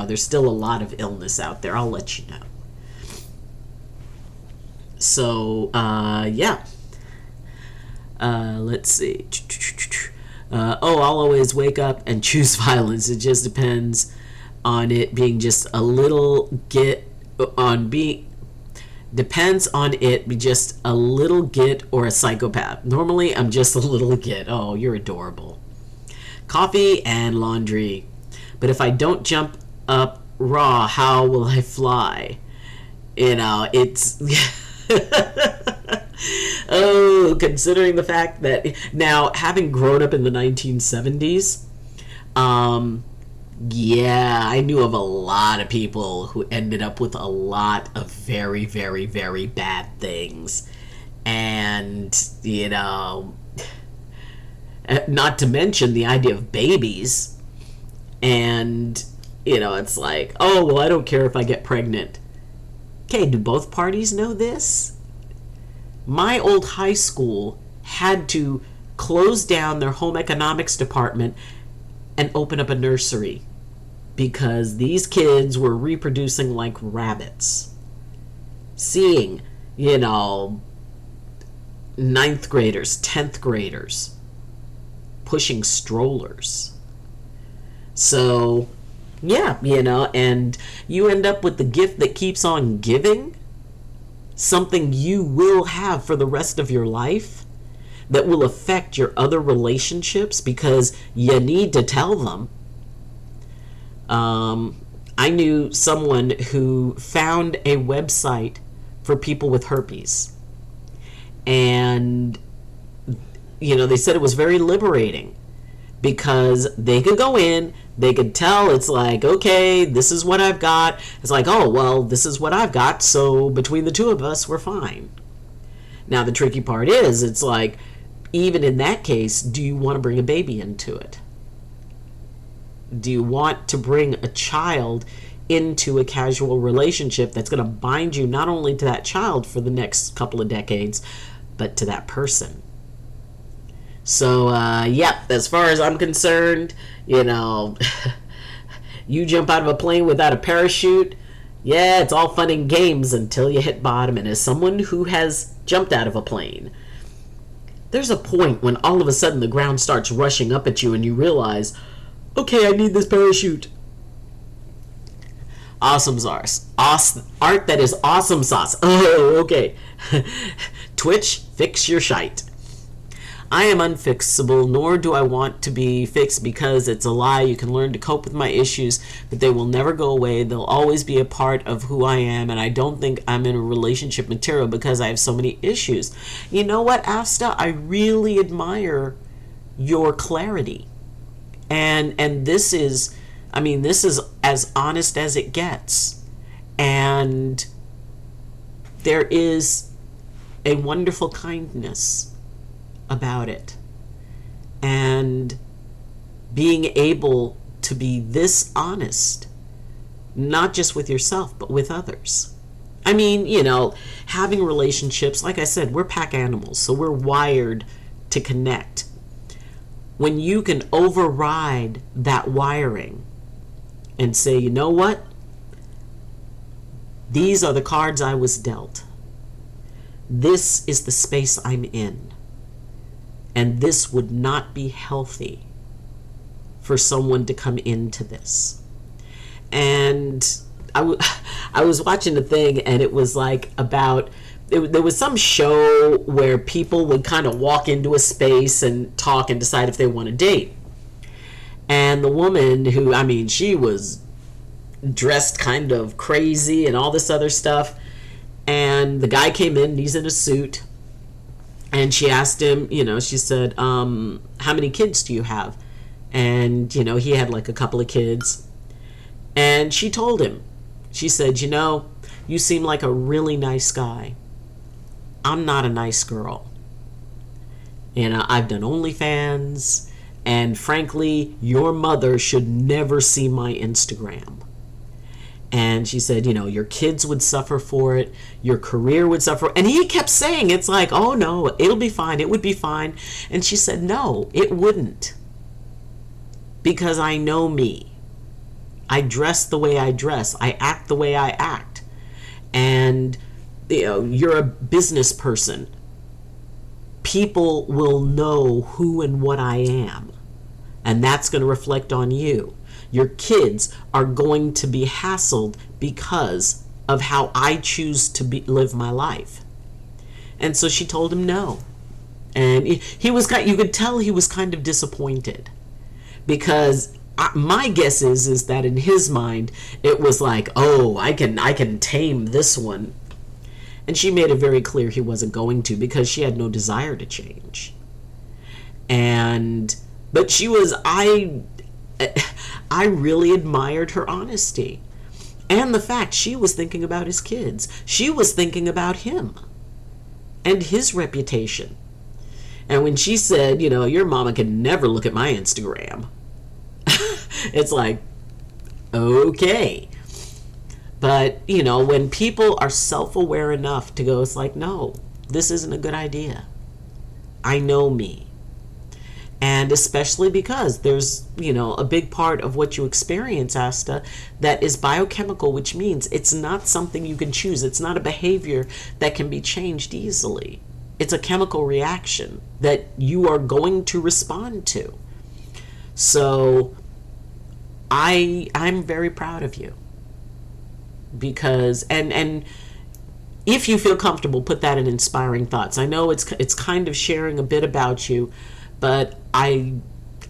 There's still a lot of illness out there. I'll let you know. So, let's see. I'll always wake up and choose violence. It just depends on it being just a little depends on it be just a little git or a psychopath. Normally, I'm just a little git. Oh, you're adorable. Coffee and laundry. But if I don't jump up raw, how will I fly? It's... Oh, considering the fact that... Now, having grown up in the 1970s, I knew of a lot of people who ended up with a lot of very, very, very bad things. And, not to mention the idea of babies. And, it's like, oh, well, I don't care if I get pregnant. Okay, do both parties know this? My old high school had to close down their home economics department and open up a nursery, because these kids were reproducing like rabbits. Seeing, 9th graders, 10th graders pushing strollers. So, and you end up with the gift that keeps on giving, something you will have for the rest of your life that will affect your other relationships because you need to tell them. I knew someone who found a website for people with herpes. And, they said it was very liberating because they could go in, they could tell, it's like, okay, this is what I've got. It's like, oh, well, this is what I've got, so between the two of us, we're fine. Now, the tricky part is, it's like, even in that case, do you want to bring a baby into it? Do you want to bring a child into a casual relationship that's going to bind you not only to that child for the next couple of decades, but to that person? So, as far as I'm concerned, you jump out of a plane without a parachute, it's all fun and games until you hit bottom. And as someone who has jumped out of a plane, there's a point when all of a sudden the ground starts rushing up at you and you realize, okay, I need this parachute. Awesome sauce. Art that is awesome sauce. Oh, okay. Twitch, fix your shite. I am unfixable, nor do I want to be fixed, because it's a lie. You can learn to cope with my issues, but they will never go away. They'll always be a part of who I am, and I don't think I'm in a relationship material because I have so many issues. You know what, Asta? I really admire your clarity. And this is, I mean, this is as honest as it gets. And there is a wonderful kindness about it. And being able to be this honest, not just with yourself, but with others. I mean, you know, having relationships, like I said, we're pack animals, so we're wired to connect. When you can override that wiring and say, you know what? These are the cards I was dealt. This is the space I'm in. And this would not be healthy for someone to come into this. And I was watching a thing, and it was like about, there was some show where people would kind of walk into a space and talk and decide if they want to date. And the woman who, I mean, she was dressed kind of crazy and all this other stuff. And the guy came in, he's in a suit. And she asked him, you know, she said, how many kids do you have? And, you know, he had like a couple of kids. And she told him, she said, you know, you seem like a really nice guy. I'm not a nice girl. And I've done OnlyFans. And frankly, your mother should never see my Instagram. And she said, you know, your kids would suffer for it. Your career would suffer. And he kept saying, it's like, oh no, it'll be fine. It would be fine. And she said, no, it wouldn't. Because I know me. I dress the way I dress. I act the way I act. And, you know, you're a business person. People will know who and what I am. And that's going to reflect on you. Your kids are going to be hassled because of how I choose to live my life. And so she told him no. And he was, you could tell he was kind of disappointed, because my guess is that in his mind it was like, oh, I can tame this one. And she made it very clear he wasn't going to, because she had no desire to change. But she was, I really admired her honesty. And the fact she was thinking about his kids. She was thinking about him and his reputation. And when she said, you know, your mama can never look at my Instagram, it's like, okay. But, you know, when people are self-aware enough to go, it's like, no, this isn't a good idea. I know me. And especially because there's, you know, a big part of what you experience, Asta, that is biochemical, which means it's not something you can choose. It's not a behavior that can be changed easily. It's a chemical reaction that you are going to respond to. So I'm very proud of you. Because, and if you feel comfortable, put that in inspiring thoughts. I know it's kind of sharing a bit about you, but I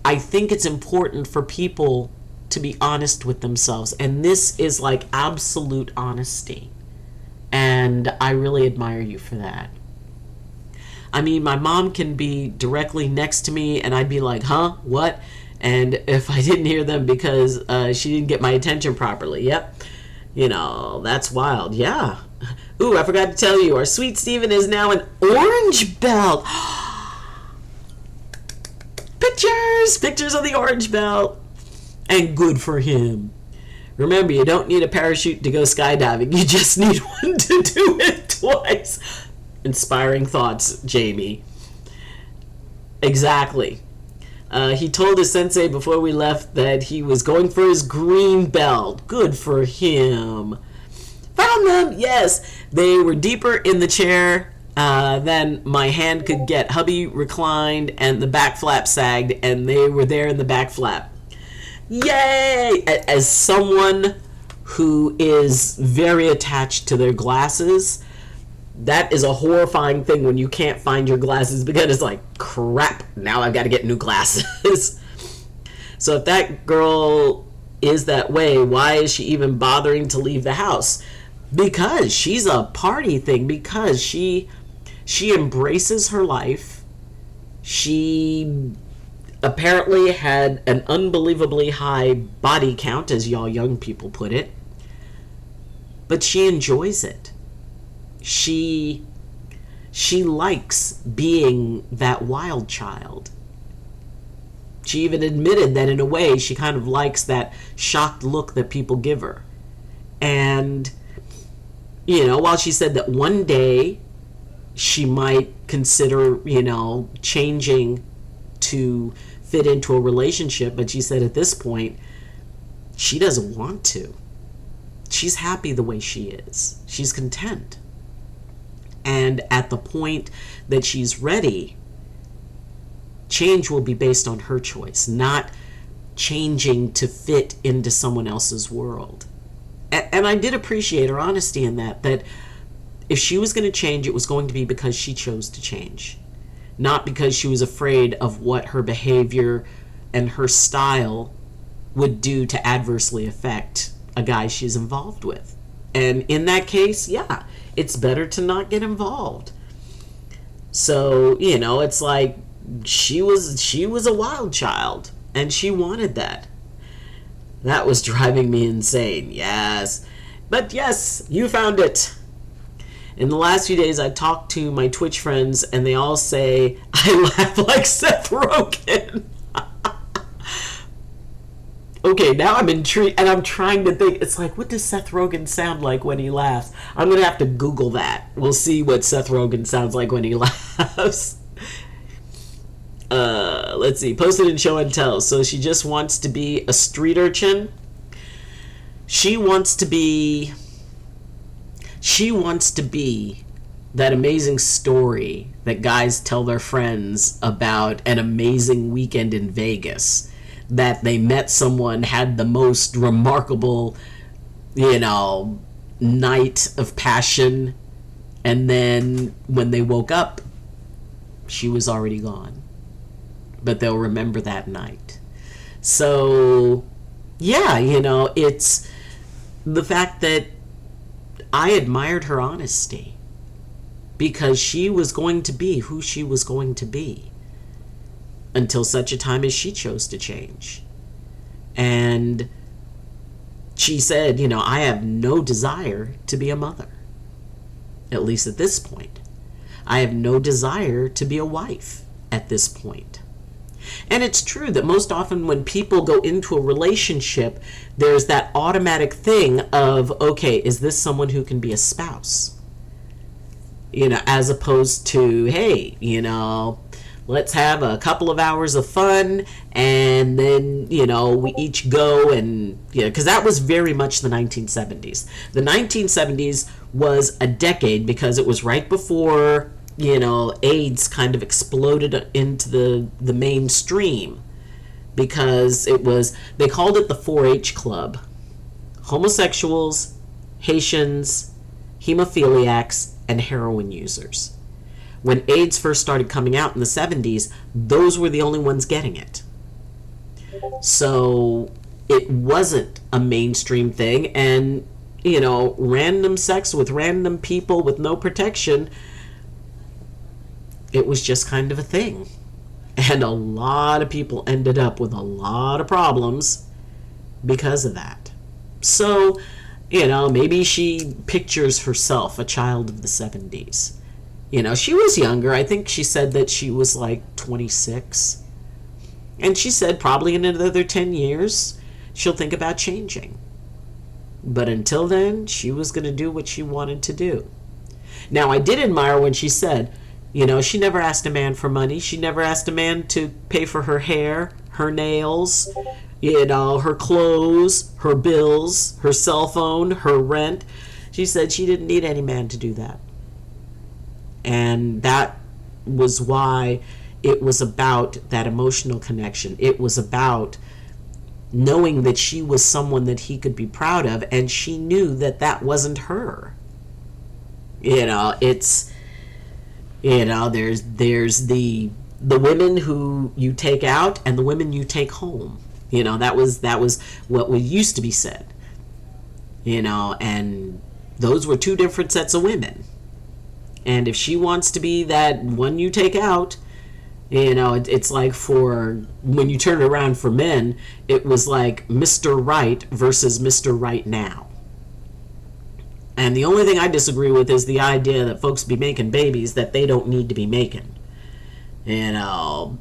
think it's important for people to be honest with themselves. And this is like absolute honesty. And I really admire you for that. I mean, my mom can be directly next to me and I'd be like, huh, what? And if I didn't hear them because she didn't get my attention properly, yep. You know, that's wild. Yeah. Ooh, I forgot to tell you, our sweet Steven is now an orange belt. Pictures of the orange belt. And good for him. Remember, you don't need a parachute to go skydiving. You just need one to do it twice. Inspiring thoughts, Jamie. Exactly. He told his sensei before we left that he was going for his green belt. Good for him. Found them, yes. They were deeper in the chair than my hand could get. Hubby reclined and the back flap sagged, and they were there in the back flap. Yay! As someone who is very attached to their glasses, that is a horrifying thing when you can't find your glasses, because it's like, crap, now I've got to get new glasses. So if that girl is that way, why is she even bothering to leave the house? Because she's a party thing, because she embraces her life. She apparently had an unbelievably high body count, as y'all young people put it, but she enjoys it. She likes being that wild child. She even admitted that in a way she kind of likes that shocked look that people give her. And, while she said that one day she might consider, changing to fit into a relationship, but she said at this point, she doesn't want to. She's happy the way she is. She's content. And at the point that she's ready, change will be based on her choice, not changing to fit into someone else's world. And I did appreciate her honesty in that if she was going to change, it was going to be because she chose to change, not because she was afraid of what her behavior and her style would do to adversely affect a guy she's involved with. And in that case, yeah, it's better to not get involved. So, it's like she was a wild child, and she wanted that. That was driving me insane, yes. But yes, you found it. In the last few days, I talked to my Twitch friends, and they all say I laugh like Seth Rogen. Okay, now I'm intrigued, and I'm trying to think. It's like, what does Seth Rogen sound like when he laughs? I'm going to have to Google that. We'll see what Seth Rogen sounds like when he laughs. Let's see. Posted in Show and Tell. So she just wants to be a street urchin. She wants to be that amazing story that guys tell their friends about an amazing weekend in Vegas. That they met someone, had the most remarkable, night of passion, and then when they woke up, she was already gone. But they'll remember that night. So, yeah, it's the fact that I admired her honesty, because she was going to be who she was going to be until such a time as she chose to change. And she said, I have no desire to be a mother, at least at this point. I have no desire to be a wife at this point. And it's true that most often when people go into a relationship, there's that automatic thing of, okay, is this someone who can be a spouse? As opposed to, hey, let's have a couple of hours of fun, and then, we each go and, because that was very much the 1970s. The 1970s was a decade because it was right before, AIDS kind of exploded into the mainstream, because they called it the 4-H Club. Homosexuals, Haitians, hemophiliacs, and heroin users. When AIDS first started coming out in the 70s, those were the only ones getting it. So it wasn't a mainstream thing, and, random sex with random people with no protection, it was just kind of a thing. And a lot of people ended up with a lot of problems because of that. So, maybe she pictures herself a child of the 70s. She was younger. I think she said that she was like 26. And she said probably in another 10 years, she'll think about changing. But until then, she was going to do what she wanted to do. Now, I did admire when she said, she never asked a man for money. She never asked a man to pay for her hair, her nails, her clothes, her bills, her cell phone, her rent. She said she didn't need any man to do that. And that was why it was about that emotional connection. It was about knowing that she was someone that he could be proud of, and she knew that that wasn't her. It's, there's the women who you take out and the women you take home. That was what used to be said. And those were two different sets of women. And if she wants to be that one you take out, it's like, for when you turn it around for men, it was like Mr. Right versus Mr. Right now. And the only thing I disagree with is the idea that folks be making babies that they don't need to be making. You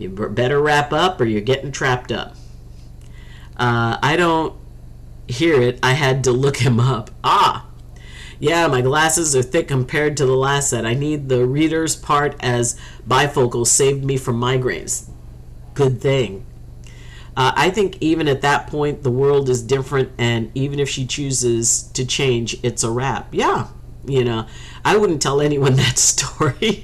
better wrap up or you're getting trapped up. I don't hear it. I had to look him up. Yeah, my glasses are thick compared to the last set. I need the reader's part as bifocal saved me from migraines. Good thing. I think even at that point, the world is different, and even if she chooses to change, it's a wrap. Yeah, I wouldn't tell anyone that story.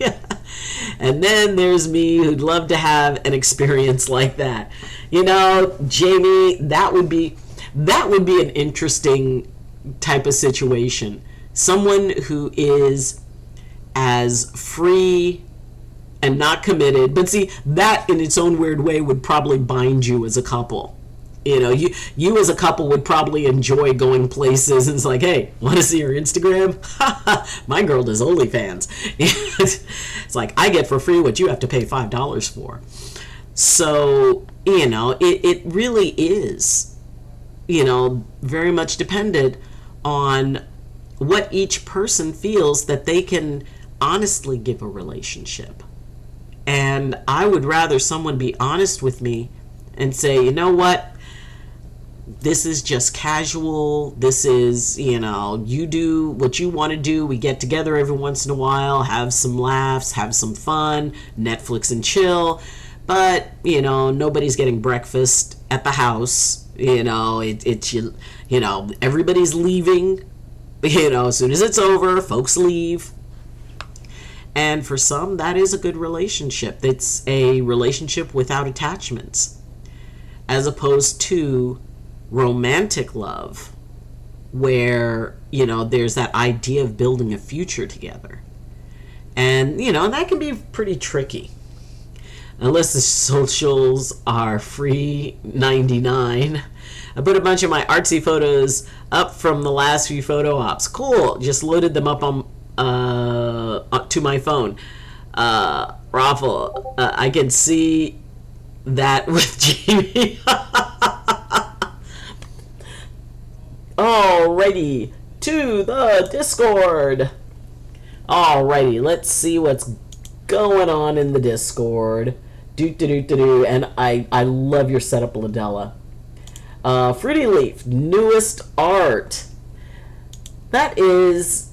And then there's me who'd love to have an experience like that. Jamie, that would be an interesting type of situation. Someone who is as free and not committed, but see, that in its own weird way would probably bind you as a couple. You as a couple would probably enjoy going places, and it's like, hey, want to see her Instagram? My girl does OnlyFans. It's like, I get for free what you have to pay $5 for. So, it really is, very much dependent on what each person feels that they can honestly give a relationship. And I would rather someone be honest with me and say, you know what? This is just casual. This is, you do what you want to do. We get together every once in a while, have some laughs, have some fun, Netflix and chill. But, nobody's getting breakfast at the house. Everybody's leaving. As soon as it's over, folks leave. And for some, that is a good relationship. It's a relationship without attachments, as opposed to romantic love, where, there's that idea of building a future together. And, that can be pretty tricky. Unless the socials are free 99. I put a bunch of my artsy photos up from the last few photo ops. Cool. Just loaded them up on to my phone. Raffle, I can see that with Jamie. Alrighty, to the Discord. Alrighty, let's see what's going on in the Discord. And I love your setup, Ladella. Fruity Leaf, newest art. That is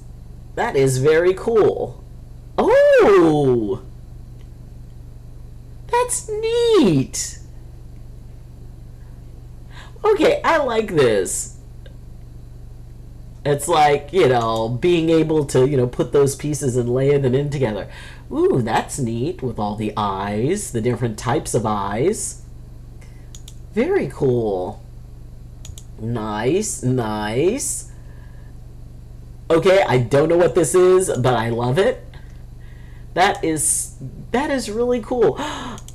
very cool. Oh, that's neat. Okay, I like this. It's like, being able to, put those pieces and lay them in together. Ooh, that's neat, with all the eyes, the different types of eyes. Very cool. Nice, nice. Okay, I don't know what this is, but I love it. That is really cool.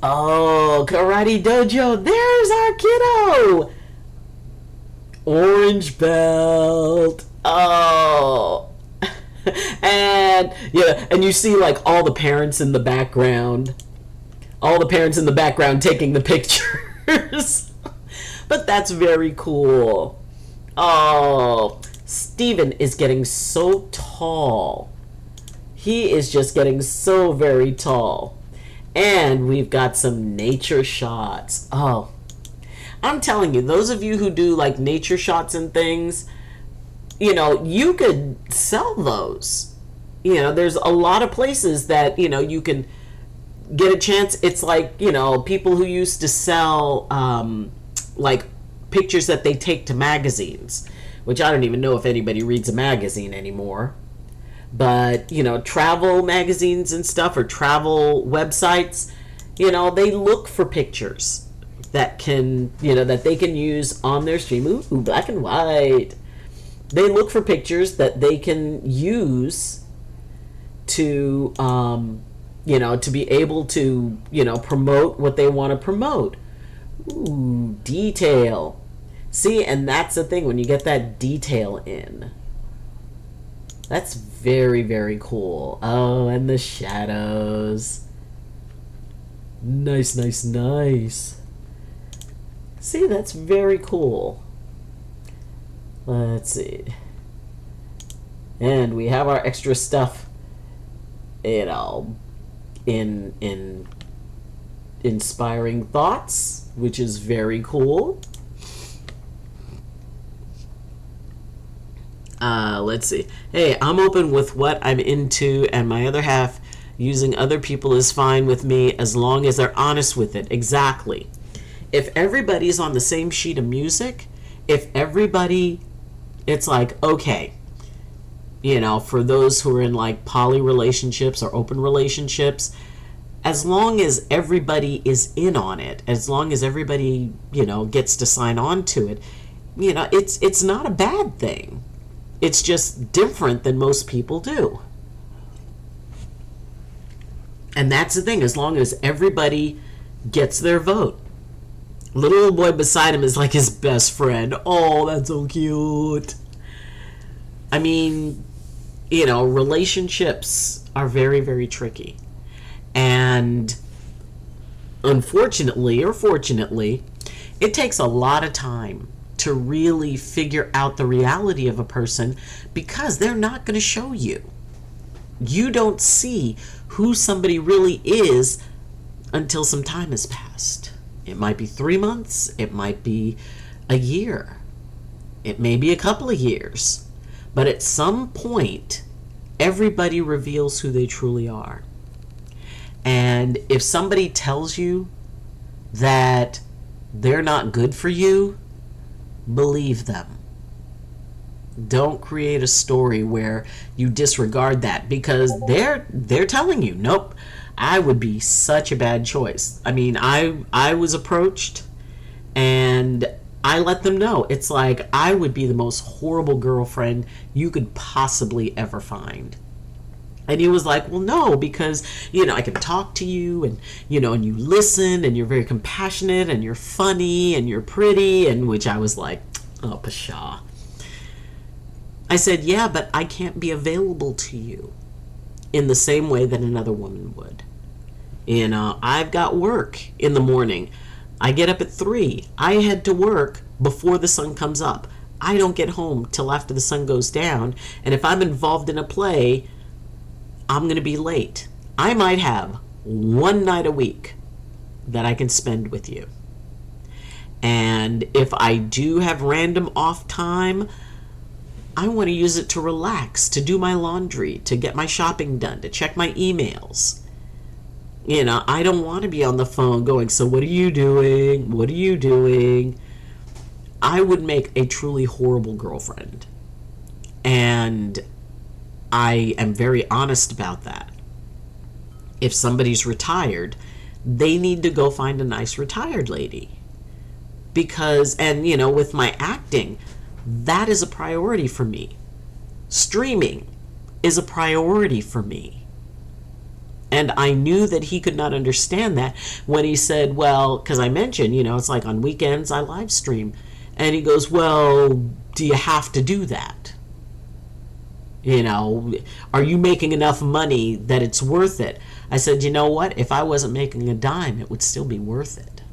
Oh, Karate Dojo, there's our kiddo. Orange belt. Oh. And you see like all the parents in the background. All the parents in the background taking the pictures. But that's very cool. Oh, Steven is getting so tall. He is just getting so very tall. And we've got some nature shots. Oh, I'm telling you, those of you who do like nature shots and things, you could sell those. There's a lot of places that, you can get a chance. It's like, people who used to sell like pictures that they take to magazines, which I don't even know if anybody reads a magazine anymore. But, travel magazines and stuff, or travel websites, they look for pictures that can, that they can use on their stream. Ooh, black and white. They look for pictures that they can use to, to be able to, promote what they want to promote. Ooh, detail. See, and that's the thing, when you get that detail in. That's very, very cool. Oh, and the shadows. Nice, nice, nice. See, that's very cool. Let's see. And we have our extra stuff, in inspiring thoughts, which is very cool. Let's see. Hey, I'm open with what I'm into, and my other half using other people is fine with me as long as they're honest with it. Exactly. If everybody's on the same sheet of music, if everybody, it's like, okay, for those who are in like poly relationships or open relationships, as long as everybody is in on it, as long as everybody, gets to sign on to it, it's not a bad thing. It's just different than most people do. And that's the thing, as long as everybody gets their vote. Little old boy beside him is like his best friend. Oh, that's so cute. I mean, relationships are very, very tricky. And unfortunately, or fortunately, it takes a lot of time to really figure out the reality of a person, because they're not going to show you. You don't see who somebody really is until some time has passed. It might be 3 months, it might be a year, it may be a couple of years, but at some point, everybody reveals who they truly are. And if somebody tells you that they're not good for you, believe them. Don't create a story where you disregard that, because they're telling you, nope, I would be such a bad choice. I mean, I was approached and I let them know. It's like, I would be the most horrible girlfriend you could possibly ever find. And he was like, well, no, because, I can talk to you and, and you listen and you're very compassionate and you're funny and you're pretty. And which I was like, oh, pshaw. I said, yeah, but I can't be available to you in the same way that another woman would. I've got work in the morning. I get up at 3. I head to work before the sun comes up. I don't get home till after the sun goes down. And if I'm involved in a play, I'm going to be late. I might have one night a week that I can spend with you. And if I do have random off time, I want to use it to relax, to do my laundry, to get my shopping done, to check my emails. I don't want to be on the phone going, so what are you doing? What are you doing? I would make a truly horrible girlfriend. And I am very honest about that. If somebody's retired, they need to go find a nice retired lady. Because, and with my acting, that is a priority for me. Streaming is a priority for me. And I knew that he could not understand that when he said, well, because I mentioned, it's like on weekends I live stream. And he goes, well, do you have to do that? Are you making enough money that it's worth it? I said, you know what? If I wasn't making a dime, it would still be worth it.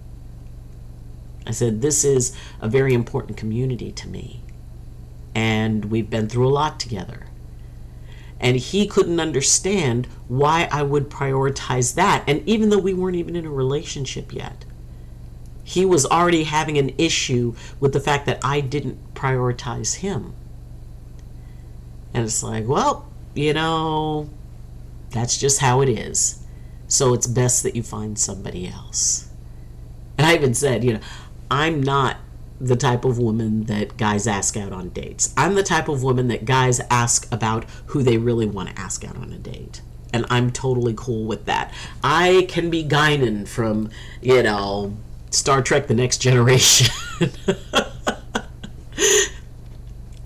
I said, this is a very important community to me. And we've been through a lot together. And he couldn't understand why I would prioritize that. And even though we weren't even in a relationship yet, he was already having an issue with the fact that I didn't prioritize him. And it's like, well, that's just how it is. So it's best that you find somebody else. And I even said, I'm not the type of woman that guys ask out on dates. I'm the type of woman that guys ask about who they really want to ask out on a date. And I'm totally cool with that. I can be Guinan from, Star Trek The Next Generation.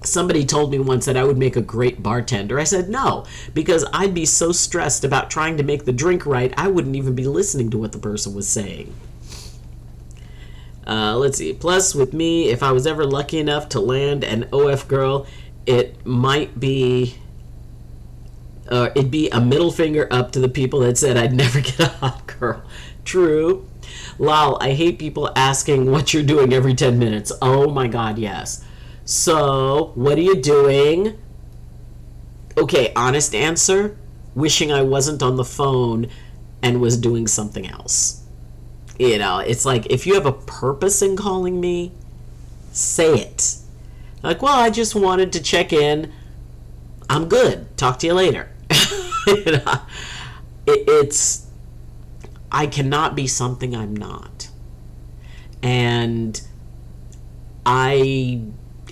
Somebody told me once that I would make a great bartender. I said no, because I'd be so stressed about trying to make the drink right, I wouldn't even be listening to what the person was saying. Let's see. Plus, with me, if I was ever lucky enough to land an OF girl, it might be... it'd be a middle finger up to the people that said I'd never get a hot girl. True. Lol, I hate people asking what you're doing every 10 minutes. Oh my god, yes. So, what are you doing? Okay, honest answer. Wishing I wasn't on the phone and was doing something else. You know, it's like, if you have a purpose in calling me, say it. Like, well, I just wanted to check in. I'm good. Talk to you later. You know, it's... I cannot be something I'm not. And I,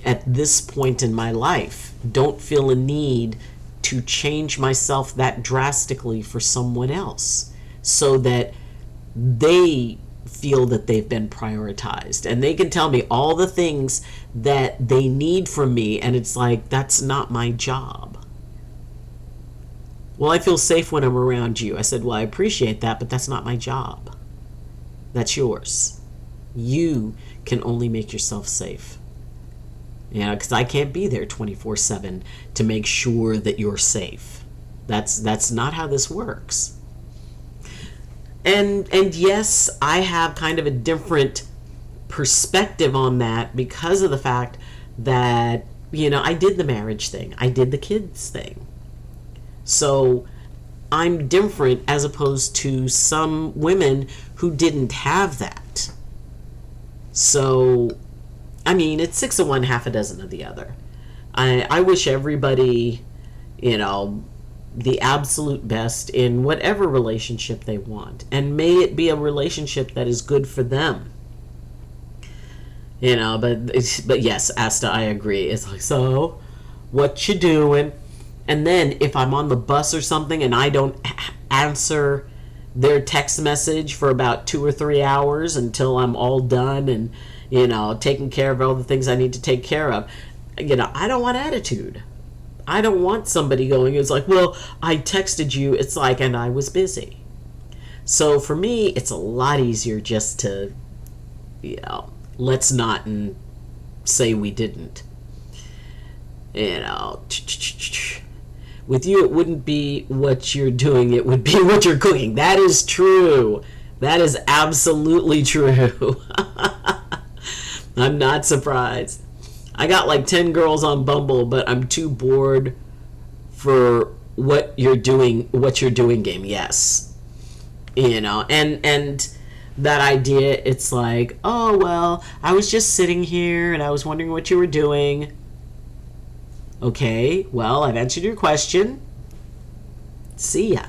at this point in my life, don't feel a need to change myself that drastically for someone else so that they feel that they've been prioritized and they can tell me all the things that they need from me, and it's like, that's not my job. Well, I feel safe when I'm around you. I said, well, I appreciate that, but that's not my job. That's yours. You can only make yourself safe. You know, because I can't be there 24/7 to make sure that you're safe. That's not how this works. And yes, I have kind of a different perspective on that because of the fact that, you know, I did the marriage thing. I did the kids thing. So I'm different as opposed to some women who didn't have that. So, I mean, it's 6 of one, half a dozen of the other. I wish everybody, you know, the absolute best in whatever relationship they want. And may it be a relationship that is good for them. You know, but yes, Asta, I agree. It's like, so, what you doing? And then if I'm on the bus or something and I don't answer their text message for about 2 or 3 hours until I'm all done and, you know, taking care of all the things I need to take care of, you know, I don't want attitude. I don't want somebody going, it's like, well, I texted you. It's like, and I was busy. So for me, it's a lot easier just to, you know, let's not and say we didn't. You know, with you, it wouldn't be what you're doing. It would be what you're cooking. That is true. That is absolutely true. I'm not surprised. I got like 10 girls on Bumble, but I'm too bored for what you're doing game. Yes. You know, and that idea, it's like, oh, well, I was just sitting here and I was wondering what you were doing. Okay, well, I've answered your question. See ya.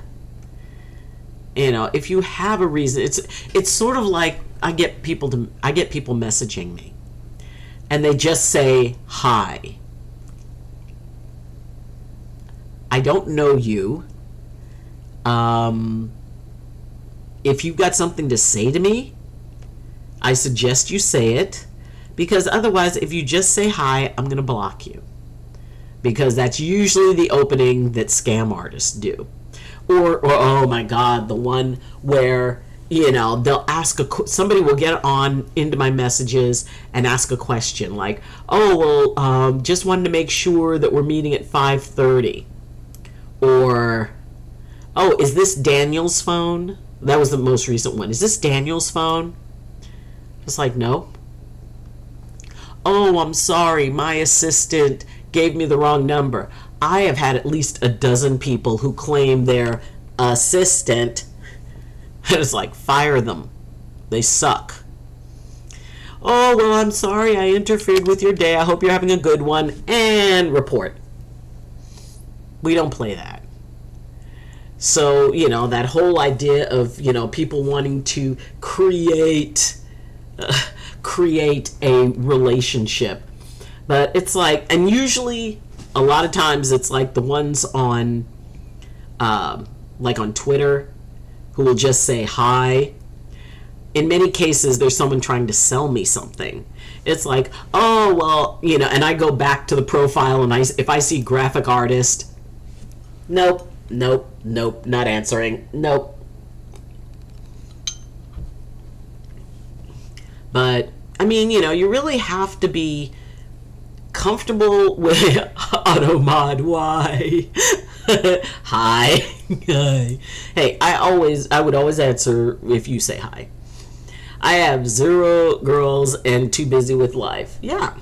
You know, if you have a reason, it's sort of like I get people messaging me, and they just say hi. I don't know you. If you've got something to say to me, I suggest you say it, because otherwise, if you just say hi, I'm going to block you. Because that's usually the opening that scam artists do. Or oh my God, the one where, you know, they'll ask somebody will get on into my messages and ask a question like, oh, well, just wanted to make sure that we're meeting at 5:30. Or, oh, is this Daniel's phone? That was the most recent one. Is this Daniel's phone? It's like, no. Oh, I'm sorry, my assistant gave me the wrong number. I have had at least a dozen people who claim their assistant. And it's like, fire them. They suck. Oh, well, I'm sorry I interfered with your day. I hope you're having a good one. And report. We don't play that. So, you know, that whole idea of, you know, people wanting to create a relationship. But it's like, and usually, a lot of times, it's like the ones on, like on Twitter, who will just say hi. In many cases, there's someone trying to sell me something. It's like, oh, well, and I go back to the profile, and if I see graphic artist, nope, not answering, nope. But, I mean, you really have to be comfortable with AutoMod. Why? Hi. Hi. Hey, I would always answer if you say hi. I have 0 girls and too busy with life. Yeah.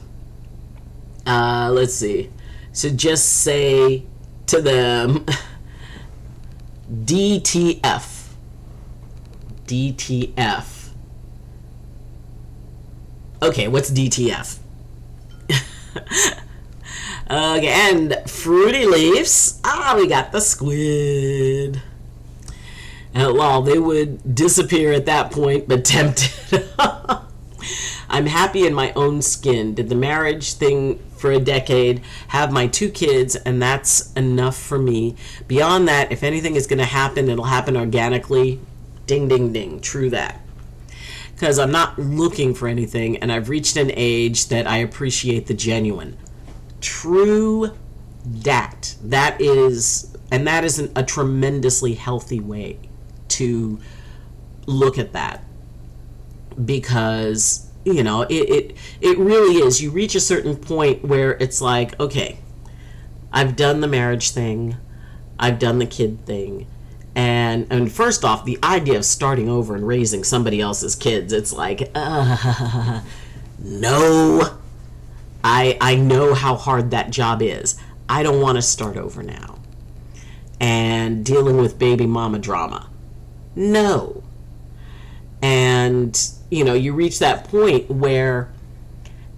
Let's see. So just say to them, DTF. DTF. Okay, what's DTF? Okay, and Fruity Leaves. We got the squid. And well, they would disappear at that point, but tempted. I'm happy in my own skin. Did the marriage thing for a decade, have my 2 kids, and that's enough for me. Beyond that, if anything is going to happen, it'll happen organically. Ding, ding, ding. True that. Because I'm not looking for anything, and I've reached an age that I appreciate the genuine. True that. That is a tremendously healthy way to look at that. Because, it really is. You reach a certain point where it's like, okay, I've done the marriage thing, I've done the kid thing, and first off, the idea of starting over and raising somebody else's kids, it's like, no. I know how hard that job is. I don't want to start over now. And dealing with baby mama drama. No. And, you reach that point where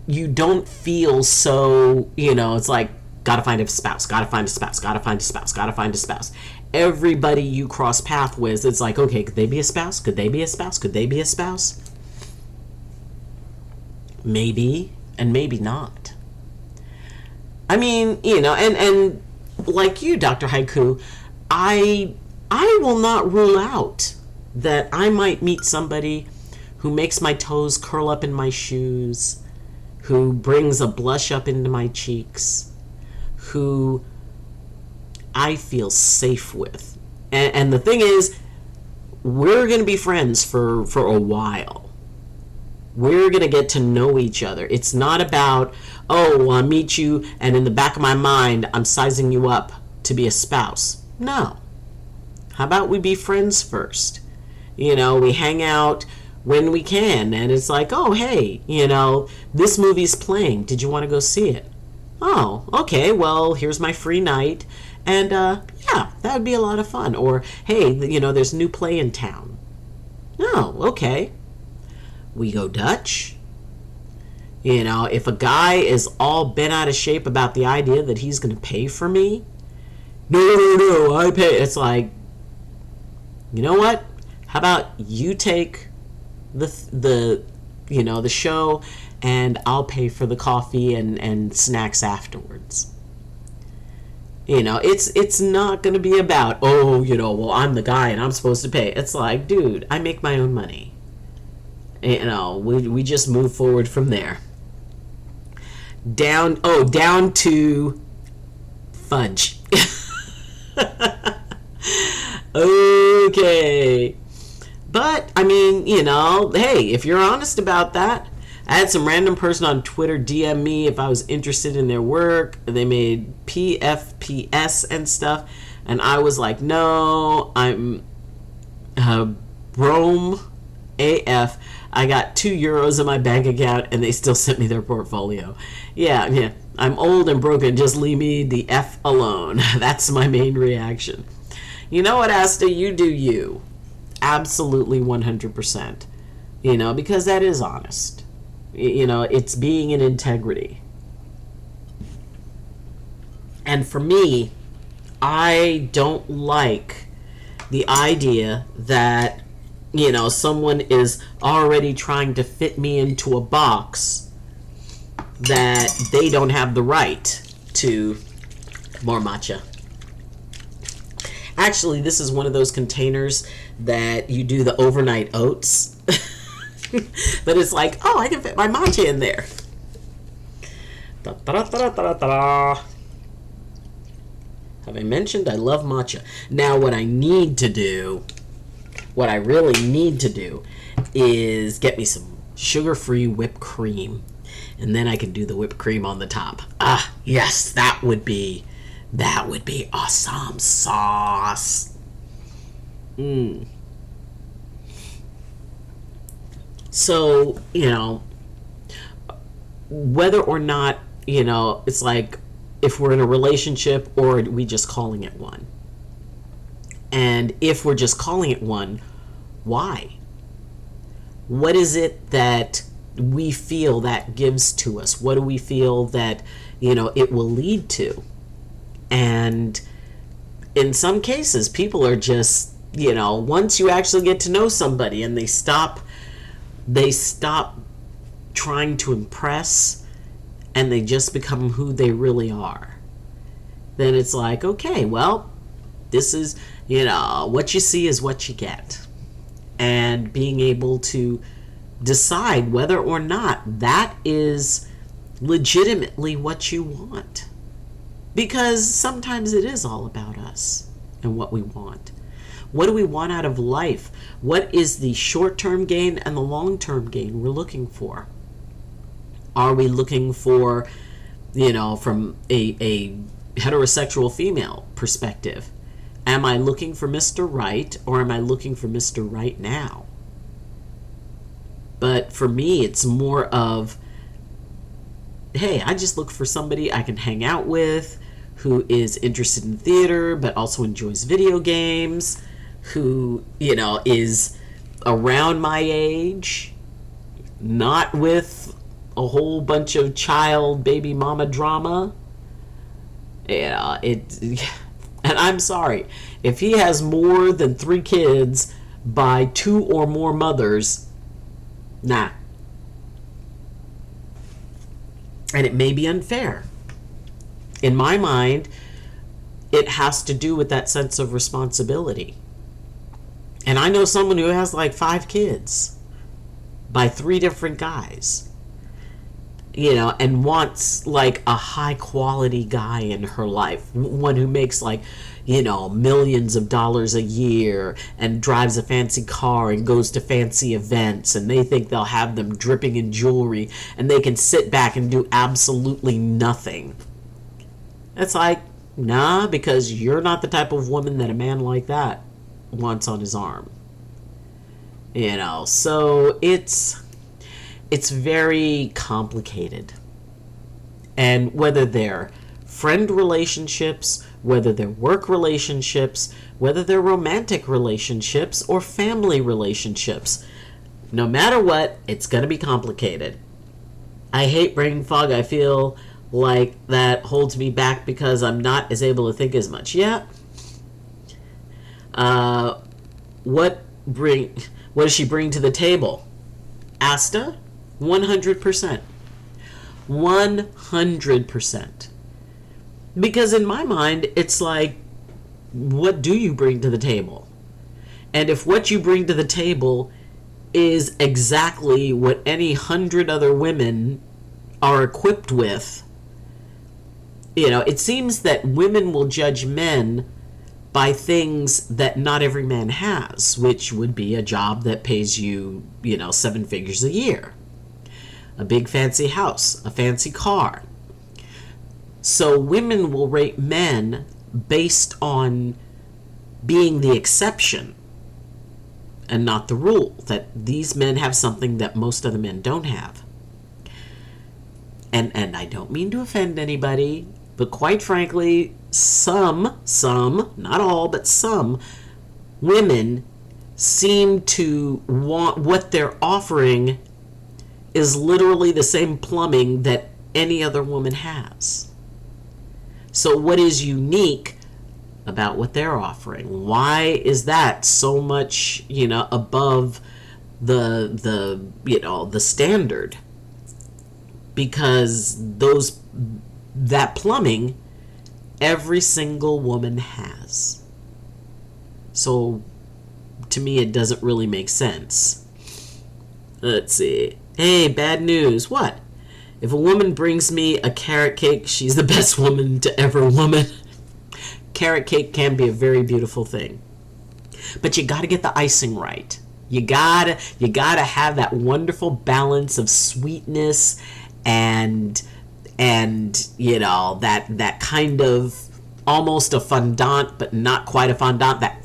you don't feel so, it's like, gotta find a spouse, gotta find a spouse, gotta find a spouse, gotta find a spouse. Everybody you cross path with, it's like, okay, could they be a spouse? Could they be a spouse? Could they be a spouse? Maybe, and maybe not. I mean, and like you, Dr. Haiku, I will not rule out that I might meet somebody who makes my toes curl up in my shoes, who brings a blush up into my cheeks, who I feel safe with. And the thing is, we're going to be friends for a while. We're going to get to know each other. It's not about, oh, I meet you, and in the back of my mind, I'm sizing you up to be a spouse. No. How about we be friends first? We hang out when we can, and it's like, oh, hey, this movie's playing. Did you want to go see it? Oh, okay, well, here's my free night, and yeah, that would be a lot of fun. Or, hey, there's a new play in town. Oh, okay. We go Dutch. If a guy is all bent out of shape about the idea that he's going to pay for me, no, I pay. It's like, you know what? How about you take the show, and I'll pay for the coffee and snacks afterwards. It's not going to be about, oh, well, I'm the guy and I'm supposed to pay. It's like, dude, I make my own money. We just move forward from there. Down to fudge. Okay. But, I mean, hey, if you're honest about that, I had some random person on Twitter DM me if I was interested in their work. They made PFPS and stuff. And I was like, no, I'm Brome AF. I got €2 in my bank account, and they still sent me their portfolio. Yeah. I'm old and broken. Just leave me the F alone. That's my main reaction. You know what, Asta? You do you. Absolutely 100%. Because that is honest. It's being in integrity. And for me, I don't like the idea that, someone is already trying to fit me into a box that they don't have the right to. More matcha. Actually, this is one of those containers that you do the overnight oats. But it's like, oh, I can fit my matcha in there. Da, da, da, da, da, da. Have I mentioned I love matcha? Now, what I really need to do is get me some sugar-free whipped cream. And then I can do the whipped cream on the top. Ah, yes, that would be awesome sauce. So, whether or not, it's like if we're in a relationship or are we just calling it one? And if we're just calling it one, why? What is it that we feel that gives to us? What do we feel that, it will lead to? And in some cases, people are just, once you actually get to know somebody and they stop trying to impress and they just become who they really are, then it's like, okay, well, this is, what you see is what you get. And being able to decide whether or not that is legitimately what you want. Because sometimes it is all about us and what we want. What do we want out of life? What is the short-term gain and the long-term gain we're looking for? Are we looking for, from a heterosexual female perspective, am I looking for Mr. Right or am I looking for Mr. Right now? But for me, it's more of, hey, I just look for somebody I can hang out with, who is interested in theater but also enjoys video games, who, is around my age, not with a whole bunch of child baby mama drama. And I'm sorry, if he has more than 3 kids by 2 or more mothers, nah. And it may be unfair. In my mind, it has to do with that sense of responsibility. And I know someone who has like 5 kids by 3 different guys, and wants like a high quality guy in her life, one who makes like, millions of dollars a year and drives a fancy car and goes to fancy events, and they think they'll have them dripping in jewelry and they can sit back and do absolutely nothing. It's like, nah, because you're not the type of woman that a man like that wants on his arm. So it's very complicated. And whether they're friend relationships, whether they're work relationships, whether they're romantic relationships or family relationships, no matter what, it's going to be complicated. I hate brain fog. I feel like that holds me back because I'm not as able to think as much. Yeah. What does she bring to the table? Asta? 100%. 100%. Because in my mind, it's like, what do you bring to the table? And if what you bring to the table is exactly what any 100 other women are equipped with, it seems that women will judge men by things that not every man has, which would be a job that pays you, 7 figures a year, a big fancy house, a fancy car. So women will rate men based on being the exception and not the rule, that these men have something that most other men don't have. And I don't mean to offend anybody, but quite frankly, some, not all, but some women seem to want what they're offering is literally the same plumbing that any other woman has. So what is unique about what they're offering? Why is that so much, above the standard? Because that plumbing every single woman has. So to me, it doesn't really make sense. Let's see. Hey, bad news. What? If a woman brings me a carrot cake, she's the best woman to ever woman. Carrot cake can be a very beautiful thing. But you gotta get the icing right. You gotta have that wonderful balance of sweetness and that kind of almost a fondant, but not quite a fondant, that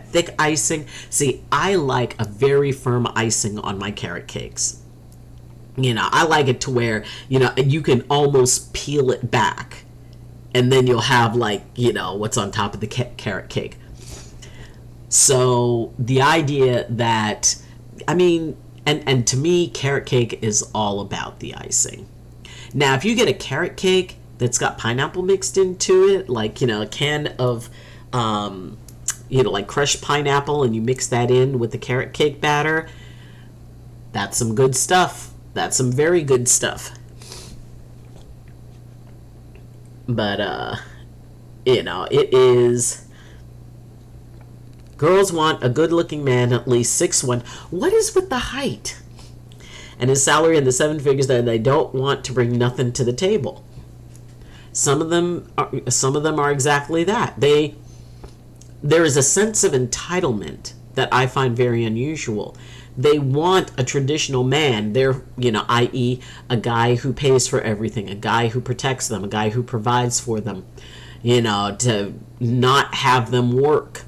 thick icing. See, I like a very firm icing on my carrot cakes. I like it to where, you can almost peel it back, and then you'll have what's on top of the carrot cake. So the idea that, and to me, carrot cake is all about the icing. Now, if you get a carrot cake that's got pineapple mixed into it, a can of, crushed pineapple, and you mix that in with the carrot cake batter, that's some good stuff. That's some very good stuff. But, it is... Girls want a good-looking man, at least 6'1". What is with the height? And his salary in the 7 figures that they don't want to bring nothing to the table. Some of them are exactly that. There is a sense of entitlement that I find very unusual. They want a traditional man. They're, i.e., a guy who pays for everything, a guy who protects them, a guy who provides for them, to not have them work.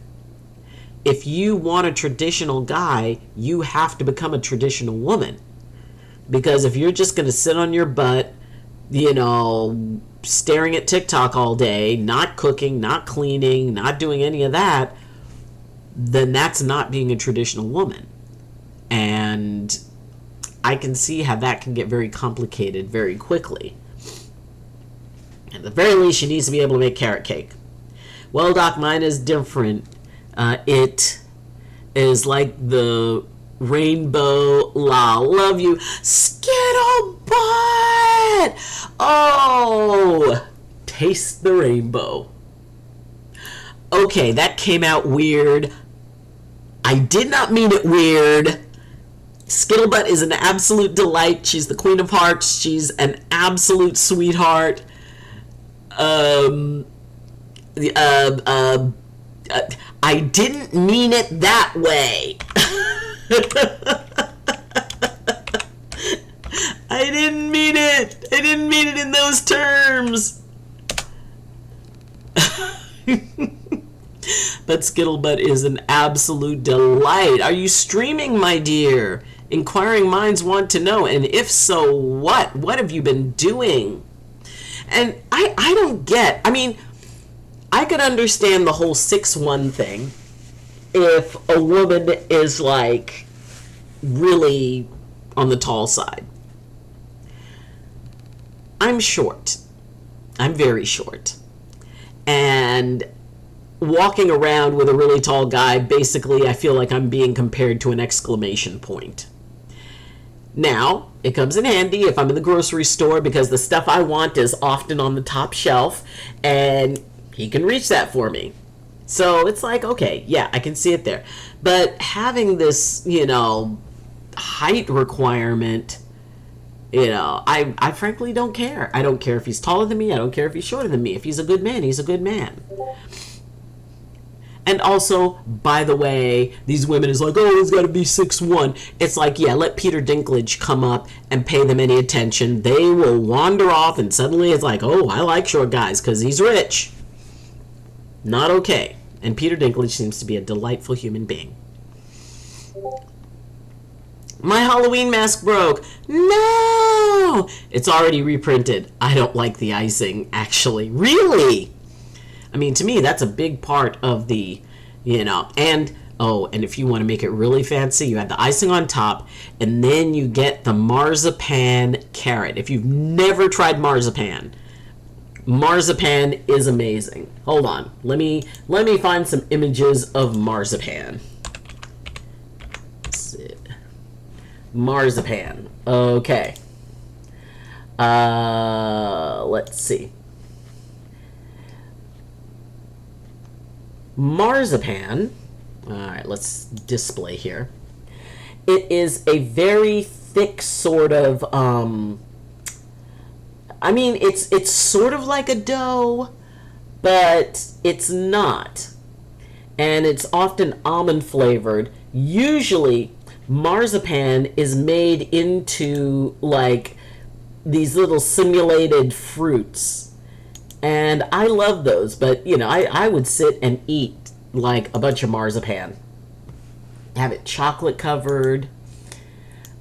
If you want a traditional guy, you have to become a traditional woman. Because if you're just going to sit on your butt, staring at TikTok all day, not cooking, not cleaning, not doing any of that, then that's not being a traditional woman. And I can see how that can get very complicated very quickly. At the very least, she needs to be able to make carrot cake. Well, Doc, mine is different. It is like the rainbow la love you Skittle butt. Oh, taste the rainbow. Okay, that came out weird. I did not mean it weird. Skittlebutt is an absolute delight. She's the queen of hearts. She's an absolute sweetheart. I didn't mean it that way. I didn't mean it. I didn't mean it in those terms. But Skittlebutt is an absolute delight. Are you streaming, my dear? Inquiring minds want to know. And if so, what? What have you been doing? And I don't get... I could understand the whole 6'1" thing if a woman is really on the tall side. I'm short. I'm very short. And walking around with a really tall guy, basically I feel like I'm being compared to an exclamation point. Now, it comes in handy if I'm in the grocery store because the stuff I want is often on the top shelf and he can reach that for me. So it's okay, yeah, I can see it there. But having this, height requirement, I frankly don't care. I don't care if he's taller than me. I don't care if he's shorter than me. If he's a good man, he's a good man. And also, by the way, these women is he's got to be 6'1". It's yeah, let Peter Dinklage come up and pay them any attention. They will wander off and suddenly it's oh, I like short guys because he's rich. Not okay. And Peter Dinklage seems to be a delightful human being. My Halloween mask broke. No! It's already reprinted. I don't like the icing, actually. Really? To me, that's a big part of the, and if you want to make it really fancy, you add the icing on top, and then you get the marzipan carrot. If you've never tried marzipan is amazing. Hold on. Let me find some images of marzipan. Marzipan. Okay. Let's see. Marzipan. All right, let's display here. It is a very thick sort of, it's sort of like a dough, but it's not. And it's often almond flavored. Usually, marzipan is made into like these little simulated fruits. And I love those, but I would sit and eat like a bunch of marzipan. Have it chocolate covered.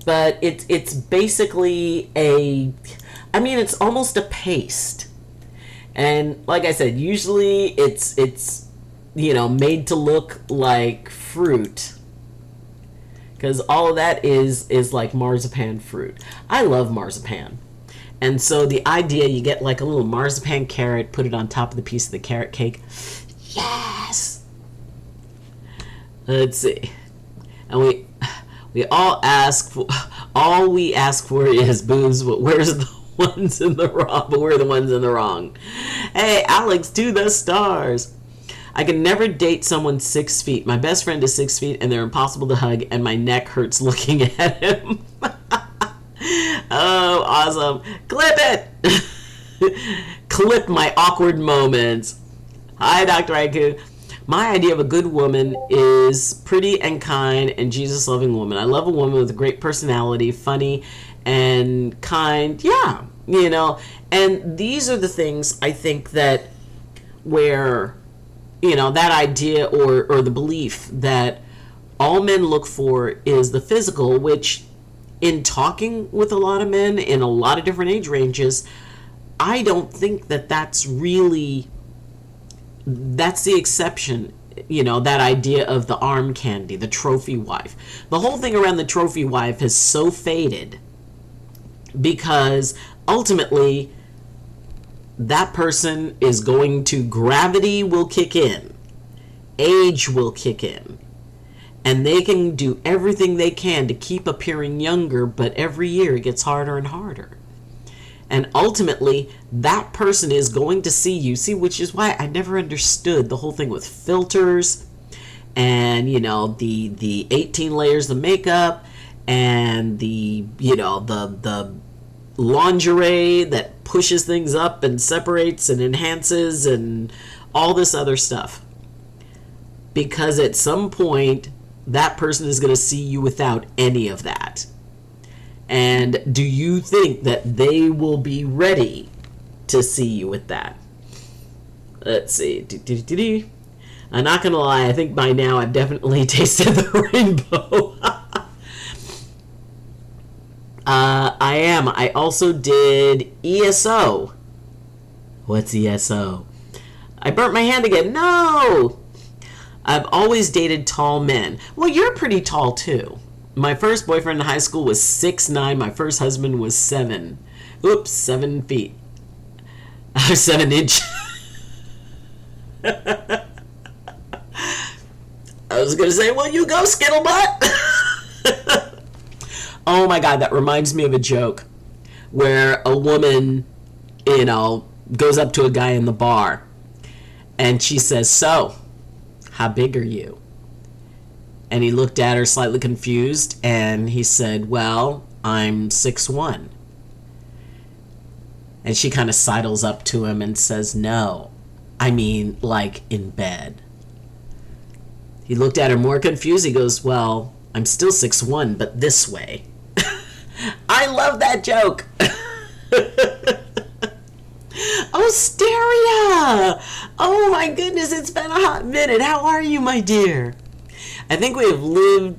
But it's basically it's almost a paste. And like I said, usually it's made to look like fruit, because all of that is like marzipan fruit. I love marzipan. And so the idea, you get like a little marzipan carrot, put it on top of the piece of the carrot cake. Yes. Let's see. And we all we ask for is booze, but where's the ones in the wrong? But we're the ones in the wrong. Hey, Alex, to the stars. I can never date someone 6 feet. My best friend is 6 feet, and they're impossible to hug, and my neck hurts looking at him. Oh, awesome. Clip it. Clip my awkward moments. Hi, Dr. Aiku. My idea of a good woman is pretty and kind and Jesus-loving woman. I love a woman with a great personality, funny and kind. Yeah, And these are the things I think that where, that idea or the belief that all men look for is the physical, which in talking with a lot of men in a lot of different age ranges, I don't think that's the exception. That idea of the arm candy, the trophy wife. The whole thing around the trophy wife has so faded because ultimately that person is gravity will kick in, age will kick in, and they can do everything they can to keep appearing younger, but every year it gets harder and harder. And ultimately, that person is going to see you. See, which is why I never understood the whole thing with filters and, the 18 layers of makeup and the lingerie that pushes things up and separates and enhances and all this other stuff. Because at some point, that person is going to see you without any of that. And do you think that they will be ready to see you with that? Let's see. I'm not going to lie. I think by now I've definitely tasted the rainbow. I am. I also did ESO. What's ESO? I burnt my hand again. No! I've always dated tall men. Well, you're pretty tall too. My first boyfriend in high school was 6'9". My first husband was 7. Oops, 7 feet. 7 inches. I was going to say, well, you go, Skittlebutt. Oh my God, that reminds me of a joke where a woman, goes up to a guy in the bar and she says, so, how big are you? And he looked at her slightly confused and he said, well, I'm 6'1". And she kind of sidles up to him and says, no, I mean like in bed. He looked at her more confused. He goes, well, I'm still 6'1", but this way. I love that joke. Osteria! Oh my goodness, it's been a hot minute. How are you, my dear? I think we have lived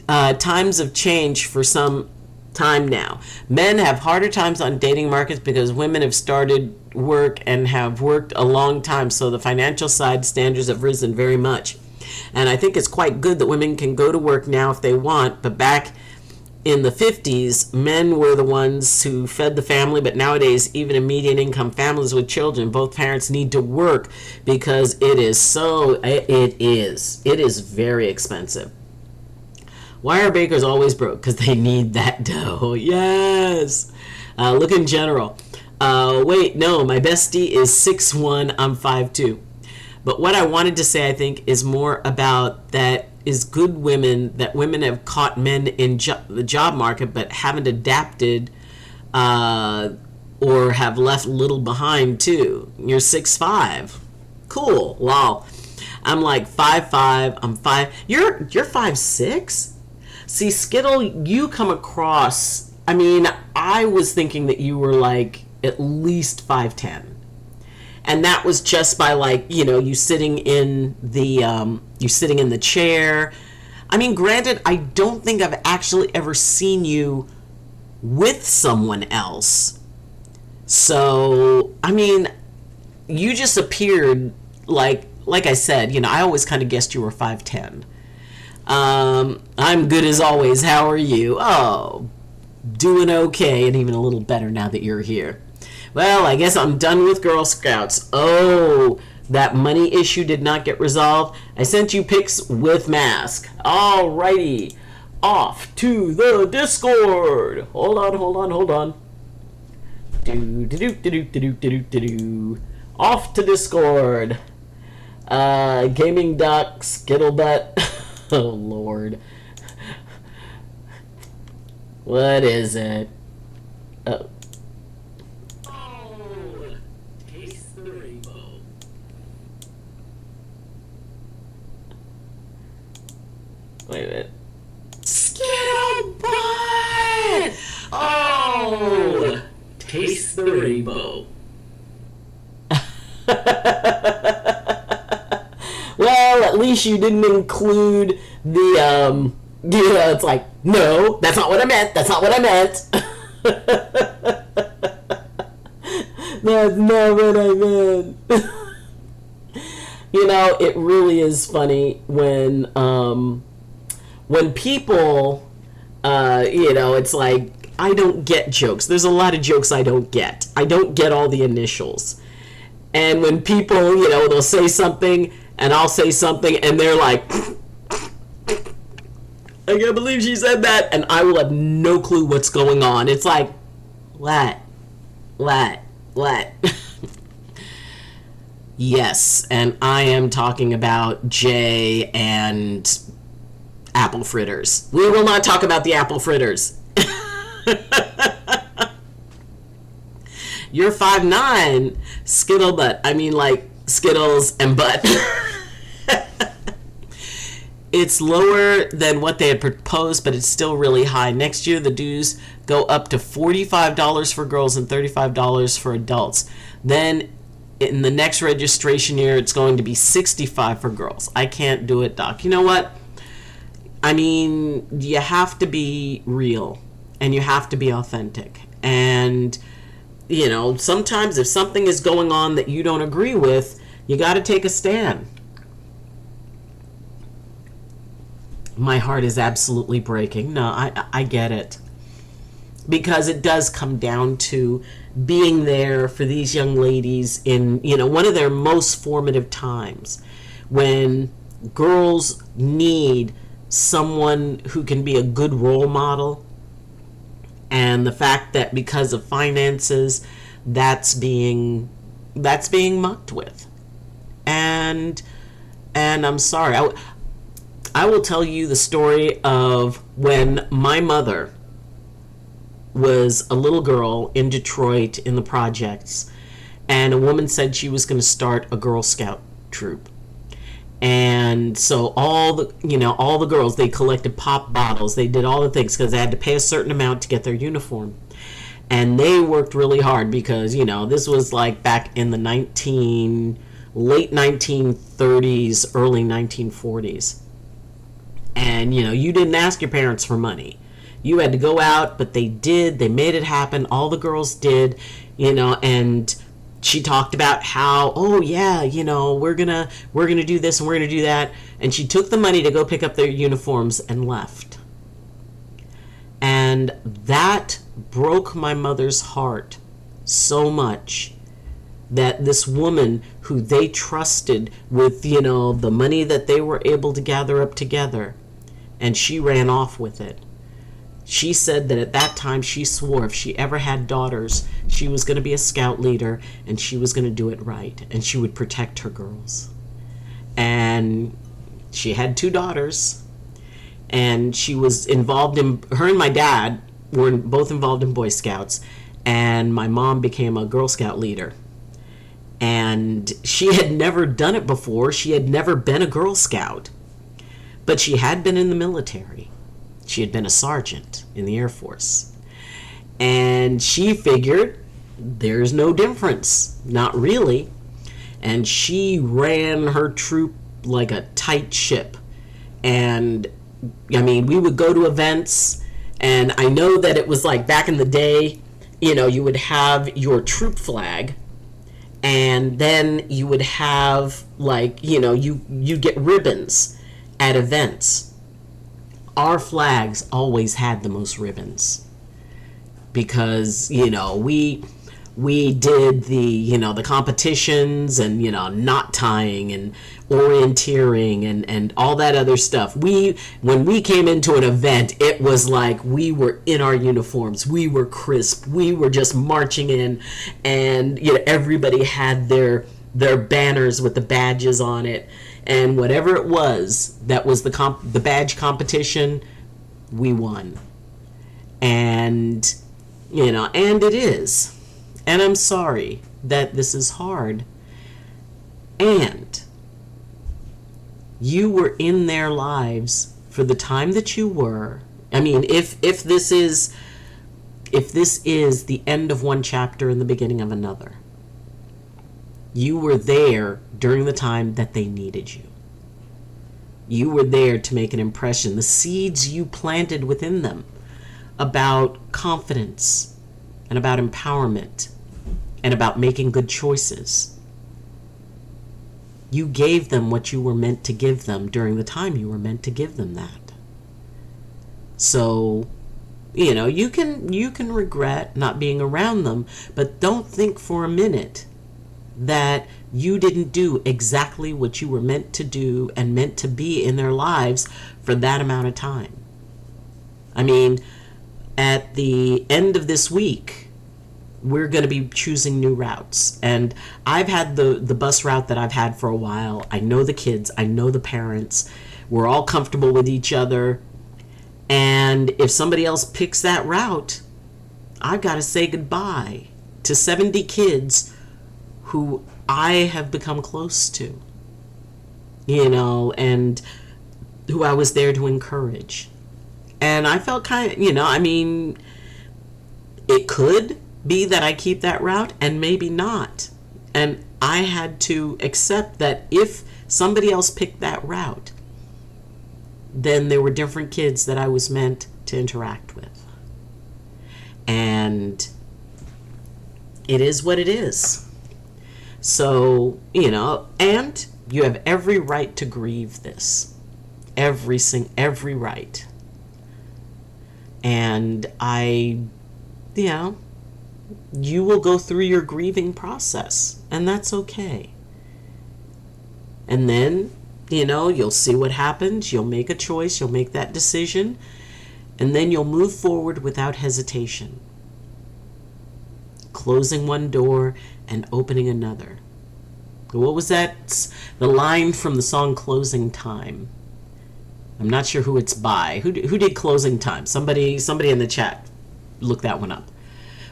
times of change for some time now. Men have harder times on dating markets because women have started work and have worked a long time, so the financial side standards have risen very much. And I think it's quite good that women can go to work now if they want, but back in the 50s, men were the ones who fed the family, but nowadays, even in median income families with children, both parents need to work because it is very expensive. Why are bakers always broke? Because they need that dough. Yes. Look in general. Wait, no, my bestie is 6'1", I'm 5'2". But what I wanted to say, I think, is more about that is good women, that women have caught men in the job market but haven't adapted, or have left little behind too. You're 6'5". Cool. Wow. I'm like 5'5". I'm 5. You're 5'6". See, Skittle, you come across. I mean, I was thinking that you were like at least 5'10", and that was just by like, you sitting in the chair. I mean, granted, I don't think I've actually ever seen you with someone else. So, I mean, you just appeared like I said, I always kind of guessed you were 5'10". I'm good as always. How are you? Oh, doing okay, and even a little better now that you're here. Well, I guess I'm done with Girl Scouts. Oh, that money issue did not get resolved. I sent you pics with mask. Alrighty. Off to the Discord. Hold on. Off to Discord. Gaming Duck, Skittlebutt. Oh, Lord. What is it? Oh. Taste the rainbow. Wait a minute. Skittlebutt! Oh! Taste the rainbow. Well, at least you didn't include the, it's like, no, that's not what I meant. That's not what I meant. That's not what I meant. It really is funny when people, it's like, I don't get jokes. There's a lot of jokes I don't get. I don't get all the initials. And when people, they'll say something, and I'll say something, and they're like, I can't believe she said that, and I will have no clue what's going on. It's like, what? Yes, and I am talking about Jay and apple fritters. We will not talk about the apple fritters. You're 5'9", Skittlebutt. I mean, like, Skittles and butt. It's lower than what they had proposed, but it's still really high. Next year, the dues go up to $45 for girls and $35 for adults. Then, in the next registration year, it's going to be $65 for girls. I can't do it, Doc. You know what? I mean, you have to be real, and you have to be authentic. And, sometimes if something is going on that you don't agree with, you got to take a stand. My heart is absolutely breaking. No, I get it. Because it does come down to being there for these young ladies in, one of their most formative times, when girls need someone who can be a good role model. And the fact that because of finances, that's being mucked with. And I'm sorry. I will tell you the story of when my mother was a little girl in Detroit in the projects, and a woman said she was going to start a Girl Scout troop. And so all the girls, they collected pop bottles, they did all the things because they had to pay a certain amount to get their uniform. And they worked really hard because, this was like back in the late 1930s, early 1940s. And, you didn't ask your parents for money. You had to go out, but they did. They made it happen. All the girls did, and she talked about how, oh yeah, we're gonna do this and we're gonna do that. And she took the money to go pick up their uniforms and left. And that broke my mother's heart so much, that this woman who they trusted with, the money that they were able to gather up together, and she ran off with it. She said that at that time she swore if she ever had daughters, she was going to be a scout leader and she was going to do it right and she would protect her girls. And She had 2 daughters, and she was involved in, her and my dad were both involved in Boy Scouts, and my mom became a Girl Scout leader. And she had never done it before. She had never been a Girl Scout, but she had been in the military. She had been a sergeant in the Air Force. And she figured there's no difference. Not really. And she ran her troop like a tight ship. And I mean, we would go to events, and I know that it was like back in the day, you know, you would have your troop flag, and then you would have, like, you know, you get ribbons at events. Our flags always had the most ribbons because, you know, we did the, you know, the competitions and, you know, knot tying and orienteering and all that other stuff. When we came into an event, it was like we were in our uniforms. We were crisp. We were just marching in, and, you know, everybody had their banners with the badges on it, and whatever it was that was the badge competition, we won. And, you know, and it is. And I'm sorry that this is hard. And you were in their lives for the time that you were. I mean, if this is the end of one chapter and the beginning of another, you were there during the time that they needed you. You were there to make an impression. The seeds you planted within them about confidence and about empowerment and about making good choices. You gave them what you were meant to give them during the time you were meant to give them that. So, you know, you can regret not being around them, but don't think for a minute that you didn't do exactly what you were meant to do and meant to be in their lives for that amount of time. I mean, at the end of this week, we're going to be choosing new routes. And I've had the bus route that I've had for a while. I know the kids. I know the parents. We're all comfortable with each other. And if somebody else picks that route, I've got to say goodbye to 70 kids who I have become close to, you know, and who I was there to encourage. And I felt kind of, you know, I mean, it could be that I keep that route and maybe not. And I had to accept that if somebody else picked that route, then there were different kids that I was meant to interact with. And it is what it is. So, you know, and you have every right to grieve this. Every right. And you know, you will go through your grieving process, and that's okay. And then, you know, you'll see what happens. You'll make a choice. You'll make that decision. And then you'll move forward without hesitation. Closing one door and opening another. What was that? The line from the song Closing Time. I'm not sure who it's by. Who did Closing Time? Somebody in the chat, look that one up.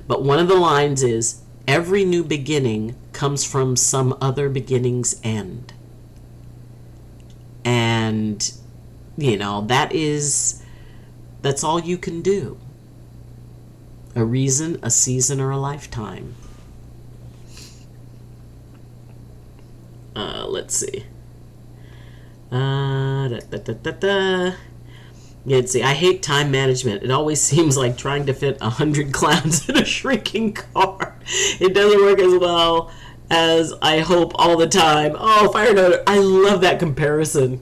But one of the lines is, every new beginning comes from some other beginning's end. And, you know, that's all you can do. A reason, a season, or a lifetime. Let's see. Let's see. I hate time management. It always seems like trying to fit 100 clowns in a shrinking car. It doesn't work as well as I hope all the time. Oh, Fire Note, I love that comparison.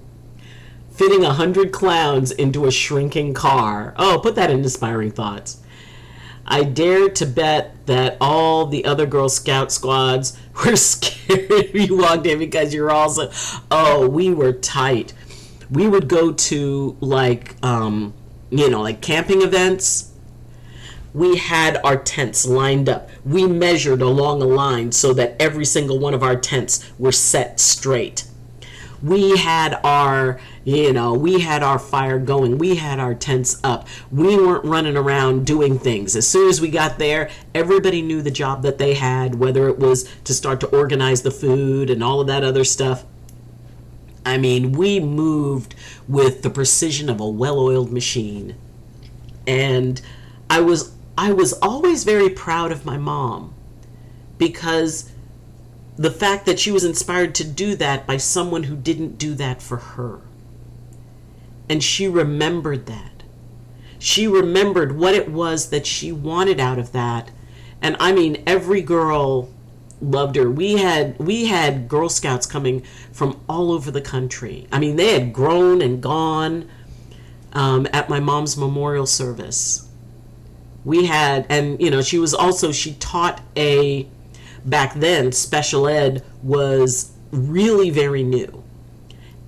Fitting 100 clowns into a shrinking car. Oh, put that in Inspiring Thoughts. I dare to bet that all the other Girl Scout squads were scared if you walked in because you're also... Oh, we were tight. We would go to, like, you know, like camping events. We had our tents lined up. We measured along a line so that every single one of our tents were set straight. We had our, we had our fire going. We had our tents up. We weren't running around doing things. As soon as we got there, everybody knew the job that they had, whether it was to start to organize the food and all of that other stuff. I mean, we moved with the precision of a well-oiled machine. And I was always very proud of my mom, because the fact that she was inspired to do that by someone who didn't do that for her. And she remembered that. She remembered what it was that she wanted out of that. And I mean, every girl loved her. We had Girl Scouts coming from all over the country. I mean, they had grown and gone at my mom's memorial service. We had, and she taught back then, special ed was really very new.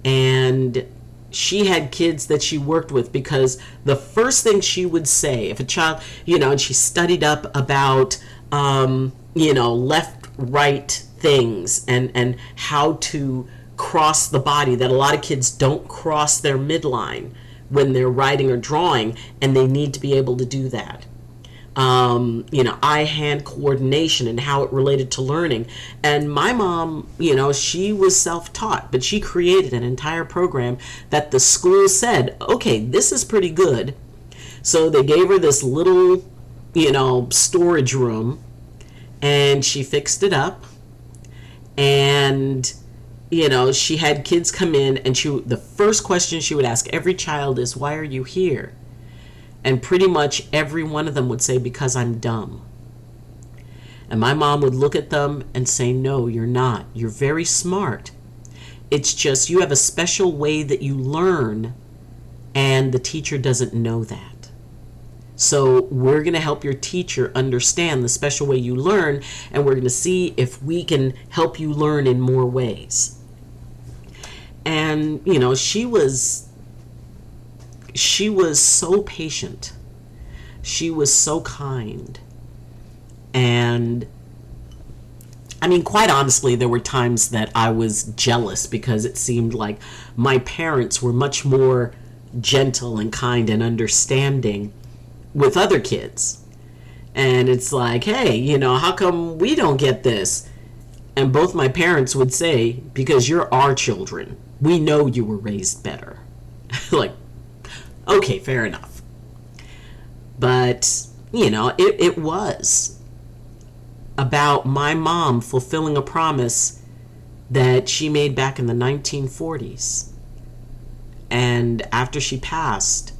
And she had kids that she worked with, because the first thing she would say, if a child, and she studied up about, left, right things and how to cross the body, that a lot of kids don't cross their midline when they're writing or drawing, and they need to be able to do that. Eye-hand coordination and how it related to learning. And my mom, she was self-taught, but she created an entire program that the school said, okay, this is pretty good. So they gave her this little, storage room, and she fixed it up. And, she had kids come in, and the first question she would ask every child is, why are you here? And pretty much every one of them would say, because I'm dumb. And my mom would look at them and say, no, you're not. You're very smart. It's just you have a special way that you learn, and the teacher doesn't know that. So we're going to help your teacher understand the special way you learn, and we're going to see if we can help you learn in more ways. And, she was so patient. She was so kind. And I mean, quite honestly, there were times that I was jealous, because it seemed like my parents were much more gentle and kind and understanding with other kids. And it's like, hey, how come we don't get this? And both my parents would say, because you're our children. We know you were raised better. Like, okay, fair enough. But, it was about my mom fulfilling a promise that she made back in the 1940s. And after she passed,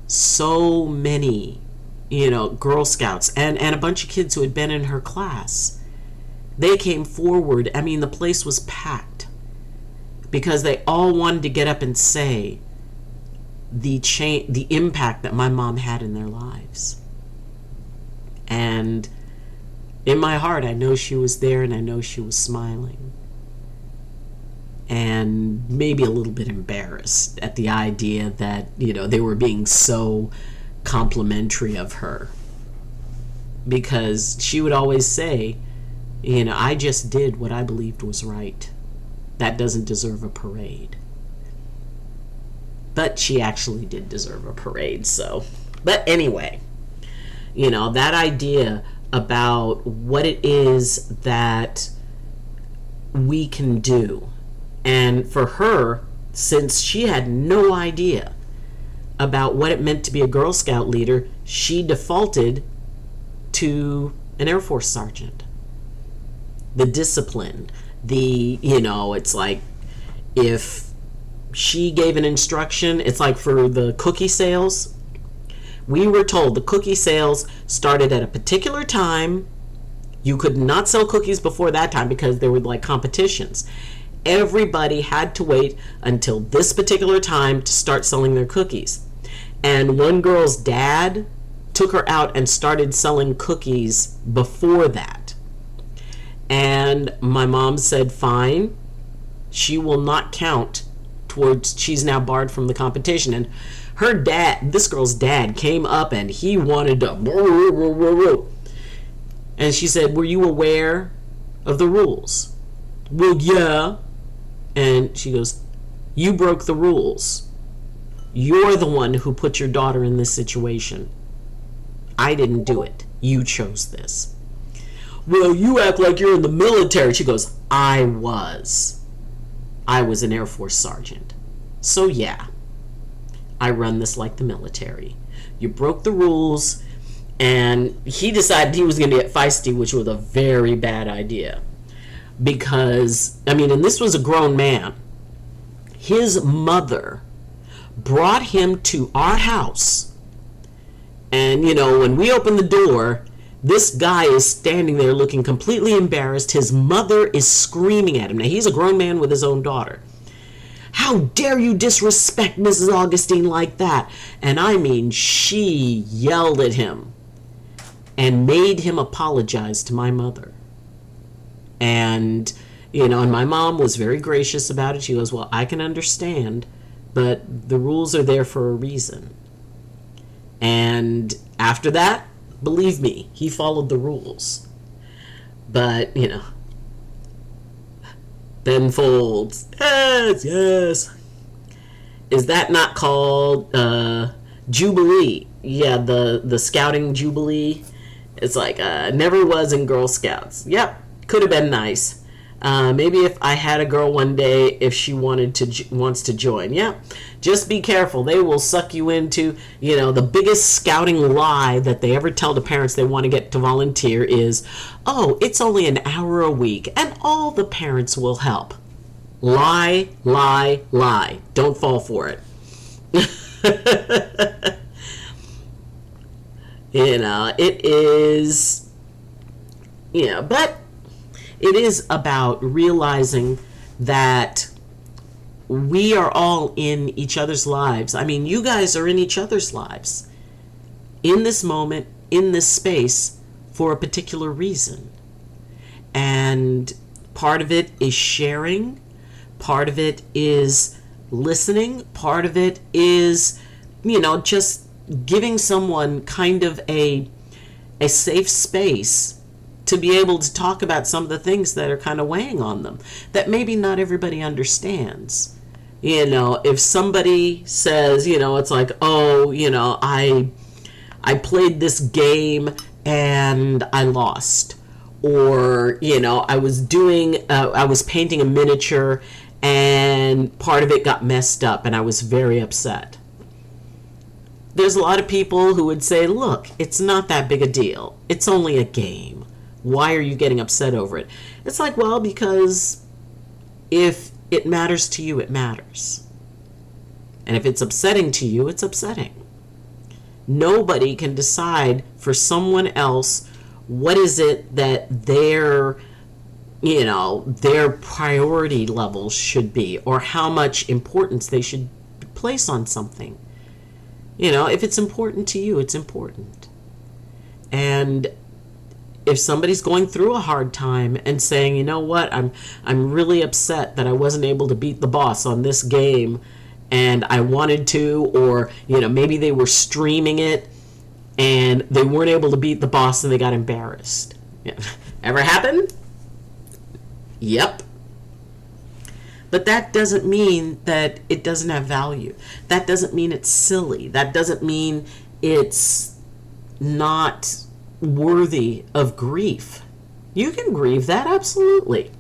so many, Girl Scouts and a bunch of kids who had been in her class, they came forward. I mean, the place was packed, because they all wanted to get up and say the impact that my mom had in their lives. And in my heart, I know she was there, and I know she was smiling, and maybe a little bit embarrassed at the idea that, they were being so complimentary of her, because she would always say, I just did what I believed was right. That doesn't deserve a parade. But she actually did deserve a parade, so. But anyway, that idea about what it is that we can do. And for her, since she had no idea about what it meant to be a Girl Scout leader, she defaulted to an Air Force sergeant. The discipline, it's like, if she gave an instruction, it's like for the cookie sales, we were told the cookie sales started at a particular time. You could not sell cookies before that time, because there were like competitions. Everybody had to wait until this particular time to start selling their cookies. And one girl's dad took her out and started selling cookies before that. And my mom said, fine, she will not count towards, she's now barred from the competition. And her dad, this girl's dad, came up and he wanted to, and she said, were you aware of the rules? Well, yeah. And she goes, you broke the rules. You're the one who put your daughter in this situation. I didn't do it. You chose this. Well, you act like you're in the military. She goes, I was an Air Force sergeant. So yeah, I run this like the military. You broke the rules, and he decided he was going to get feisty, which was a very bad idea. Because, I mean, and this was a grown man. His mother brought him to our house. And, you know, when we opened the door, this guy is standing there looking completely embarrassed. His mother is screaming at him. Now, he's a grown man with his own daughter. How dare you disrespect Mrs. Augustine like that? And I mean, she yelled at him and made him apologize to my mother. And, you know, and my mom was very gracious about it. She goes, well, I can understand, but the rules are there for a reason. And after that, believe me, he followed the rules. But, you know, Ben Folds, yes. Is that not called Jubilee? Yeah, the scouting Jubilee. It's like, never was in Girl Scouts. Yep, could have been nice. Maybe if I had a girl one day, if she wants to join. Yeah, just be careful. They will suck you into, you know, the biggest scouting lie that they ever tell to parents they want to get to volunteer is, oh, it's only an hour a week and all the parents will help. Lie, lie, lie. Don't fall for it. You know, it is, you know, but it is about realizing that we are all in each other's lives. I mean, you guys are in each other's lives in this moment, in this space, for a particular reason. And part of it is sharing. Part of it is listening. Part of it is, you know, just giving someone kind of a safe space to be able to talk about some of the things that are kind of weighing on them that maybe not everybody understands. You know, if somebody says, you know, it's like, oh, you know, I played this game and I lost. Or, you know, I was painting a miniature and part of it got messed up and I was very upset. There's a lot of people who would say, look, it's not that big a deal. It's only a game. Why are you getting upset over it? It's like, well, because if it matters to you, it matters. And if it's upsetting to you, it's upsetting. Nobody can decide for someone else what is it that their priority levels should be or how much importance they should place on something. You know, if it's important to you, it's important. And if somebody's going through a hard time and saying, you know what, I'm really upset that I wasn't able to beat the boss on this game and I wanted to, or, you know, maybe they were streaming it and they weren't able to beat the boss and they got embarrassed. Yeah. Ever happened? Yep. But that doesn't mean that it doesn't have value. That doesn't mean it's silly. That doesn't mean it's not worthy of grief. You can grieve that, absolutely.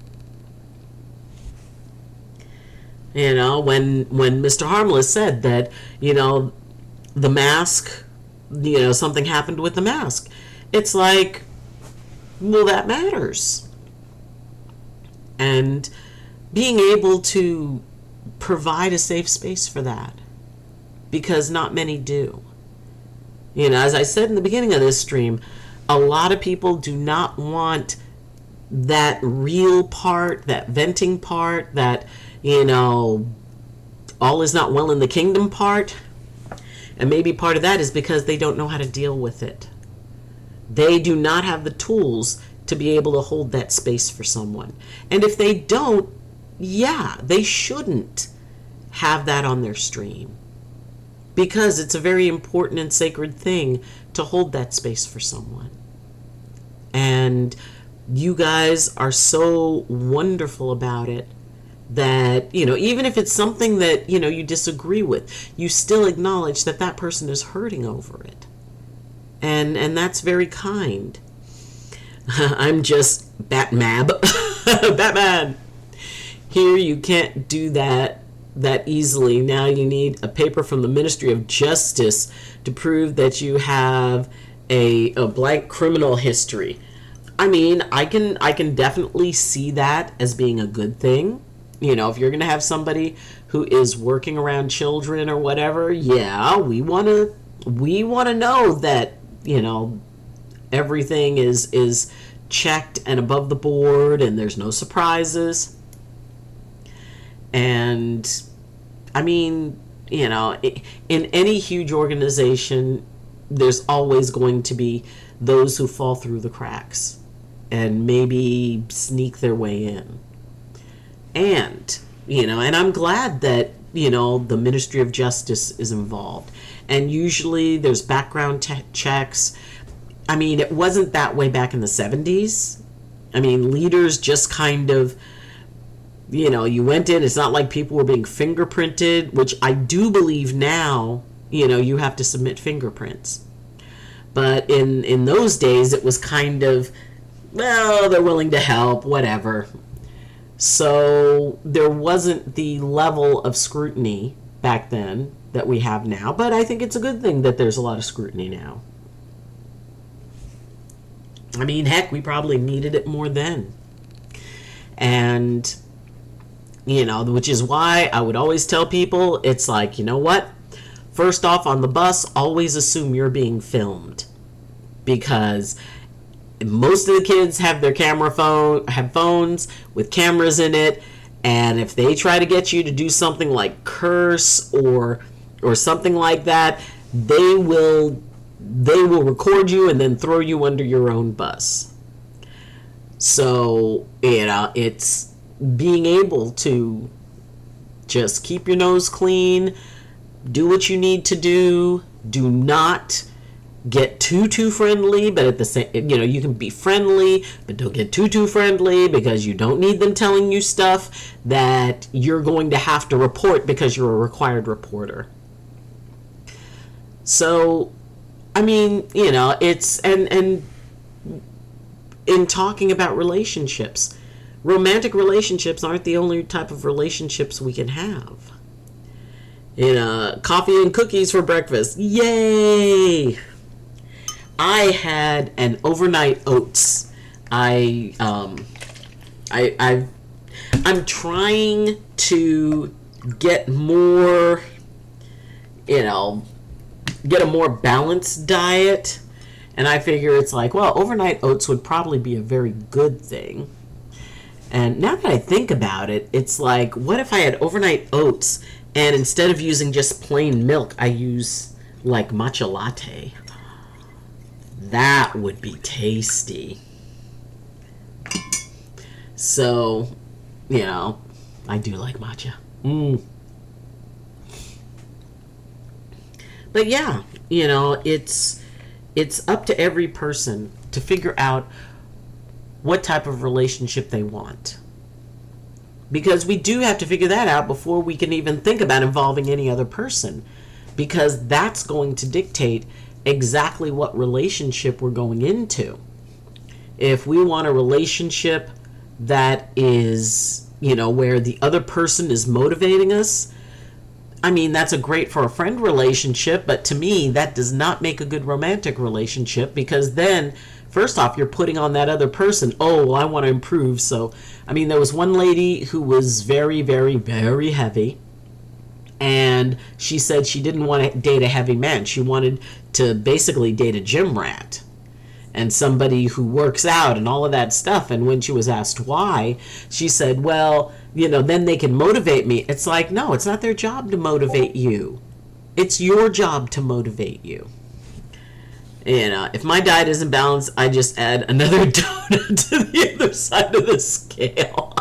You know, when Mr. Harmless said that, you know, the mask, you know, something happened with the mask. It's like, well, that matters. And being able to provide a safe space for that, because not many do. You know, as I said in the beginning of this stream, a lot of people do not want that real part, that venting part, that, you know, all is not well in the kingdom part. And maybe part of that is because they don't know how to deal with it. They do not have the tools to be able to hold that space for someone. And if they don't, yeah, they shouldn't have that on their stream, because it's a very important and sacred thing to hold that space for someone. And you guys are so wonderful about it that, even if it's something that, you disagree with, you still acknowledge that that person is hurting over it. And that's very kind. I'm just Batmab. Batman. Here you can't do that easily. Now you need a paper from the Ministry of Justice to prove that you have a blank criminal history. I mean, I can definitely see that as being a good thing. If you're going to have somebody who is working around children or whatever, yeah, we want to know that, everything is checked and above the board and there's no surprises. And I mean, in any huge organization, there's always going to be those who fall through the cracks and maybe sneak their way in. And, and I'm glad that, the Ministry of Justice is involved. And usually there's background checks. I mean, it wasn't that way back in the 70s. I mean, leaders just kind of, you went in. It's not like people were being fingerprinted, which I do believe now, you have to submit fingerprints. But in those days, it was kind of, well, they're willing to help, whatever. So there wasn't the level of scrutiny back then that we have now. But I think it's a good thing that there's a lot of scrutiny now. I mean, heck, we probably needed it more then. And, which is why I would always tell people, it's like, you know what? First off, on the bus, always assume you're being filmed. Because most of the kids have their have phones with cameras in it, and if they try to get you to do something like curse or something like that, they will record you and then throw you under your own bus. So, it's being able to just keep your nose clean, do what you need to do not get too friendly, but at the same, you can be friendly, but don't get too friendly, because you don't need them telling you stuff that you're going to have to report because you're a required reporter. So, I mean, it's, and in talking about relationships, romantic relationships aren't the only type of relationships we can have. Coffee and cookies for breakfast. Yay! I had an overnight oats. I'm trying to get more, get a more balanced diet. And I figure it's like, well, overnight oats would probably be a very good thing. And now that I think about it, it's like, what if I had overnight oats and instead of using just plain milk, I use like matcha latte? That would be tasty. So, I do like matcha. But yeah, it's up to every person to figure out what type of relationship they want. Because we do have to figure that out before we can even think about involving any other person. Because that's going to dictate exactly what relationship we're going into. If we want a relationship that is, where the other person is motivating us, I mean, that's a great for a friend relationship, but to me, that does not make a good romantic relationship, because then, first off, you're putting on that other person, oh, well, I want to improve. So, I mean, there was one lady who was very, very, very heavy, and she said she didn't want to date a heavy man. She wanted to basically date a gym rat and somebody who works out and all of that stuff. And when she was asked why, she said, well, then they can motivate me. It's like, no, it's not their job to motivate you. It's your job to motivate you. If my diet isn't balanced, I just add another donut to the other side of the scale.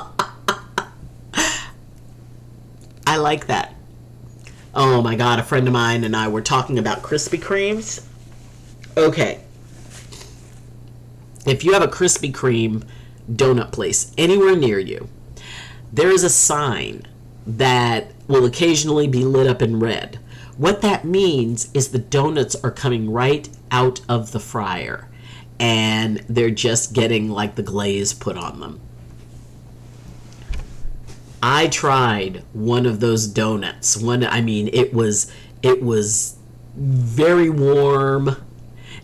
I like that. Oh my God, a friend of mine and I were talking about Krispy Kremes. Okay. If you have a Krispy Kreme donut place anywhere near you, there is a sign that will occasionally be lit up in red. What that means is the donuts are coming right out of the fryer, and they're just getting like the glaze put on them. I tried one of those donuts. It was very warm,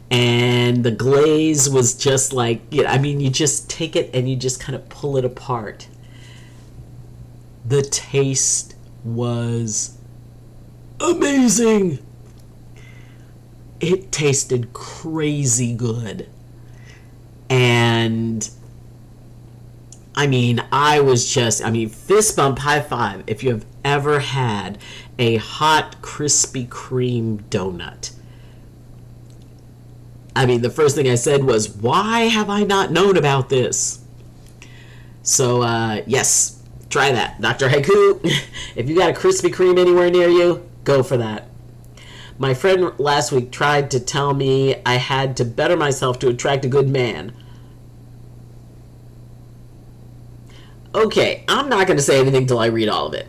and the glaze was just like, you just take it and you just kind of pull it apart. The taste was amazing. It tasted crazy good. And I was just, fist bump, high five if you have ever had a hot Krispy Kreme donut. The first thing I said was, why have I not known about this? So, yes, try that. Dr. Haiku, if you got a Krispy Kreme anywhere near you, go for that. My friend last week tried to tell me I had to better myself to attract a good man. Okay, I'm not going to say anything till I read all of it.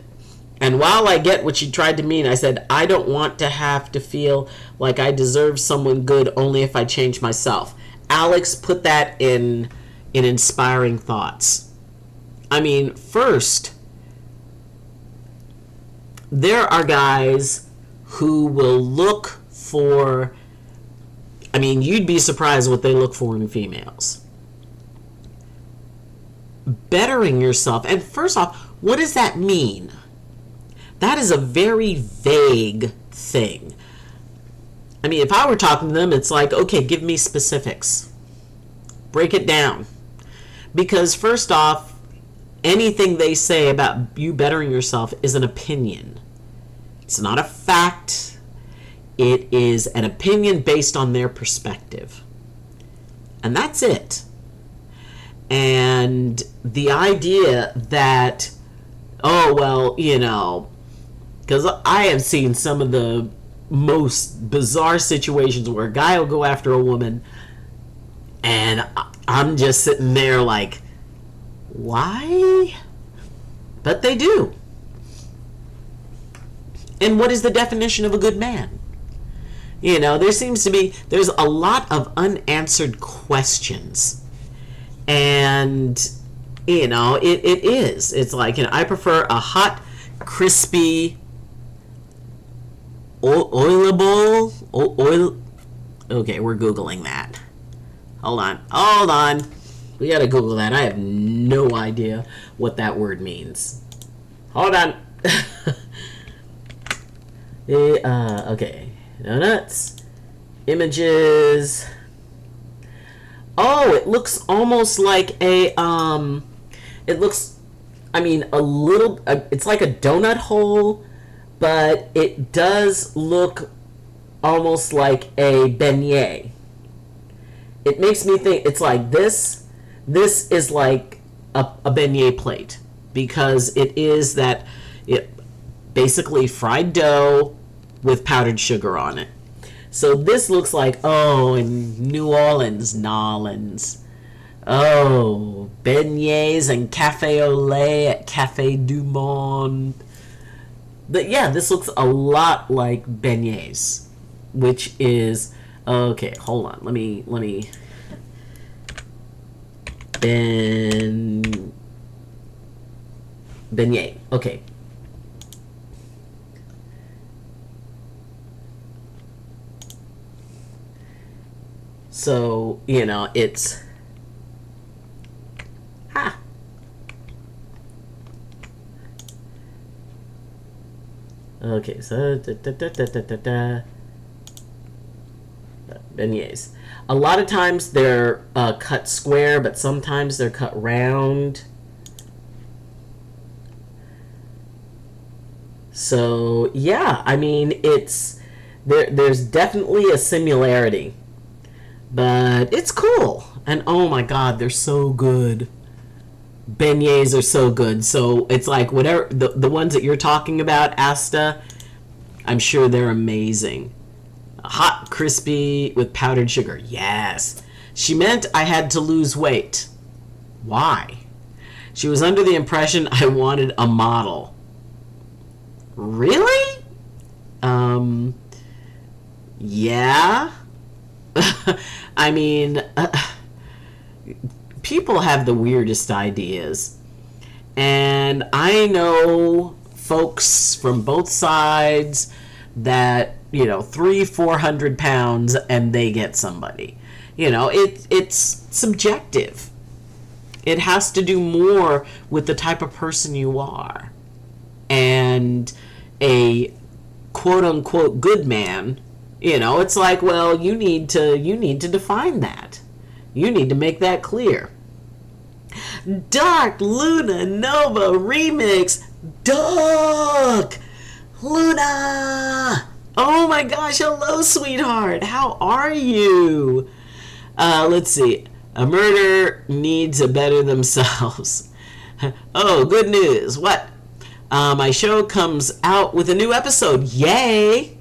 And while I get what she tried to mean, I said, I don't want to have to feel like I deserve someone good only if I change myself. Alex put that in Inspiring Thoughts. First, there are guys who will look for, you'd be surprised what they look for in females. Bettering yourself. And first off, what does that mean? That is a very vague thing. If I were talking to them, it's like, okay, give me specifics. Break it down. Because first off, anything they say about you bettering yourself is an opinion. It's not a fact. It is an opinion based on their perspective. And that's it. And the idea that, because I have seen some of the most bizarre situations where a guy will go after a woman, and I'm just sitting there like, why? But they do. And what is the definition of a good man? There's a lot of unanswered questions. And, it is. It's like, I prefer a hot, crispy, oilable, oil. Okay, we're Googling that. Hold on. We gotta Google that. I have no idea what that word means. Hold on. Okay. Donuts. Images. Oh, it looks almost like a, it looks, a little, it's like a donut hole, but it does look almost like a beignet. It makes me think it's like this is like a beignet plate, because it is basically fried dough with powdered sugar on it. So this looks like, in New Orleans, Nolans. Oh, beignets and cafe au lait at Cafe du Monde. But yeah, this looks a lot like beignets, which is, okay, hold on. Let me, beignet, okay. So, it's... Okay, so... Beignets. A lot of times they're cut square, but sometimes they're cut round. So, yeah, it's... There's definitely a similarity. But it's cool. And oh my god, they're so good. Beignets are so good. So it's like whatever the ones that you're talking about, Asta, I'm sure they're amazing. Hot, crispy with powdered sugar. Yes. She meant I had to lose weight. Why? She was under the impression I wanted a model. Really? Yeah. I mean, people have the weirdest ideas. And I know folks from both sides that, 300-400 pounds and they get somebody. It's subjective. It has to do more with the type of person you are. And a quote unquote good man, it's like, well, you need to define that. You need to make that clear. Dark Luna Nova remix. Dark Luna. Oh my gosh, hello sweetheart. How are you? Let's see. A murder needs a better themselves. Oh, good news. What? My show comes out with a new episode. Yay!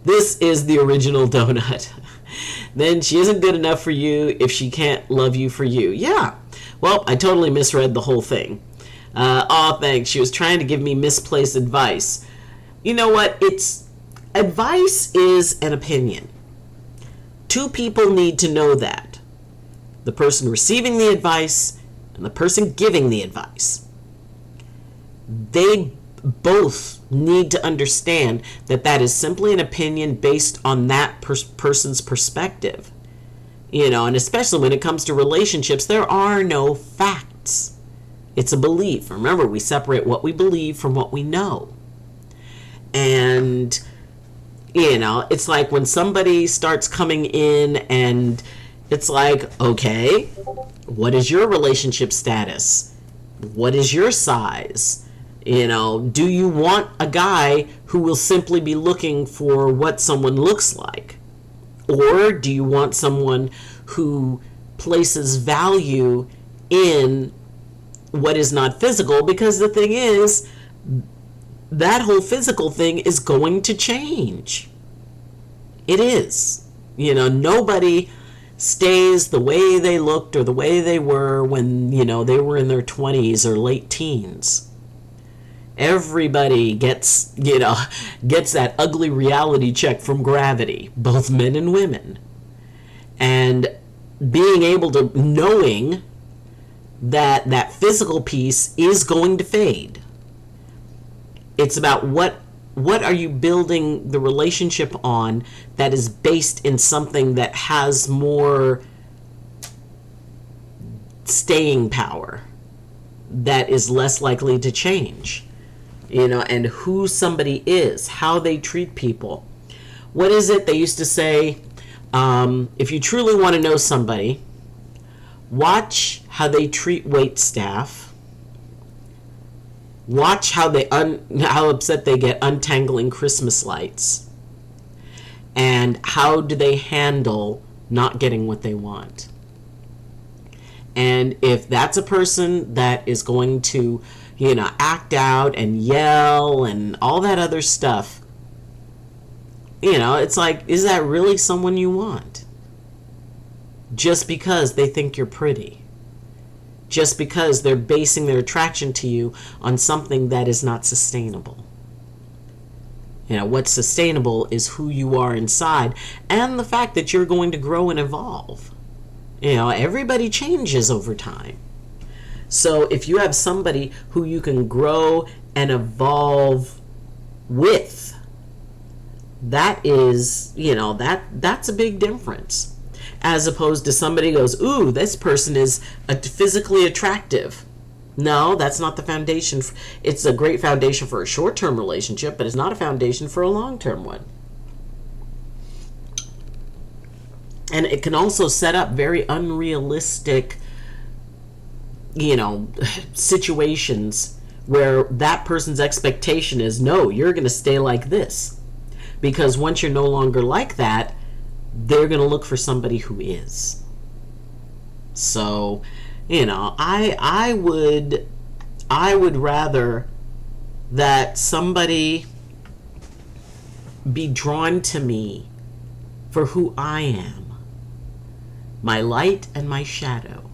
This is the original donut. Then she isn't good enough for you if she can't love you for you. Yeah. Well, I totally misread the whole thing. Aw, thanks. She was trying to give me misplaced advice. You know what? Advice is an opinion. Two people need to know that. The person receiving the advice and the person giving the advice. They both need to understand that is simply an opinion based on that person's perspective. And especially when it comes to relationships, there are no facts. It's a belief. Remember, we separate what we believe from what we know. And, it's like when somebody starts coming in and it's like, okay, what is your relationship status? What is your size? Do you want a guy who will simply be looking for what someone looks like? Or do you want someone who places value in what is not physical? Because the thing is, that whole physical thing is going to change. It is. Nobody stays the way they looked or the way they were when, they were in their 20s or late teens. Everybody gets that ugly reality check from gravity, both men and women. And being able to, knowing that physical piece is going to fade. It's about what are you building the relationship on that is based in something that has more staying power, that is less likely to change. And who somebody is, how they treat people. What is it they used to say? If you truly want to know somebody, watch how they treat wait staff. Watch how how upset they get untangling Christmas lights. And how do they handle not getting what they want. And if that's a person that is going to act out and yell and all that other stuff, it's like, is that really someone you want? Just because they think you're pretty. Just because they're basing their attraction to you on something that is not sustainable. What's sustainable is who you are inside and the fact that you're going to grow and evolve. Everybody changes over time. So if you have somebody who you can grow and evolve with, that is, that's a big difference. As opposed to somebody goes, ooh, this person is physically attractive. No, that's not the foundation. It's a great foundation for a short-term relationship, but it's not a foundation for a long-term one. And it can also set up very unrealistic situations where that person's expectation is, no, you're going to stay like this. Because once you're no longer like that, they're going to look for somebody who is. So, I would rather that somebody be drawn to me for who I am, my light and my shadow.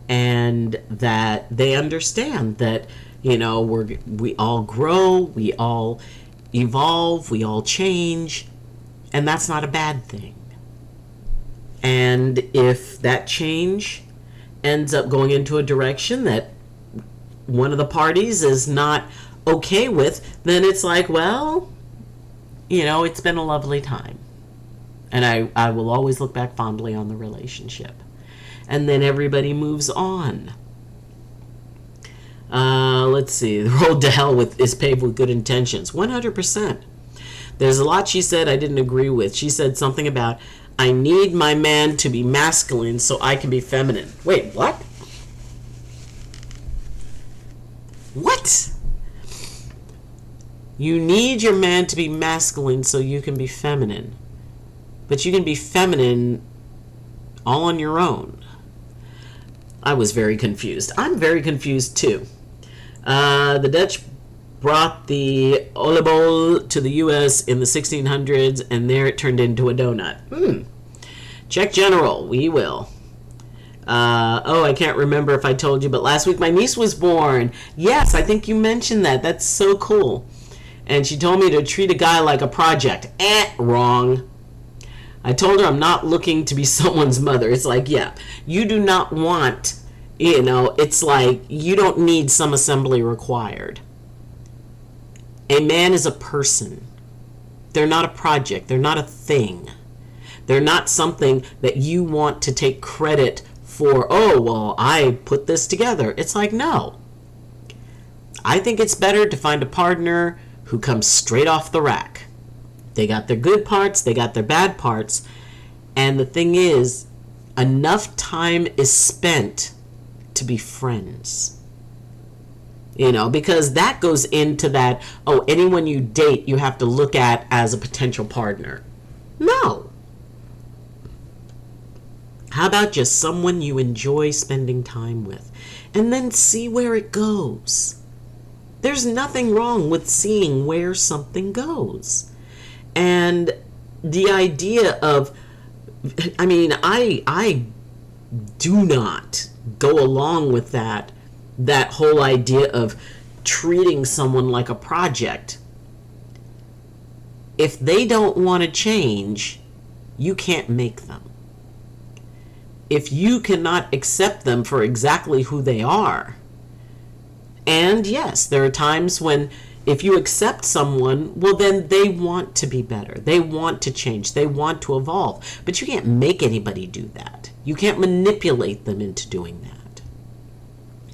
and that they understand that, we all grow, we all evolve, we all change, and that's not a bad thing. And if that change ends up going into a direction that one of the parties is not okay with, then it's like, well, it's been a lovely time. And I will always look back fondly on the relationship. And then everybody moves on. Let's see. The road to hell is paved with good intentions. 100%. There's a lot she said I didn't agree with. She said something about, I need my man to be masculine so I can be feminine. Wait, what? What? You need your man to be masculine so you can be feminine. But you can be feminine all on your own. I was very confused. I'm very confused too. The Dutch brought the oliebollen to the U.S. in the 1600s, and there it turned into a donut. Check General, we will. I can't remember if I told you, but last week my niece was born. Yes, I think you mentioned that. That's so cool. And she told me to treat a guy like a project. Wrong. I told her I'm not looking to be someone's mother. It's like, yeah, you do not want, it's like you don't need some assembly required. A man is a person. They're not a project. They're not a thing. They're not something that you want to take credit for. Oh, well, I put this together. It's like, no. I think it's better to find a partner who comes straight off the rack. They got their good parts, they got their bad parts, and the thing is, enough time is spent to be friends. Because that goes into that, anyone you date you have to look at as a potential partner. No. How about just someone you enjoy spending time with, and then see where it goes? There's nothing wrong with seeing where something goes. And the idea of, I do not go along with that whole idea of treating someone like a project. If they don't want to change, you can't make them. If you cannot accept them for exactly who they are, and yes, there are times when if you accept someone, well, then they want to be better. They want to change. They want to evolve. But you can't make anybody do that. You can't manipulate them into doing that.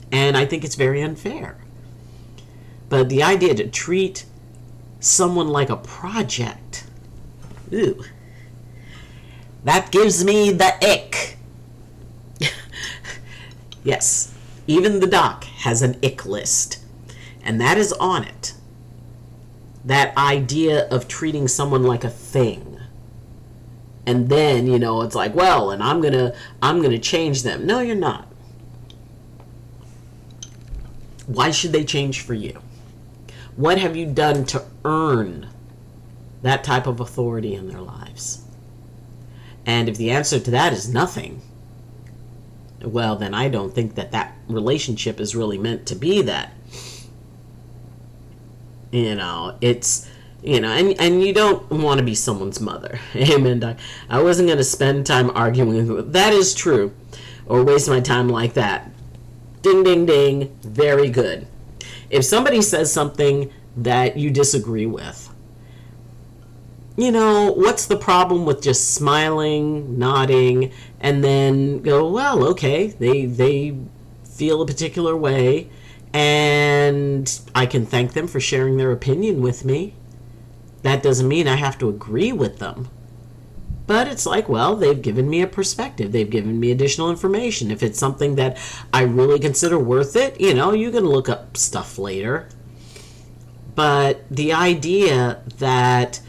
And I think it's very unfair. But the idea to treat someone like a project, that gives me the ick. Yes, even the doc has an ick list. And that is on it. That idea of treating someone like a thing. And then, it's like, well, and I'm gonna change them. No, you're not. Why should they change for you? What have you done to earn that type of authority in their lives? And if the answer to that is nothing, well, then I don't think that relationship is really meant to be that. It's, and you don't want to be someone's mother. Amen, Doc. I wasn't going to spend time arguing with that is true, or waste my time like that. Ding, ding, ding. Very good. If somebody says something that you disagree with, what's the problem with just smiling, nodding, and then go, well, okay, they feel a particular way, and I can thank them for sharing their opinion with me. That doesn't mean I have to agree with them. But it's like, well, they've given me a perspective. They've given me additional information. If it's something that I really consider worth it, you can look up stuff later. But the idea that,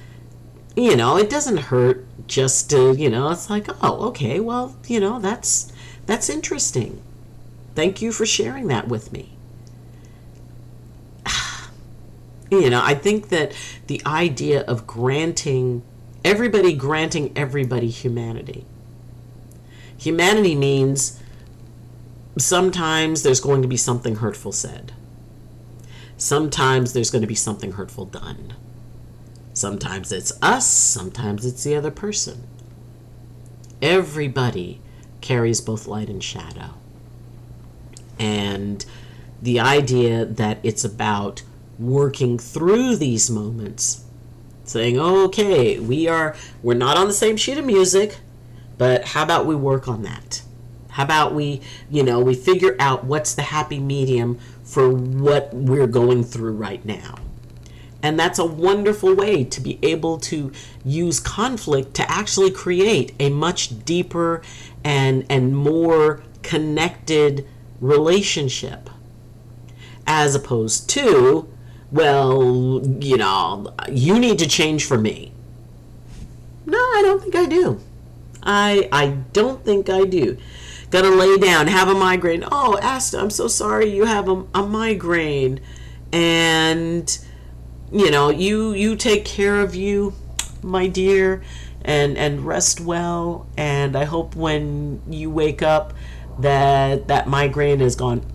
it doesn't hurt just to, it's like, oh, okay, well, that's interesting. Thank you for sharing that with me. I think that the idea of granting everybody humanity. Humanity means sometimes there's going to be something hurtful said. Sometimes there's going to be something hurtful done. Sometimes it's us, sometimes it's the other person. Everybody carries both light and shadow. And the idea that it's about working through these moments, saying, okay, we're not on the same sheet of music, but how about we work on that? How about we figure out what's the happy medium for what we're going through right now? And that's a wonderful way to be able to use conflict to actually create a much deeper and more connected relationship. As opposed to, well, you need to change for me. No, I don't think I do. I don't think I do. Gotta lay down, have a migraine. Oh, Asta, I'm so sorry you have a migraine. And, you take care of you, my dear, and rest well. And I hope when you wake up that migraine is gone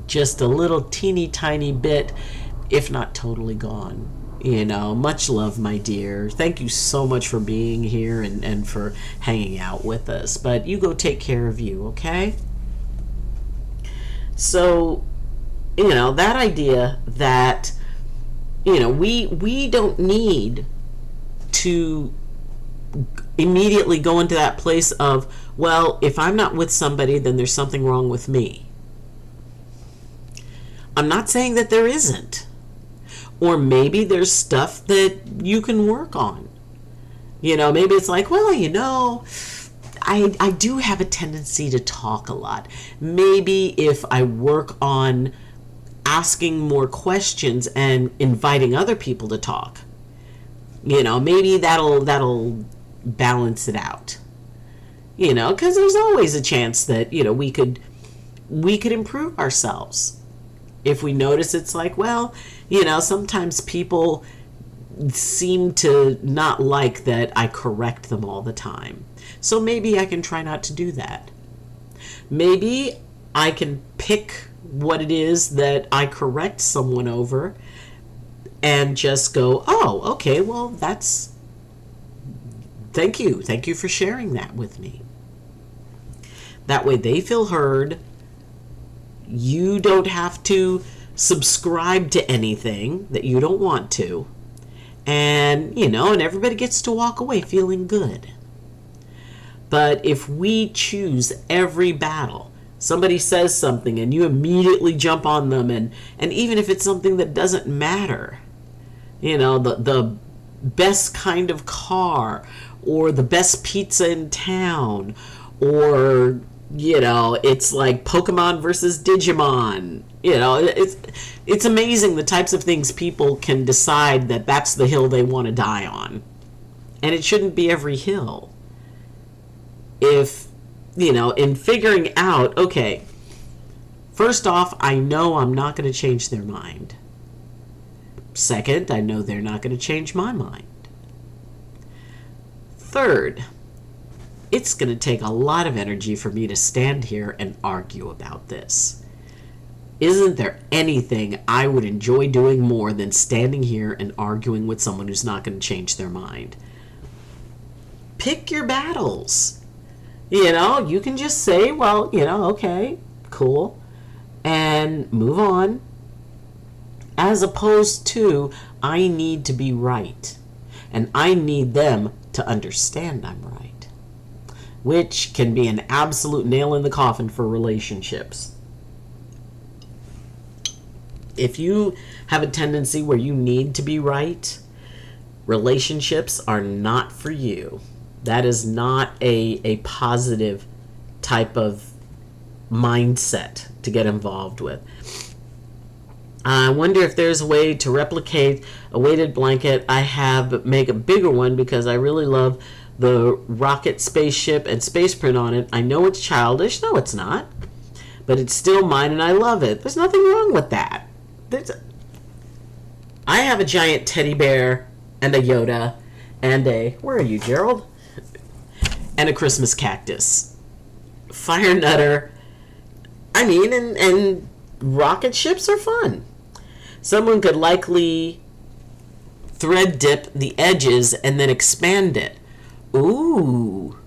just a little teeny tiny bit, if not totally gone. Much love, my dear. Thank you so much for being here and for hanging out with us. But you go take care of you, okay? So, that idea that, we don't need to immediately go into that place of, well, if I'm not with somebody, then there's something wrong with me. I'm not saying that there isn't. Or maybe there's stuff that you can work on. Maybe it's like, well, I do have a tendency to talk a lot. Maybe if I work on asking more questions and inviting other people to talk, maybe that'll balance it out. Because there's always a chance that, we could improve ourselves. If we notice it's like, well, sometimes people seem to not like that I correct them all the time. So maybe I can try not to do that. Maybe I can pick what it is that I correct someone over and just go, oh, okay, well, thank you. Thank you for sharing that with me. That way they feel heard. You don't have to subscribe to anything that you don't want to. And, and everybody gets to walk away feeling good. But if we choose every battle, somebody says something and you immediately jump on them, and even if it's something that doesn't matter, the best kind of car or the best pizza in town, or it's like Pokemon versus Digimon. It's amazing the types of things people can decide that that's the hill they want to die on. And it shouldn't be every hill. If, in figuring out, okay, first off, I know I'm not going to change their mind. Second, I know they're not going to change my mind. Third, it's going to take a lot of energy for me to stand here and argue about this. Isn't there anything I would enjoy doing more than standing here and arguing with someone who's not going to change their mind? Pick your battles. You can just say, well, okay, cool, and move on. As opposed to, I need to be right, and I need them to understand I'm right. Which can be an absolute nail in the coffin for relationships. If you have a tendency where you need to be right, relationships are not for you. That is not a positive type of mindset to get involved with. I wonder if there's a way to replicate a weighted blanket I have, but make a bigger one, because I really love the rocket, spaceship, and space print on it. I know it's childish. No, it's not. But it's still mine, and I love it. There's nothing wrong with that. I have a giant teddy bear and a Yoda and where are you, Gerald? And a Christmas cactus. Fire Nutter. I mean, and rocket ships are fun. Someone could likely thread dip the edges and then expand it. Ooh,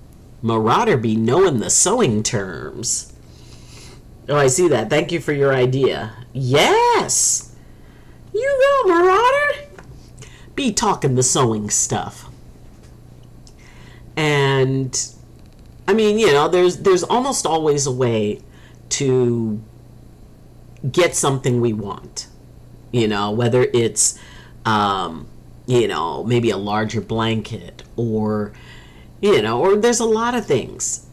Marauder be knowing the sewing terms. Oh, I see that. Thank you for your idea. Yes! You go, Marauder! Be talking the sewing stuff. And, I mean, there's almost always a way to get something we want. Whether it's, maybe a larger blanket or there's a lot of things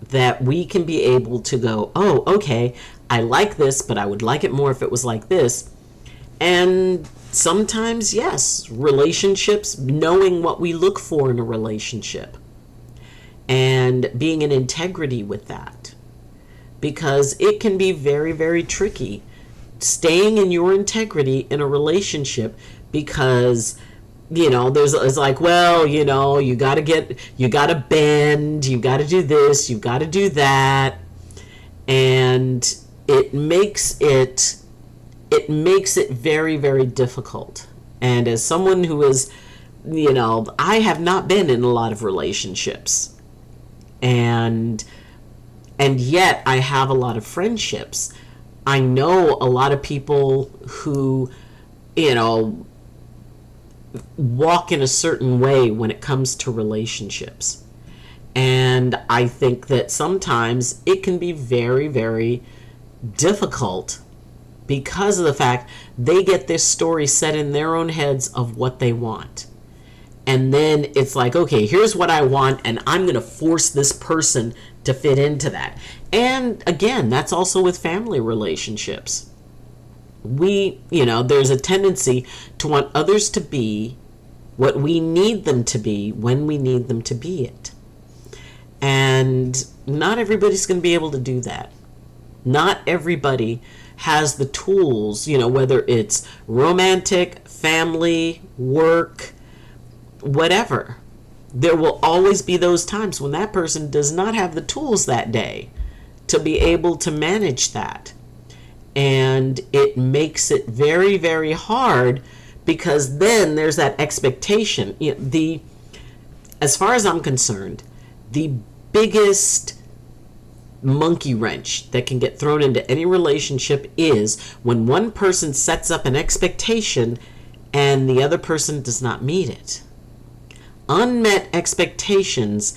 that we can be able to go, oh, okay, I like this, but I would like it more if it was like this. And sometimes, yes, relationships, knowing what we look for in a relationship and being in integrity with that, because it can be very, very tricky staying in your integrity in a relationship, because it's like, well, you gotta bend, you gotta do this, you gotta do that, and it makes it very, very difficult. And as someone who is, I have not been in a lot of relationships, and yet I have a lot of friendships. I know a lot of people who, walk in a certain way when it comes to relationships. And I think that sometimes it can be very, very difficult because of the fact they get this story set in their own heads of what they want. And then it's like, okay, here's what I want, and I'm going to force this person to fit into that. And again, that's also with family relationships. There's a tendency to want others to be what we need them to be when we need them to be it. And not everybody's going to be able to do that. Not everybody has the tools, whether it's romantic, family, work, whatever. There will always be those times when that person does not have the tools that day to be able to manage that. And it makes it very, very hard, because then there's that expectation. As far as I'm concerned, the biggest monkey wrench that can get thrown into any relationship is when one person sets up an expectation and the other person does not meet it. Unmet expectations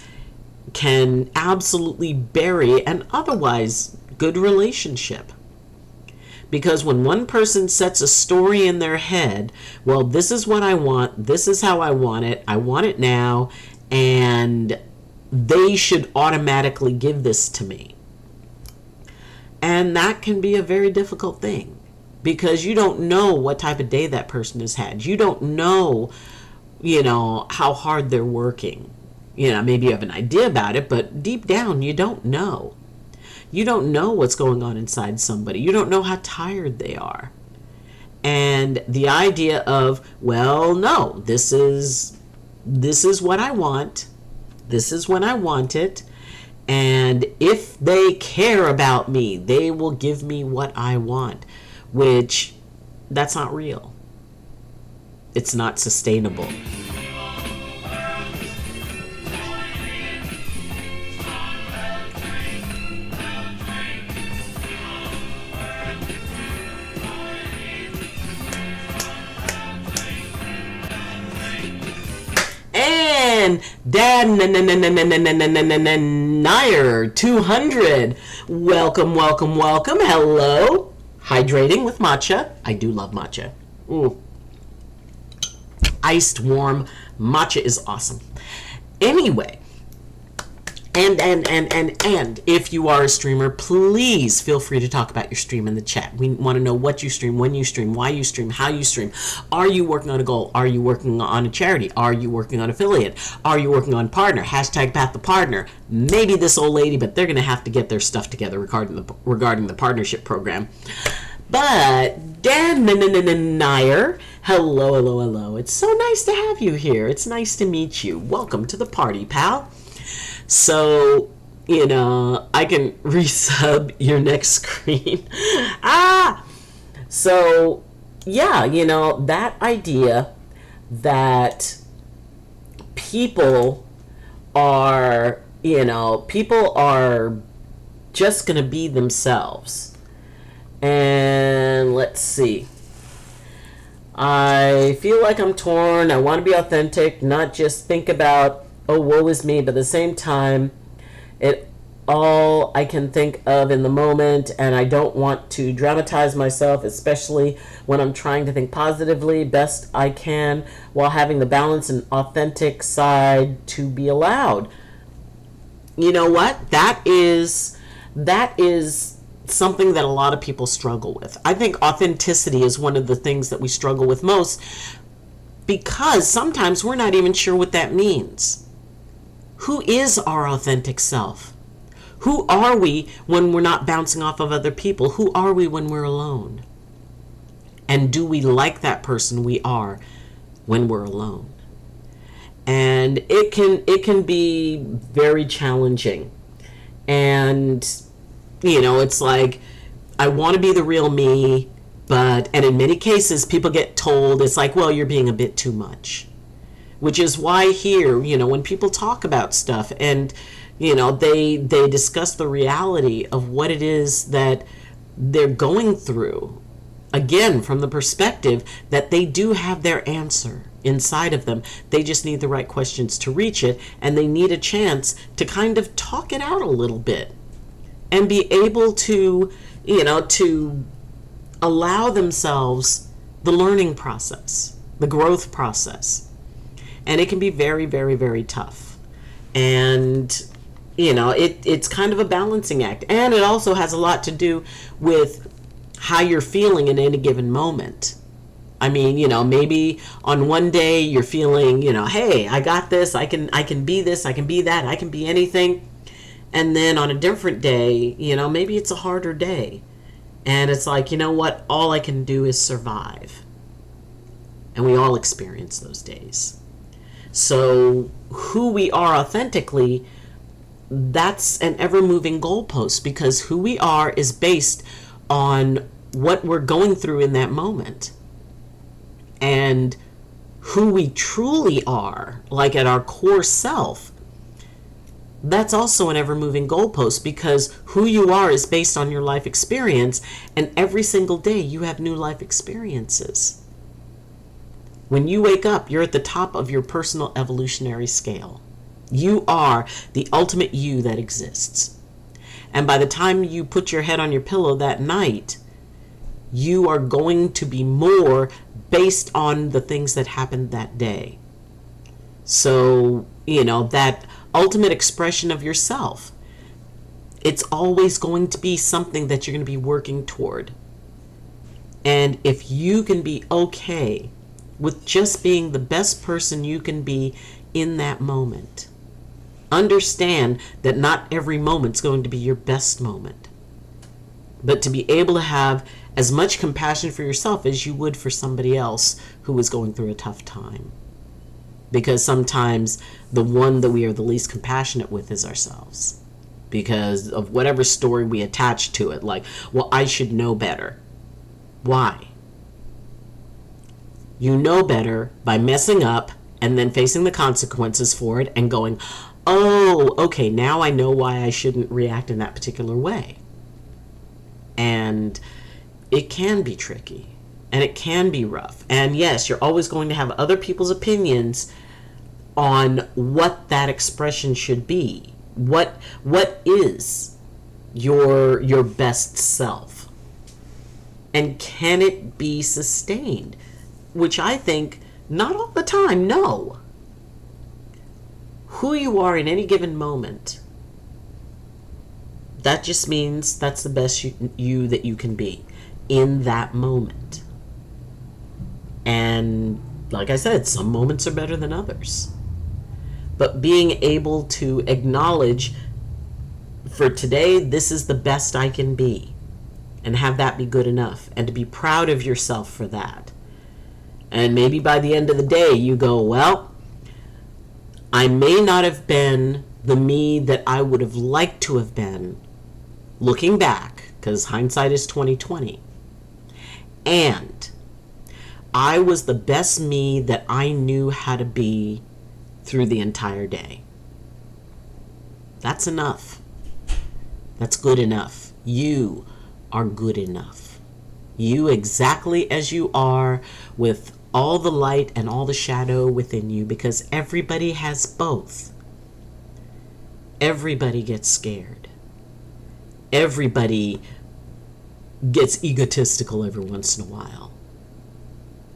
can absolutely bury an otherwise good relationship. Because when one person sets a story in their head, well, this is what I want, this is how I want it now, and they should automatically give this to me. And that can be a very difficult thing, because you don't know what type of day that person has had. You don't know, how hard they're working. Maybe you have an idea about it, but deep down, you don't know. You don't know what's going on inside somebody. You don't know how tired they are. And the idea of, well, no, this is what I want. This is when I want it. And if they care about me, they will give me what I want, which that's not real. It's not sustainable. And Dan Nair 200. Welcome. Hello. Hydrating with matcha. I do love matcha. Ooh. Iced warm matcha is awesome. Anyway, and if you are a streamer, please feel free to talk about your stream in the chat. We want to know what you stream, when you stream, why you stream, how you stream. Are you working on a goal? Are you working on a charity? Are you working on affiliate? Are you working on partner? Hashtag Path the Partner. Maybe this old lady, but they're going to have to get their stuff together regarding the partnership program. But Dan Nair, hello. It's so nice to have you here. It's nice to meet you. Welcome to the party, pal. So, I can resub your next screen. So, yeah, that idea that people are just going to be themselves. And let's see. I feel like I'm torn. I want to be authentic, not just think about, oh, woe is me, but at the same time, it all I can think of in the moment, and I don't want to dramatize myself, especially when I'm trying to think positively best I can while having the balance and authentic side to be allowed. You know what? That is something that a lot of people struggle with. I think authenticity is one of the things that we struggle with most, because sometimes we're not even sure what that means. Who is our authentic self? Who are we when we're not bouncing off of other people? Who are we when we're alone? And do we like that person we are when we're alone? And it can be very challenging. And it's like, I want to be the real me, and in many cases people get told, it's like, well, you're being a bit too much. Which is why here, when people talk about stuff and they discuss the reality of what it is that they're going through, again, from the perspective that they do have their answer inside of them. They just need the right questions to reach it, and they need a chance to kind of talk it out a little bit and be able to, to allow themselves the learning process, the growth process. And it can be very, very, very tough. And it's kind of a balancing act. And it also has a lot to do with how you're feeling in any given moment. I mean, maybe on one day you're feeling, hey, I got this, I can be this, I can be that, I can be anything. And then on a different day, maybe it's a harder day. And it's like, what? All I can do is survive. And we all experience those days. So who we are authentically, that's an ever-moving goalpost, because who we are is based on what we're going through in that moment. And who we truly are, like at our core self, that's also an ever-moving goalpost, because who you are is based on your life experience, and every single day you have new life experiences. When you wake up, you're at the top of your personal evolutionary scale. You are the ultimate you that exists. And by the time you put your head on your pillow that night, you are going to be more based on the things that happened that day. So, that ultimate expression of yourself, it's always going to be something that you're going to be working toward. And if you can be okay with just being the best person you can be in that moment, understand that not every moment's going to be your best moment. But to be able to have as much compassion for yourself as you would for somebody else who is going through a tough time. Because sometimes the one that we are the least compassionate with is ourselves, because of whatever story we attach to it. Like, well, I should know better. Why? You know better by messing up and then facing the consequences for it and going, oh, okay, now I know why I shouldn't react in that particular way. And it can be tricky. And it can be rough. And yes, you're always going to have other people's opinions on what that expression should be. What is your best self? And can it be sustained? Which I think, not all the time, no. Who you are in any given moment, that just means that's the best you that you can be in that moment. And like I said, some moments are better than others. But being able to acknowledge, for today, this is the best I can be, and have that be good enough, and to be proud of yourself for that. And maybe by the end of the day, you go, well, I may not have been the me that I would have liked to have been looking back, because hindsight is 2020. And I was the best me that I knew how to be through the entire day. That's enough. That's good enough. You are good enough. You exactly as you are, with all the light and all the shadow within you, because everybody has both. Everybody gets scared. Everybody gets egotistical every once in a while.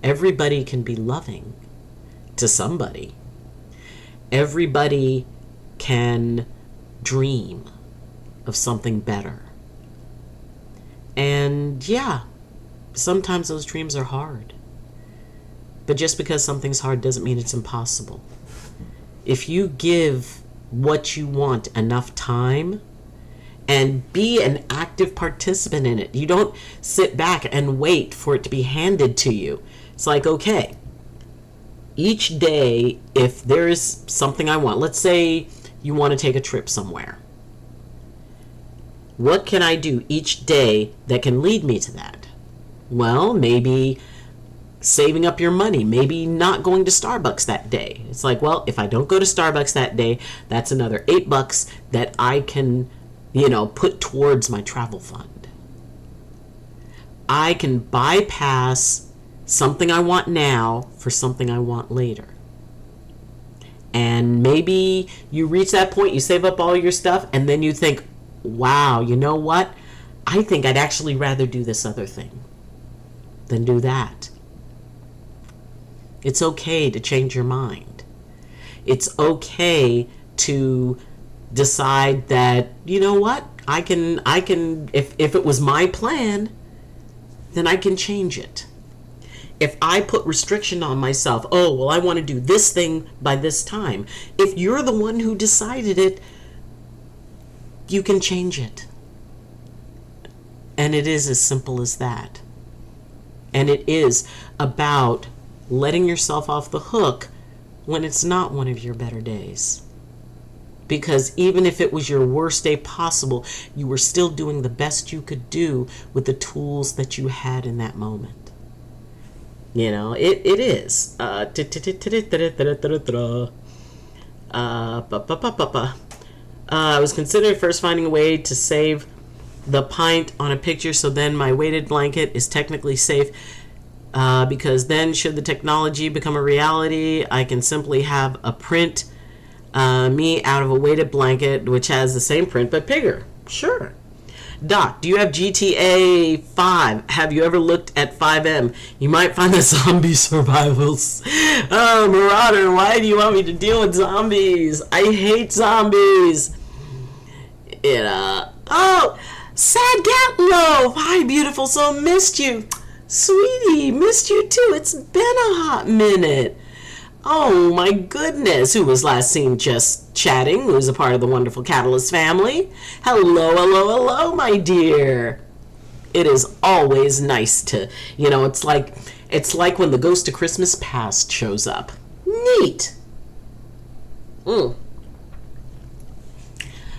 Everybody can be loving to somebody. Everybody can dream of something better. And yeah, sometimes those dreams are hard. But just because something's hard doesn't mean it's impossible. If you give what you want enough time and be an active participant in it, you don't sit back and wait for it to be handed to you. It's like, okay, each day, if there is something I want, let's say you want to take a trip somewhere. What can I do each day that can lead me to that? Well, maybe saving up your money, maybe not going to Starbucks that day. It's like, well, if I don't go to Starbucks that day, that's another $8 that I can, put towards my travel fund. I can bypass something I want now for something I want later. And maybe you reach that point, you save up all your stuff, and then you think, wow, you know what? I think I'd actually rather do this other thing than do that. It's okay to change your mind. It's okay to decide that, you know what? I can if it was my plan, then I can change it. If I put restriction on myself, oh, well, I want to do this thing by this time. If you're the one who decided it, you can change it. And it is as simple as that. And it is about letting yourself off the hook when it's not one of your better days. Because even if it was your worst day possible, you were still doing the best you could do with the tools that you had in that moment. It is. I was considering first finding a way to save the pint on a picture so then my weighted blanket is technically safe, because then should the technology become a reality, I can simply have a print me out of a weighted blanket which has the same print but bigger. Sure. Doc, do you have GTA 5? Have you ever looked at 5M? You might find the zombie survivals. Oh, Marauder, why do you want me to deal with zombies? I hate zombies. Oh, Sad Gatloaf. Hi, beautiful soul. Missed you. Sweetie, missed you too. It's been a hot minute. Oh my goodness, who was last seen just chatting, who's a part of the wonderful Catalyst family. Hello, hello, hello, my dear. It is always nice to, it's like when the Ghost of Christmas Past shows up. Neat.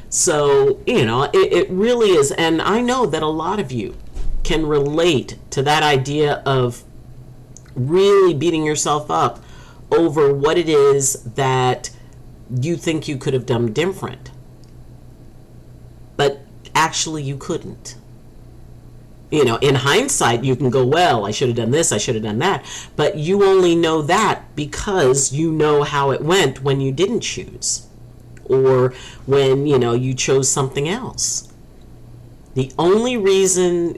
So, it really is, and I know that a lot of you can relate to that idea of really beating yourself up over what it is that you think you could have done different. But actually you couldn't. In hindsight, you can go, well, I should have done this, I should have done that. But you only know that because you know how it went when you didn't choose. Or when, you chose something else. The only reason,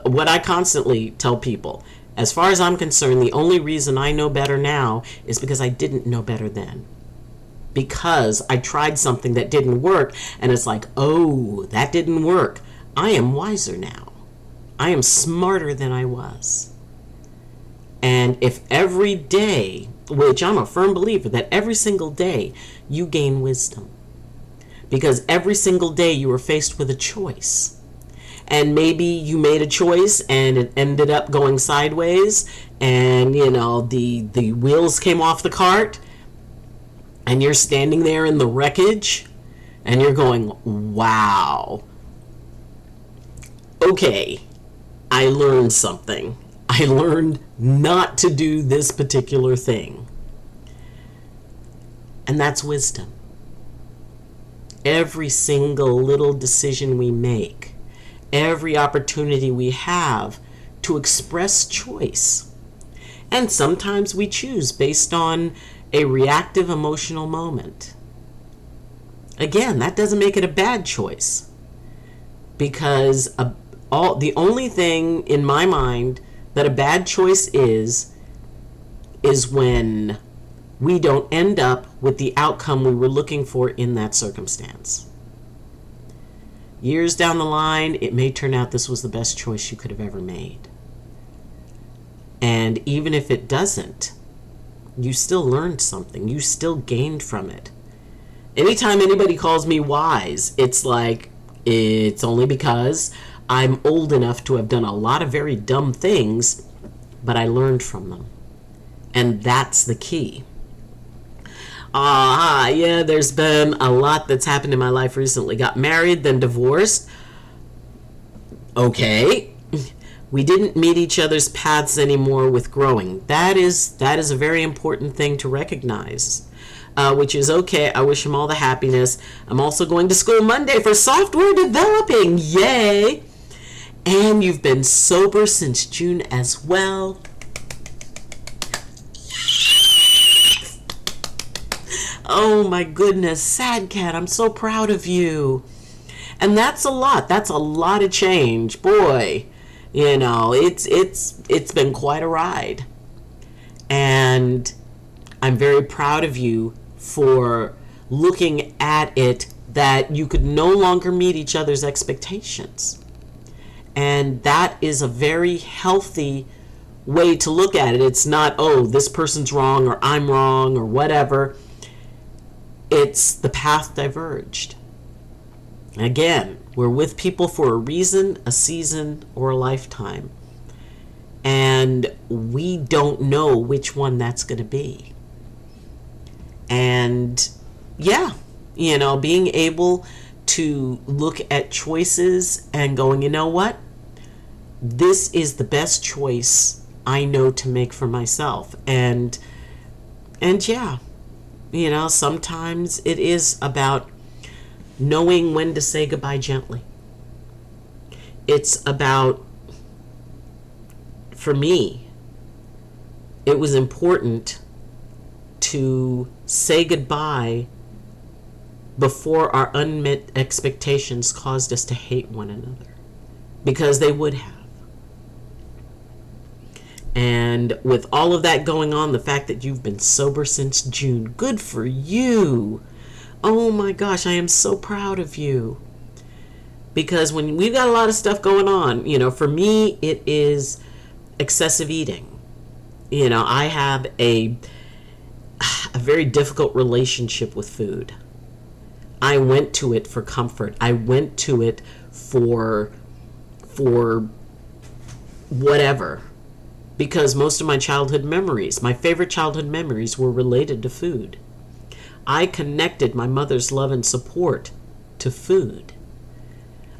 what I constantly tell people, as far as I'm concerned, the only reason I know better now is because I didn't know better then. Because I tried something that didn't work, and it's like, oh, that didn't work. I am wiser now. I am smarter than I was. And if every day, which I'm a firm believer that every single day you gain wisdom. Because every single day you are faced with a choice. And maybe you made a choice and it ended up going sideways, and the wheels came off the cart and you're standing there in the wreckage And you're going, wow. Okay, I learned something. I learned not to do this particular thing. And that's wisdom. Every single little decision we make, every opportunity we have to express choice. And sometimes we choose based on a reactive emotional moment. Again, that doesn't make it a bad choice, because the only thing in my mind that a bad choice is when we don't end up with the outcome we were looking for in that circumstance. Years down the line, it may turn out this was the best choice you could have ever made. And even if it doesn't, you still learned something. You still gained from it. Anytime anybody calls me wise, it's like, it's only because I'm old enough to have done a lot of very dumb things, but I learned from them. And that's the key. Yeah, there's been a lot that's happened in my life recently. Got married, then divorced. Okay. We didn't meet each other's paths anymore with growing. That is a very important thing to recognize. Which is okay. I wish him all the happiness. I'm also going to school Monday for software developing. Yay! And you've been sober since June as well. Oh my goodness, Sad Cat, I'm so proud of you. And that's a lot. That's a lot of change. Boy, you know, it's been quite a ride. And I'm very proud of you for looking at it that you could no longer meet each other's expectations. And that is a very healthy way to look at it. It's not, oh, this person's wrong or I'm wrong or whatever. It's the path diverged. Again, we're with people for a reason, a season, or a lifetime. And we don't know which one that's going to be. And yeah, you know, being able to look at choices and going, you know what? This is the best choice I know to make for myself. And yeah, you know, sometimes it is about knowing when to say goodbye gently. It's about, for me, it was important to say goodbye before our unmet expectations caused us to hate one another, because they would have. And with all of that going on, the fact that you've been sober since June, good for you. Oh my gosh, I am so proud of you. Because when we've got a lot of stuff going on, you know, for me, it is excessive eating. You know, I have a very difficult relationship with food. I went to it for comfort. I went to it for whatever. Because most of my childhood memories, my favorite childhood memories, were related to food. I connected my mother's love and support to food.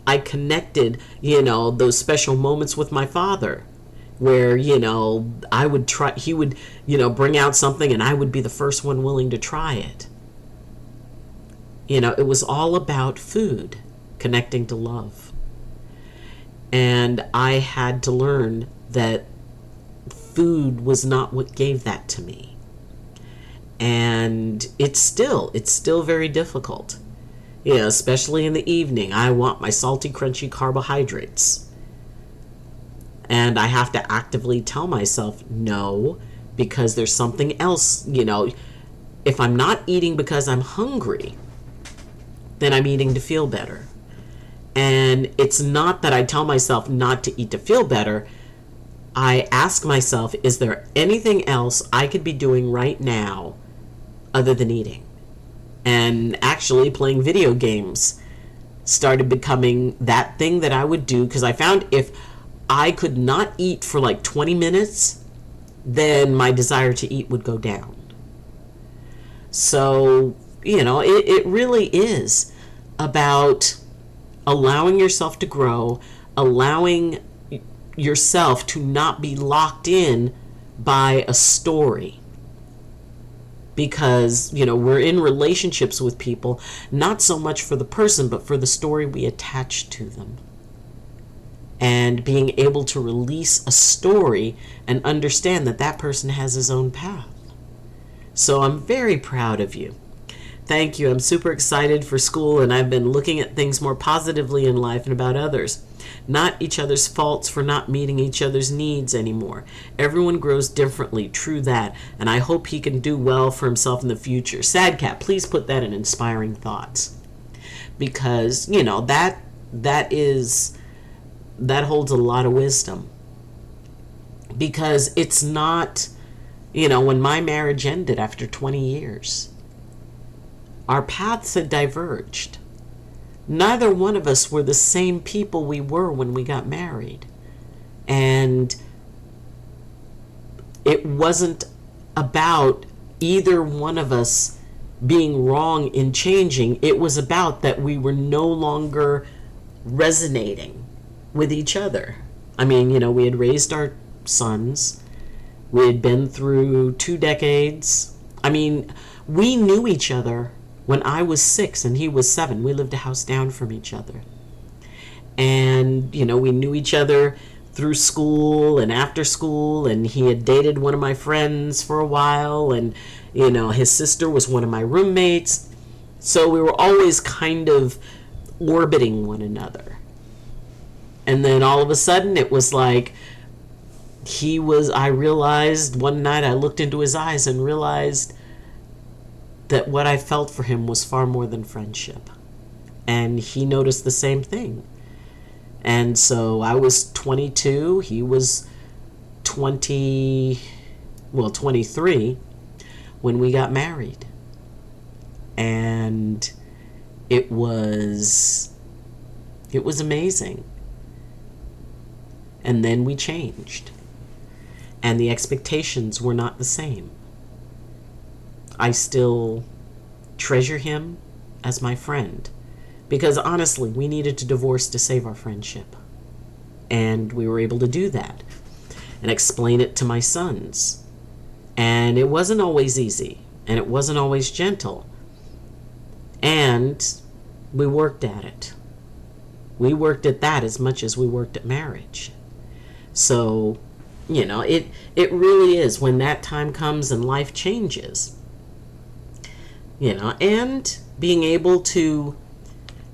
I connected, you know, those special moments with my father where, you know, he would, you know, bring out something and I would be the first one willing to try it. You know, it was all about food, connecting to love. And I had to learn that food was not what gave that to me. And it's still very difficult. You know, especially in the evening, I want my salty, crunchy carbohydrates. And I have to actively tell myself no, because there's something else, you know. If I'm not eating because I'm hungry, then I'm eating to feel better. And it's not that I tell myself not to eat to feel better. I ask myself, is there anything else I could be doing right now other than eating? And actually playing video games started becoming that thing that I would do, because I found if I could not eat for like 20 minutes, then my desire to eat would go down. So, you know, it really is about allowing yourself to grow, allowing yourself to not be locked in by a story. Because, we're in relationships with people, not so much for the person, but for the story we attach to them. And being able to release a story and understand that that person has his own path. So I'm very proud of you. Thank you. I'm super excited for school, and I've been looking at things more positively in life and about others. Not each other's faults for not meeting each other's needs anymore. Everyone grows differently, true that, and I hope he can do well for himself in the future. Sad Cat, please put that in inspiring thoughts. Because, that holds a lot of wisdom. Because it's not, when my marriage ended after 20 years, our paths had diverged. Neither one of us were the same people we were when we got married. And it wasn't about either one of us being wrong in changing. It was about that we were no longer resonating with each other. I mean, we had raised our sons. We had been through 2 decades. I mean, we knew each other when I was 6 and he was 7. We lived a house down from each other. And, we knew each other through school and after school, and he had dated one of my friends for a while, and, his sister was one of my roommates. So we were always kind of orbiting one another. And then all of a sudden it was like I realized one night, I looked into his eyes and realized that what I felt for him was far more than friendship. And he noticed the same thing. And so I was 22, he was 23 when we got married. And it was amazing. And then we changed. And the expectations were not the same. I still treasure him as my friend. Because honestly, we needed to divorce to save our friendship. And we were able to do that. And explain it to my sons. And it wasn't always easy. And it wasn't always gentle. And we worked at it. We worked at that as much as we worked at marriage. So, it really is when that time comes and life changes. And being able to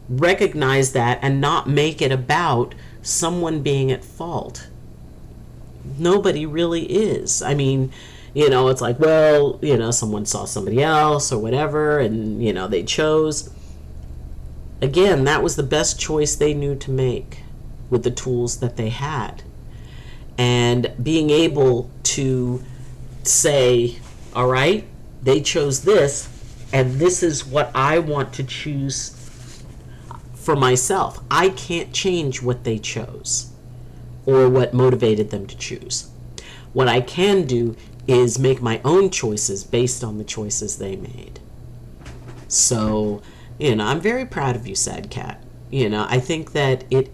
recognize that and not make it about someone being at fault. Nobody really is. I mean, it's like, well, someone saw somebody else or whatever, and, they chose. Again, that was the best choice they knew to make with the tools that they had. And being able to say, all right, they chose this, and this is what I want to choose for myself. I can't change what they chose or what motivated them to choose. What I can do is make my own choices based on the choices they made. So, I'm very proud of you, Sad Cat. I think that it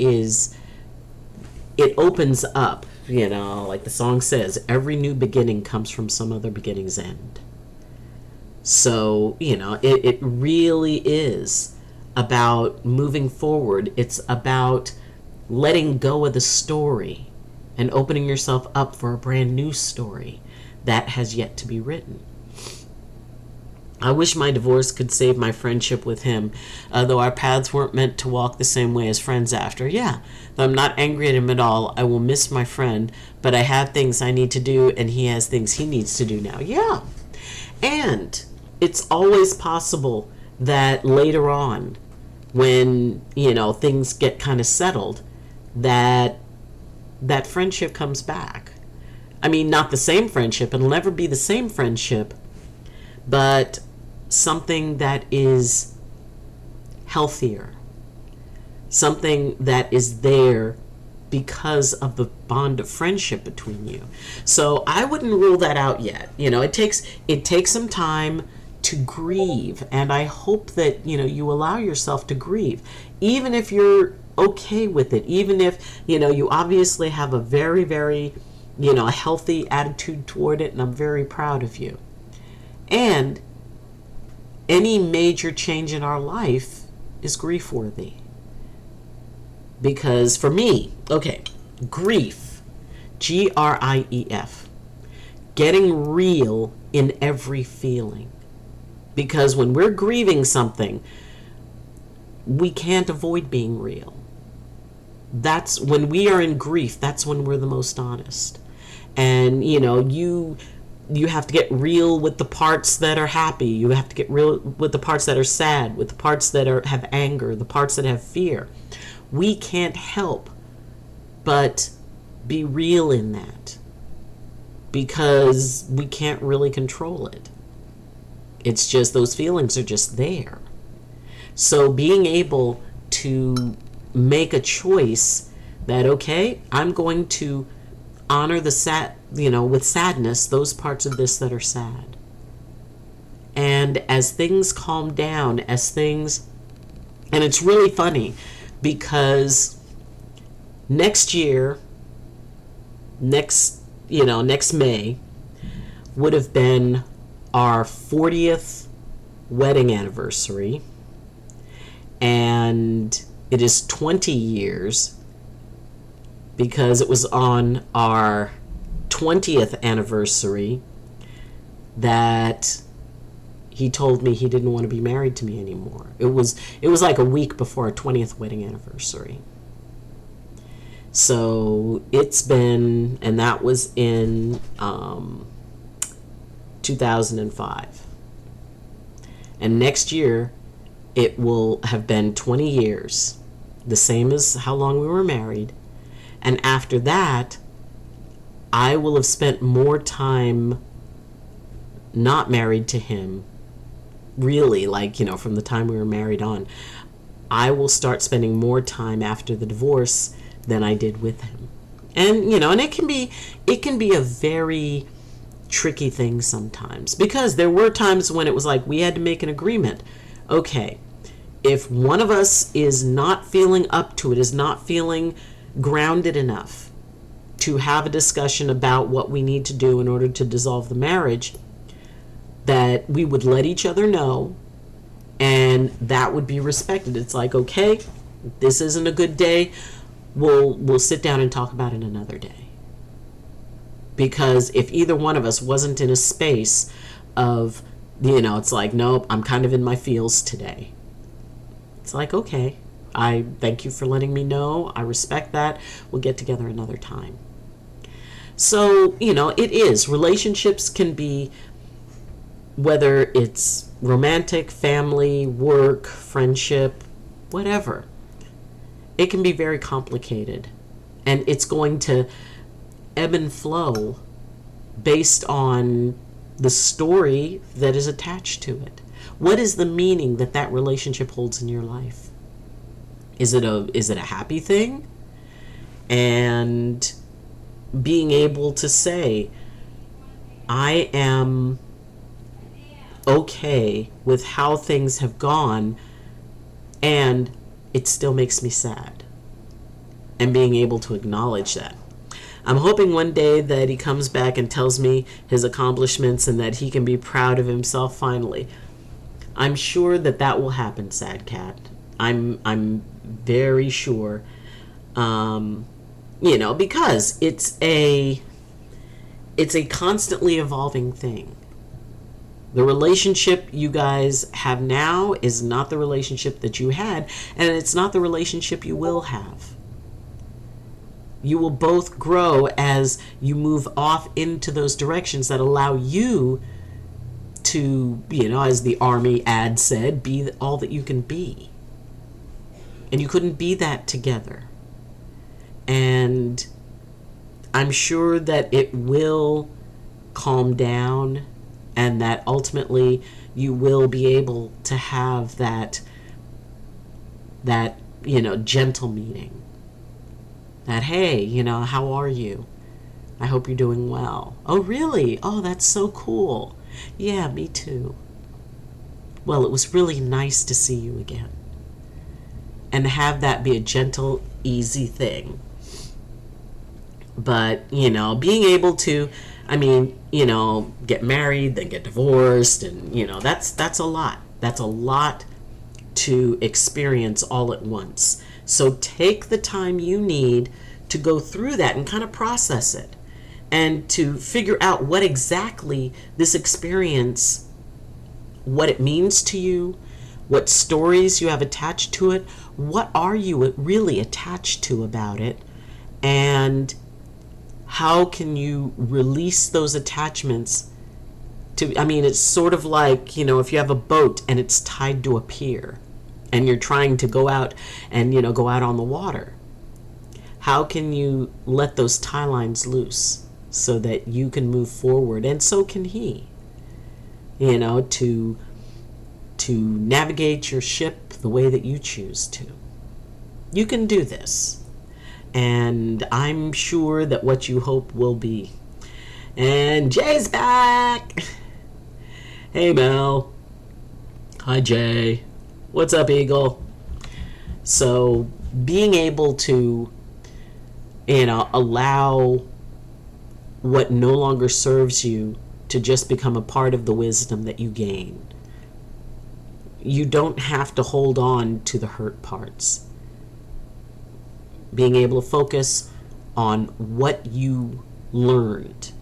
opens up, like the song says, every new beginning comes from some other beginning's end. So, it really is about moving forward. It's about letting go of the story and opening yourself up for a brand new story that has yet to be written. I wish my divorce could save my friendship with him, though our paths weren't meant to walk the same way as friends after. Yeah, though I'm not angry at him at all. I will miss my friend, but I have things I need to do, and he has things he needs to do now. Yeah, and it's always possible that later on, when, things get kind of settled, that friendship comes back. I mean, not the same friendship. It'll never be the same friendship, but something that is healthier, something that is there because of the bond of friendship between you. So I wouldn't rule that out yet. It takes some time to grieve, and I hope that you allow yourself to grieve, even if you're okay with it, even if you obviously have a very, very a healthy attitude toward it, and I'm very proud of you. And any major change in our life is grief worthy. Because for me, okay, grief, GRIEF, getting real in every feeling. Because when we're grieving something, we can't avoid being real. That's when we are in grief, that's when we're the most honest. And you have to get real with the parts that are happy. You have to get real with the parts that are sad, with the parts that have anger, the parts that have fear. We can't help but be real in that, because we can't really control it. It's just those feelings are just there. So being able to make a choice that, okay, I'm going to honor the sad, with sadness, those parts of this that are sad. And as things calm down, and it's really funny because next May would have been our 40th wedding anniversary, and it is 20 years because it was on our 20th anniversary that he told me he didn't want to be married to me anymore. It was like a week before our 20th wedding anniversary. So it's been, and that was in 2005. And next year it will have been 20 years, the same as how long we were married. And after that, I will have spent more time not married to him, really, from the time we were married on. I will start spending more time after the divorce than I did with him. And, and it can be a very tricky thing sometimes, because there were times when it was like we had to make an agreement. Okay, if one of us is not feeling up to it, is not feeling grounded enough to have a discussion about what we need to do in order to dissolve the marriage, that we would let each other know, and that would be respected. It's like, okay, this isn't a good day. We'll sit down and talk about it another day. Because if either one of us wasn't in a space of, it's like, nope, I'm kind of in my feels today. It's like, okay, I thank you for letting me know. I respect that. We'll get together another time. So, it is. Relationships can be, whether it's romantic, family, work, friendship, whatever. It can be very complicated. And it's going to ebb and flow based on the story that is attached to it. What is the meaning that relationship holds in your life? Is it a happy thing? And being able to say, I am okay with how things have gone, and it still makes me sad. And being able to acknowledge that. I'm hoping one day that he comes back and tells me his accomplishments and that he can be proud of himself finally. I'm sure that will happen, Sad Cat. I'm very sure. Because it's a constantly evolving thing. The relationship you guys have now is not the relationship that you had, and it's not the relationship you will have. You will both grow as you move off into those directions that allow you to, as the Army ad said, be all that you can be. And you couldn't be that together. And I'm sure that it will calm down, and that ultimately you will be able to have that gentle meeting. That, hey, how are you? I hope you're doing well. Oh, really? Oh, that's so cool. Yeah, me too. well, it was really nice to see you again. And have that be a gentle, easy thing. But, being able to, get married, then get divorced, and, that's a lot. That's a lot to experience all at once. So take the time you need to go through that and kind of process it and to figure out what exactly this experience, what it means to you, what stories you have attached to it, what are you really attached to about it, and how can you release those attachments to, it's sort of like, if you have a boat and it's tied to a pier and you're trying to go out and, go out on the water. How can you let those tie lines loose so that you can move forward, and so can he, to navigate your ship the way that you choose to. You can do this, and I'm sure that what you hope will be. And Jay's back. Hey, Mel. Hi, Jay. What's up, Eagle? So being able to, allow what no longer serves you to just become a part of the wisdom that you gain. You don't have to hold on to the hurt parts. Being able to focus on what you learned,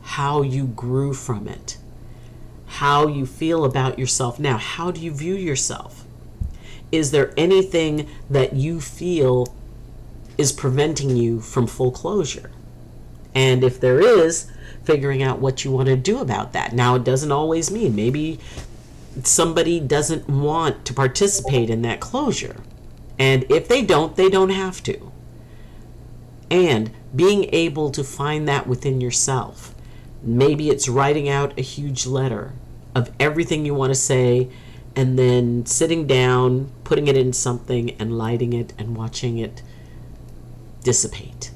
how you grew from it, how you feel about yourself now. How do you view yourself? Is there anything that you feel is preventing you from full closure? And if there is, figuring out what you want to do about that. Now, it doesn't always mean maybe somebody doesn't want to participate in that closure. And if they don't have to. And being able to find that within yourself. Maybe it's writing out a huge letter of everything you want to say, and then sitting down, putting it in something and lighting it and watching it dissipate.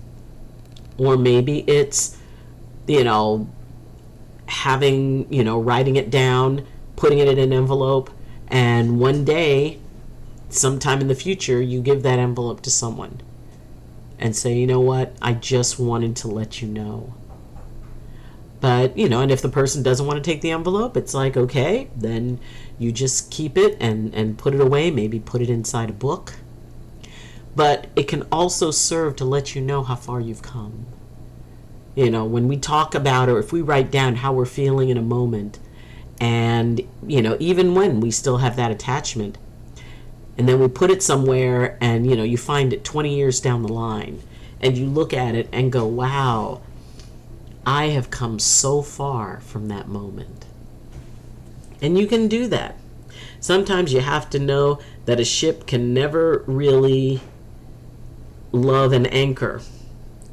Or maybe it's, having, writing it down, putting it in an envelope, and one day, sometime in the future, you give that envelope to someone and say, you know what, I just wanted to let you know. But, and if the person doesn't want to take the envelope, it's like, okay, then you just keep it and put it away, maybe put it inside a book. But it can also serve to let you know how far you've come. When we talk about, or if we write down how we're feeling in a moment, and, even when we still have that attachment, and then we put it somewhere and, you find it 20 years down the line, and you look at it and go, wow, I have come so far from that moment. And you can do that. Sometimes you have to know that a ship can never really love an anchor.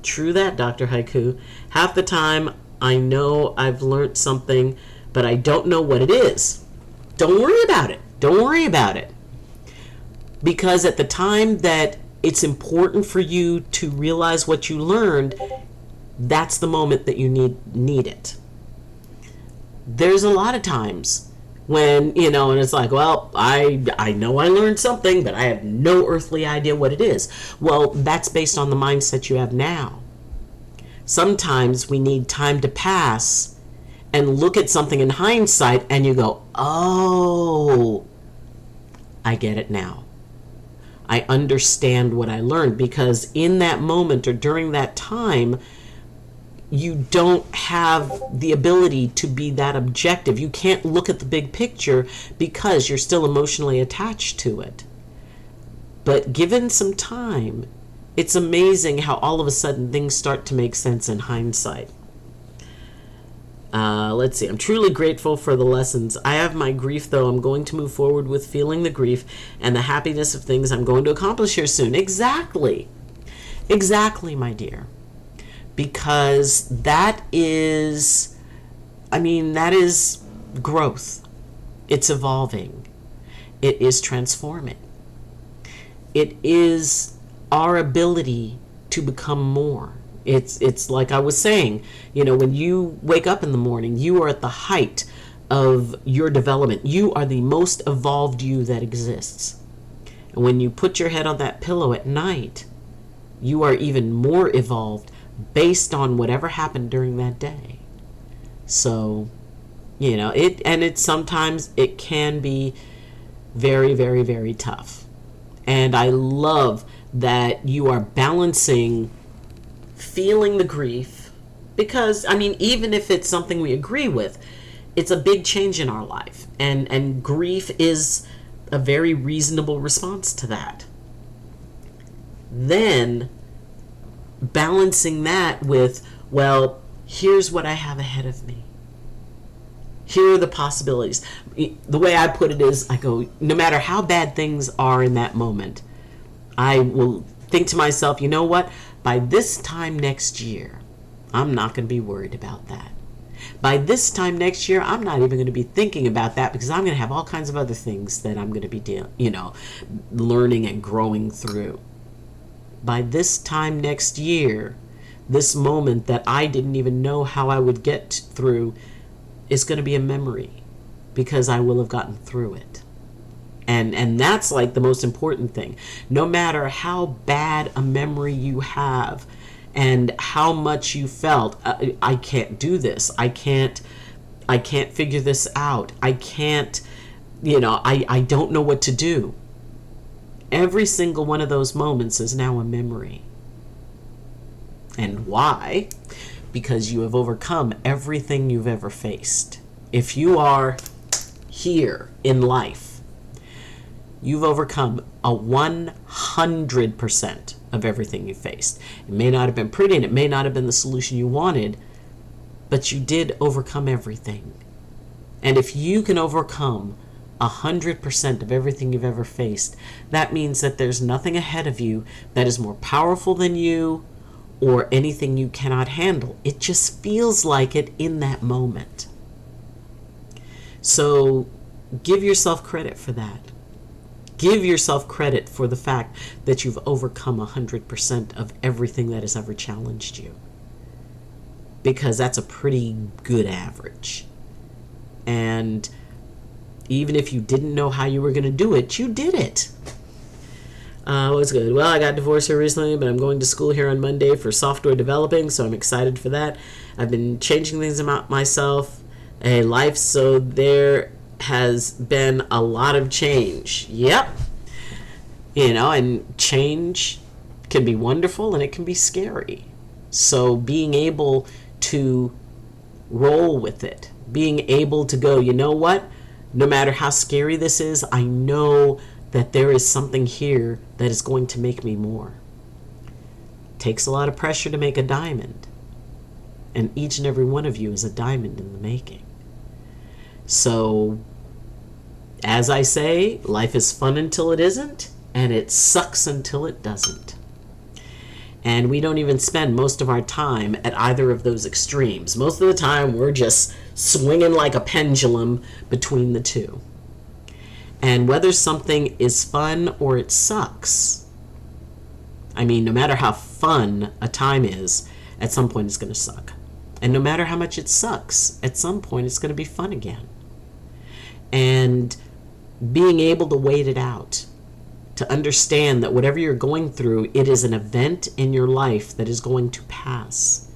True that, Dr. Haiku. Half the time I know I've learned something, but I don't know what it is. Don't worry about it. Don't worry about it. Because at the time that it's important for you to realize what you learned, that's the moment that you need it. There's a lot of times when, and it's like, well, I know I learned something, but I have no earthly idea what it is. Well, that's based on the mindset you have now. Sometimes we need time to pass and look at something in hindsight and you go, oh, I get it now. I understand what I learned, because in that moment or during that time, you don't have the ability to be that objective. You can't look at the big picture because you're still emotionally attached to it. But given some time, it's amazing how all of a sudden things start to make sense in hindsight. Let's see. I'm truly grateful for the lessons. I have my grief, though. I'm going to move forward with feeling the grief and the happiness of things I'm going to accomplish here soon. Exactly. Exactly, my dear. Because that is growth. It's evolving. It is transforming. It is our ability to become more. It's like I was saying, when you wake up in the morning, you are at the height of your development. You are the most evolved you that exists. And when you put your head on that pillow at night, you are even more evolved based on whatever happened during that day. So, it sometimes it can be very, very, very tough. And I love that you are balancing feeling the grief, because even if it's something we agree with, it's a big change in our life, and grief is a very reasonable response to that. Then balancing that with, well, here's what I have ahead of me. Here are the possibilities. The way I put it is, I go, no matter how bad things are in that moment, I will think to myself, you know what? By this time next year, I'm not going to be worried about that. By this time next year, I'm not even going to be thinking about that, because I'm going to have all kinds of other things that I'm going to be learning and growing through. By this time next year, this moment that I didn't even know how I would get through is going to be a memory, because I will have gotten through it. And that's like the most important thing. No matter how bad a memory you have and how much you felt, I can't do this. I can't figure this out. I can't, I don't know what to do. Every single one of those moments is now a memory. And why? Because you have overcome everything you've ever faced. If you are here in life, you've overcome 100% of everything you faced. It may not have been pretty, and it may not have been the solution you wanted, but you did overcome everything. And if you can overcome 100% of everything you've ever faced, that means that there's nothing ahead of you that is more powerful than you, or anything you cannot handle. It just feels like it in that moment. So give yourself credit for that. Give yourself credit for the fact that you've overcome 100% of everything that has ever challenged you. Because that's a pretty good average. And even if you didn't know how you were going to do it, you did it. What's good? Well, I got divorced here recently, but I'm going to school here on Monday for software developing, so I'm excited for that. I've been changing things about myself, life, so there has been a lot of change. Yep. And change can be wonderful and it can be scary. So being able to roll with it, being able to go, you know what? No matter how scary this is, I know that there is something here that is going to make me more. It takes a lot of pressure to make a diamond. And each and every one of you is a diamond in the making. So, as I say, life is fun until it isn't, and it sucks until it doesn't. And we don't even spend most of our time at either of those extremes. Most of the time, we're just swinging like a pendulum between the two. And whether something is fun or it sucks, no matter how fun a time is, at some point it's going to suck. And no matter how much it sucks, at some point it's going to be fun again. And being able to wait it out, to understand that whatever you're going through, it is an event in your life that is going to pass.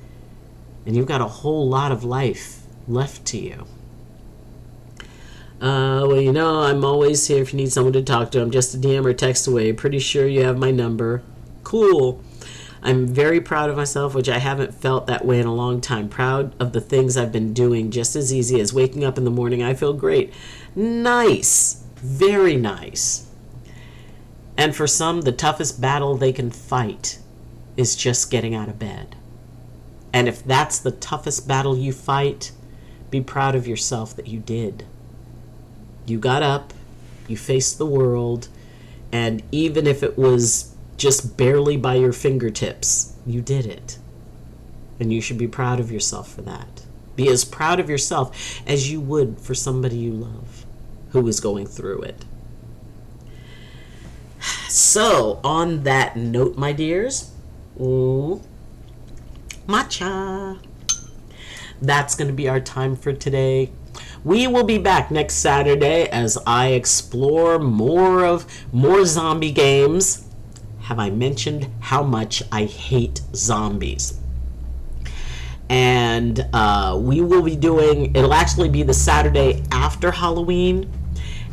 And you've got a whole lot of life left to you. I'm always here if you need someone to talk to. I'm just a DM or text away. Pretty sure you have my number. Cool. I'm very proud of myself, which I haven't felt that way in a long time. Proud of the things I've been doing, just as easy as waking up in the morning. I feel great. Nice. Very nice. And for some, the toughest battle they can fight is just getting out of bed. And if that's the toughest battle you fight, be proud of yourself that you did. You got up, you faced the world, and even if it was just barely by your fingertips, you did it. And you should be proud of yourself for that. Be as proud of yourself as you would for somebody you love who is going through it. So, on that note, my dears, matcha. That's going to be our time for today. We will be back next Saturday as I explore more zombie games. Have I mentioned how much I hate zombies? And we will be it'll actually be the Saturday after Halloween,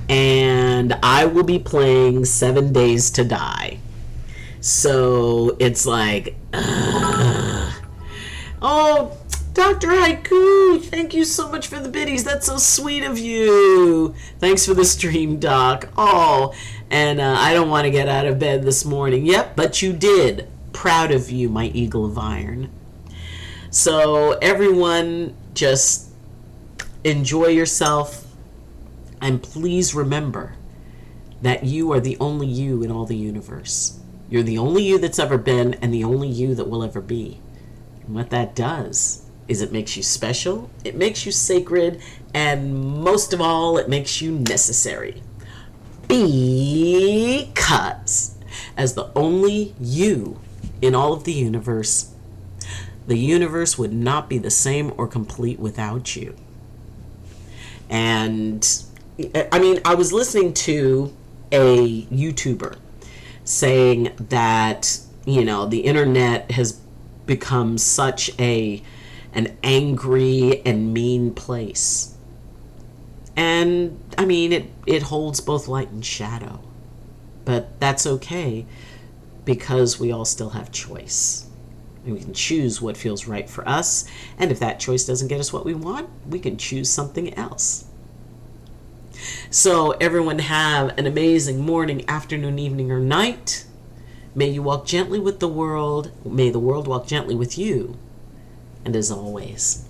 and I will be playing 7 Days to Die. So it's like, oh, Dr. Haiku, thank you so much for the biddies. That's so sweet of you. Thanks for the stream, Doc. Oh, and I don't want to get out of bed this morning. Yep, but you did. Proud of you, my eagle of iron. So everyone, just enjoy yourself. And please remember that you are the only you in all the universe. You're the only you that's ever been and the only you that will ever be. And what that does is it makes you special, it makes you sacred, and most of all, it makes you necessary. Because as the only you in all of the universe would not be the same or complete without you. And I mean, I was listening to a YouTuber saying that, the internet has become such an angry and mean place. And I mean, it holds both light and shadow. But that's okay, because we all still have choice. We can choose what feels right for us, and if that choice doesn't get us what we want, we can choose something else. So everyone have an amazing morning, afternoon, evening, or night. May you walk gently with the world. May the world walk gently with you. And as always,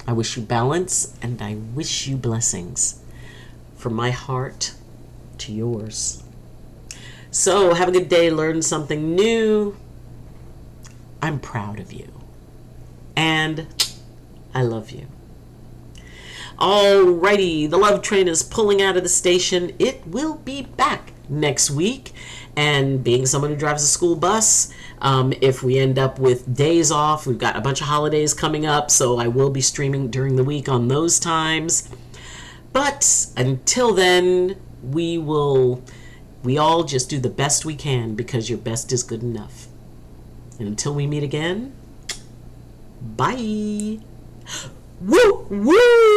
I wish you balance and I wish you blessings from my heart to yours. So have a good day. Learn something new. I'm proud of you. And I love you. Alrighty, the love train is pulling out of the station. It will be back next week. And being someone who drives a school bus, if we end up with days off, we've got a bunch of holidays coming up, so I will be streaming during the week on those times. But until then, we all just do the best we can, because your best is good enough. And until we meet again, bye. Woo! Woo!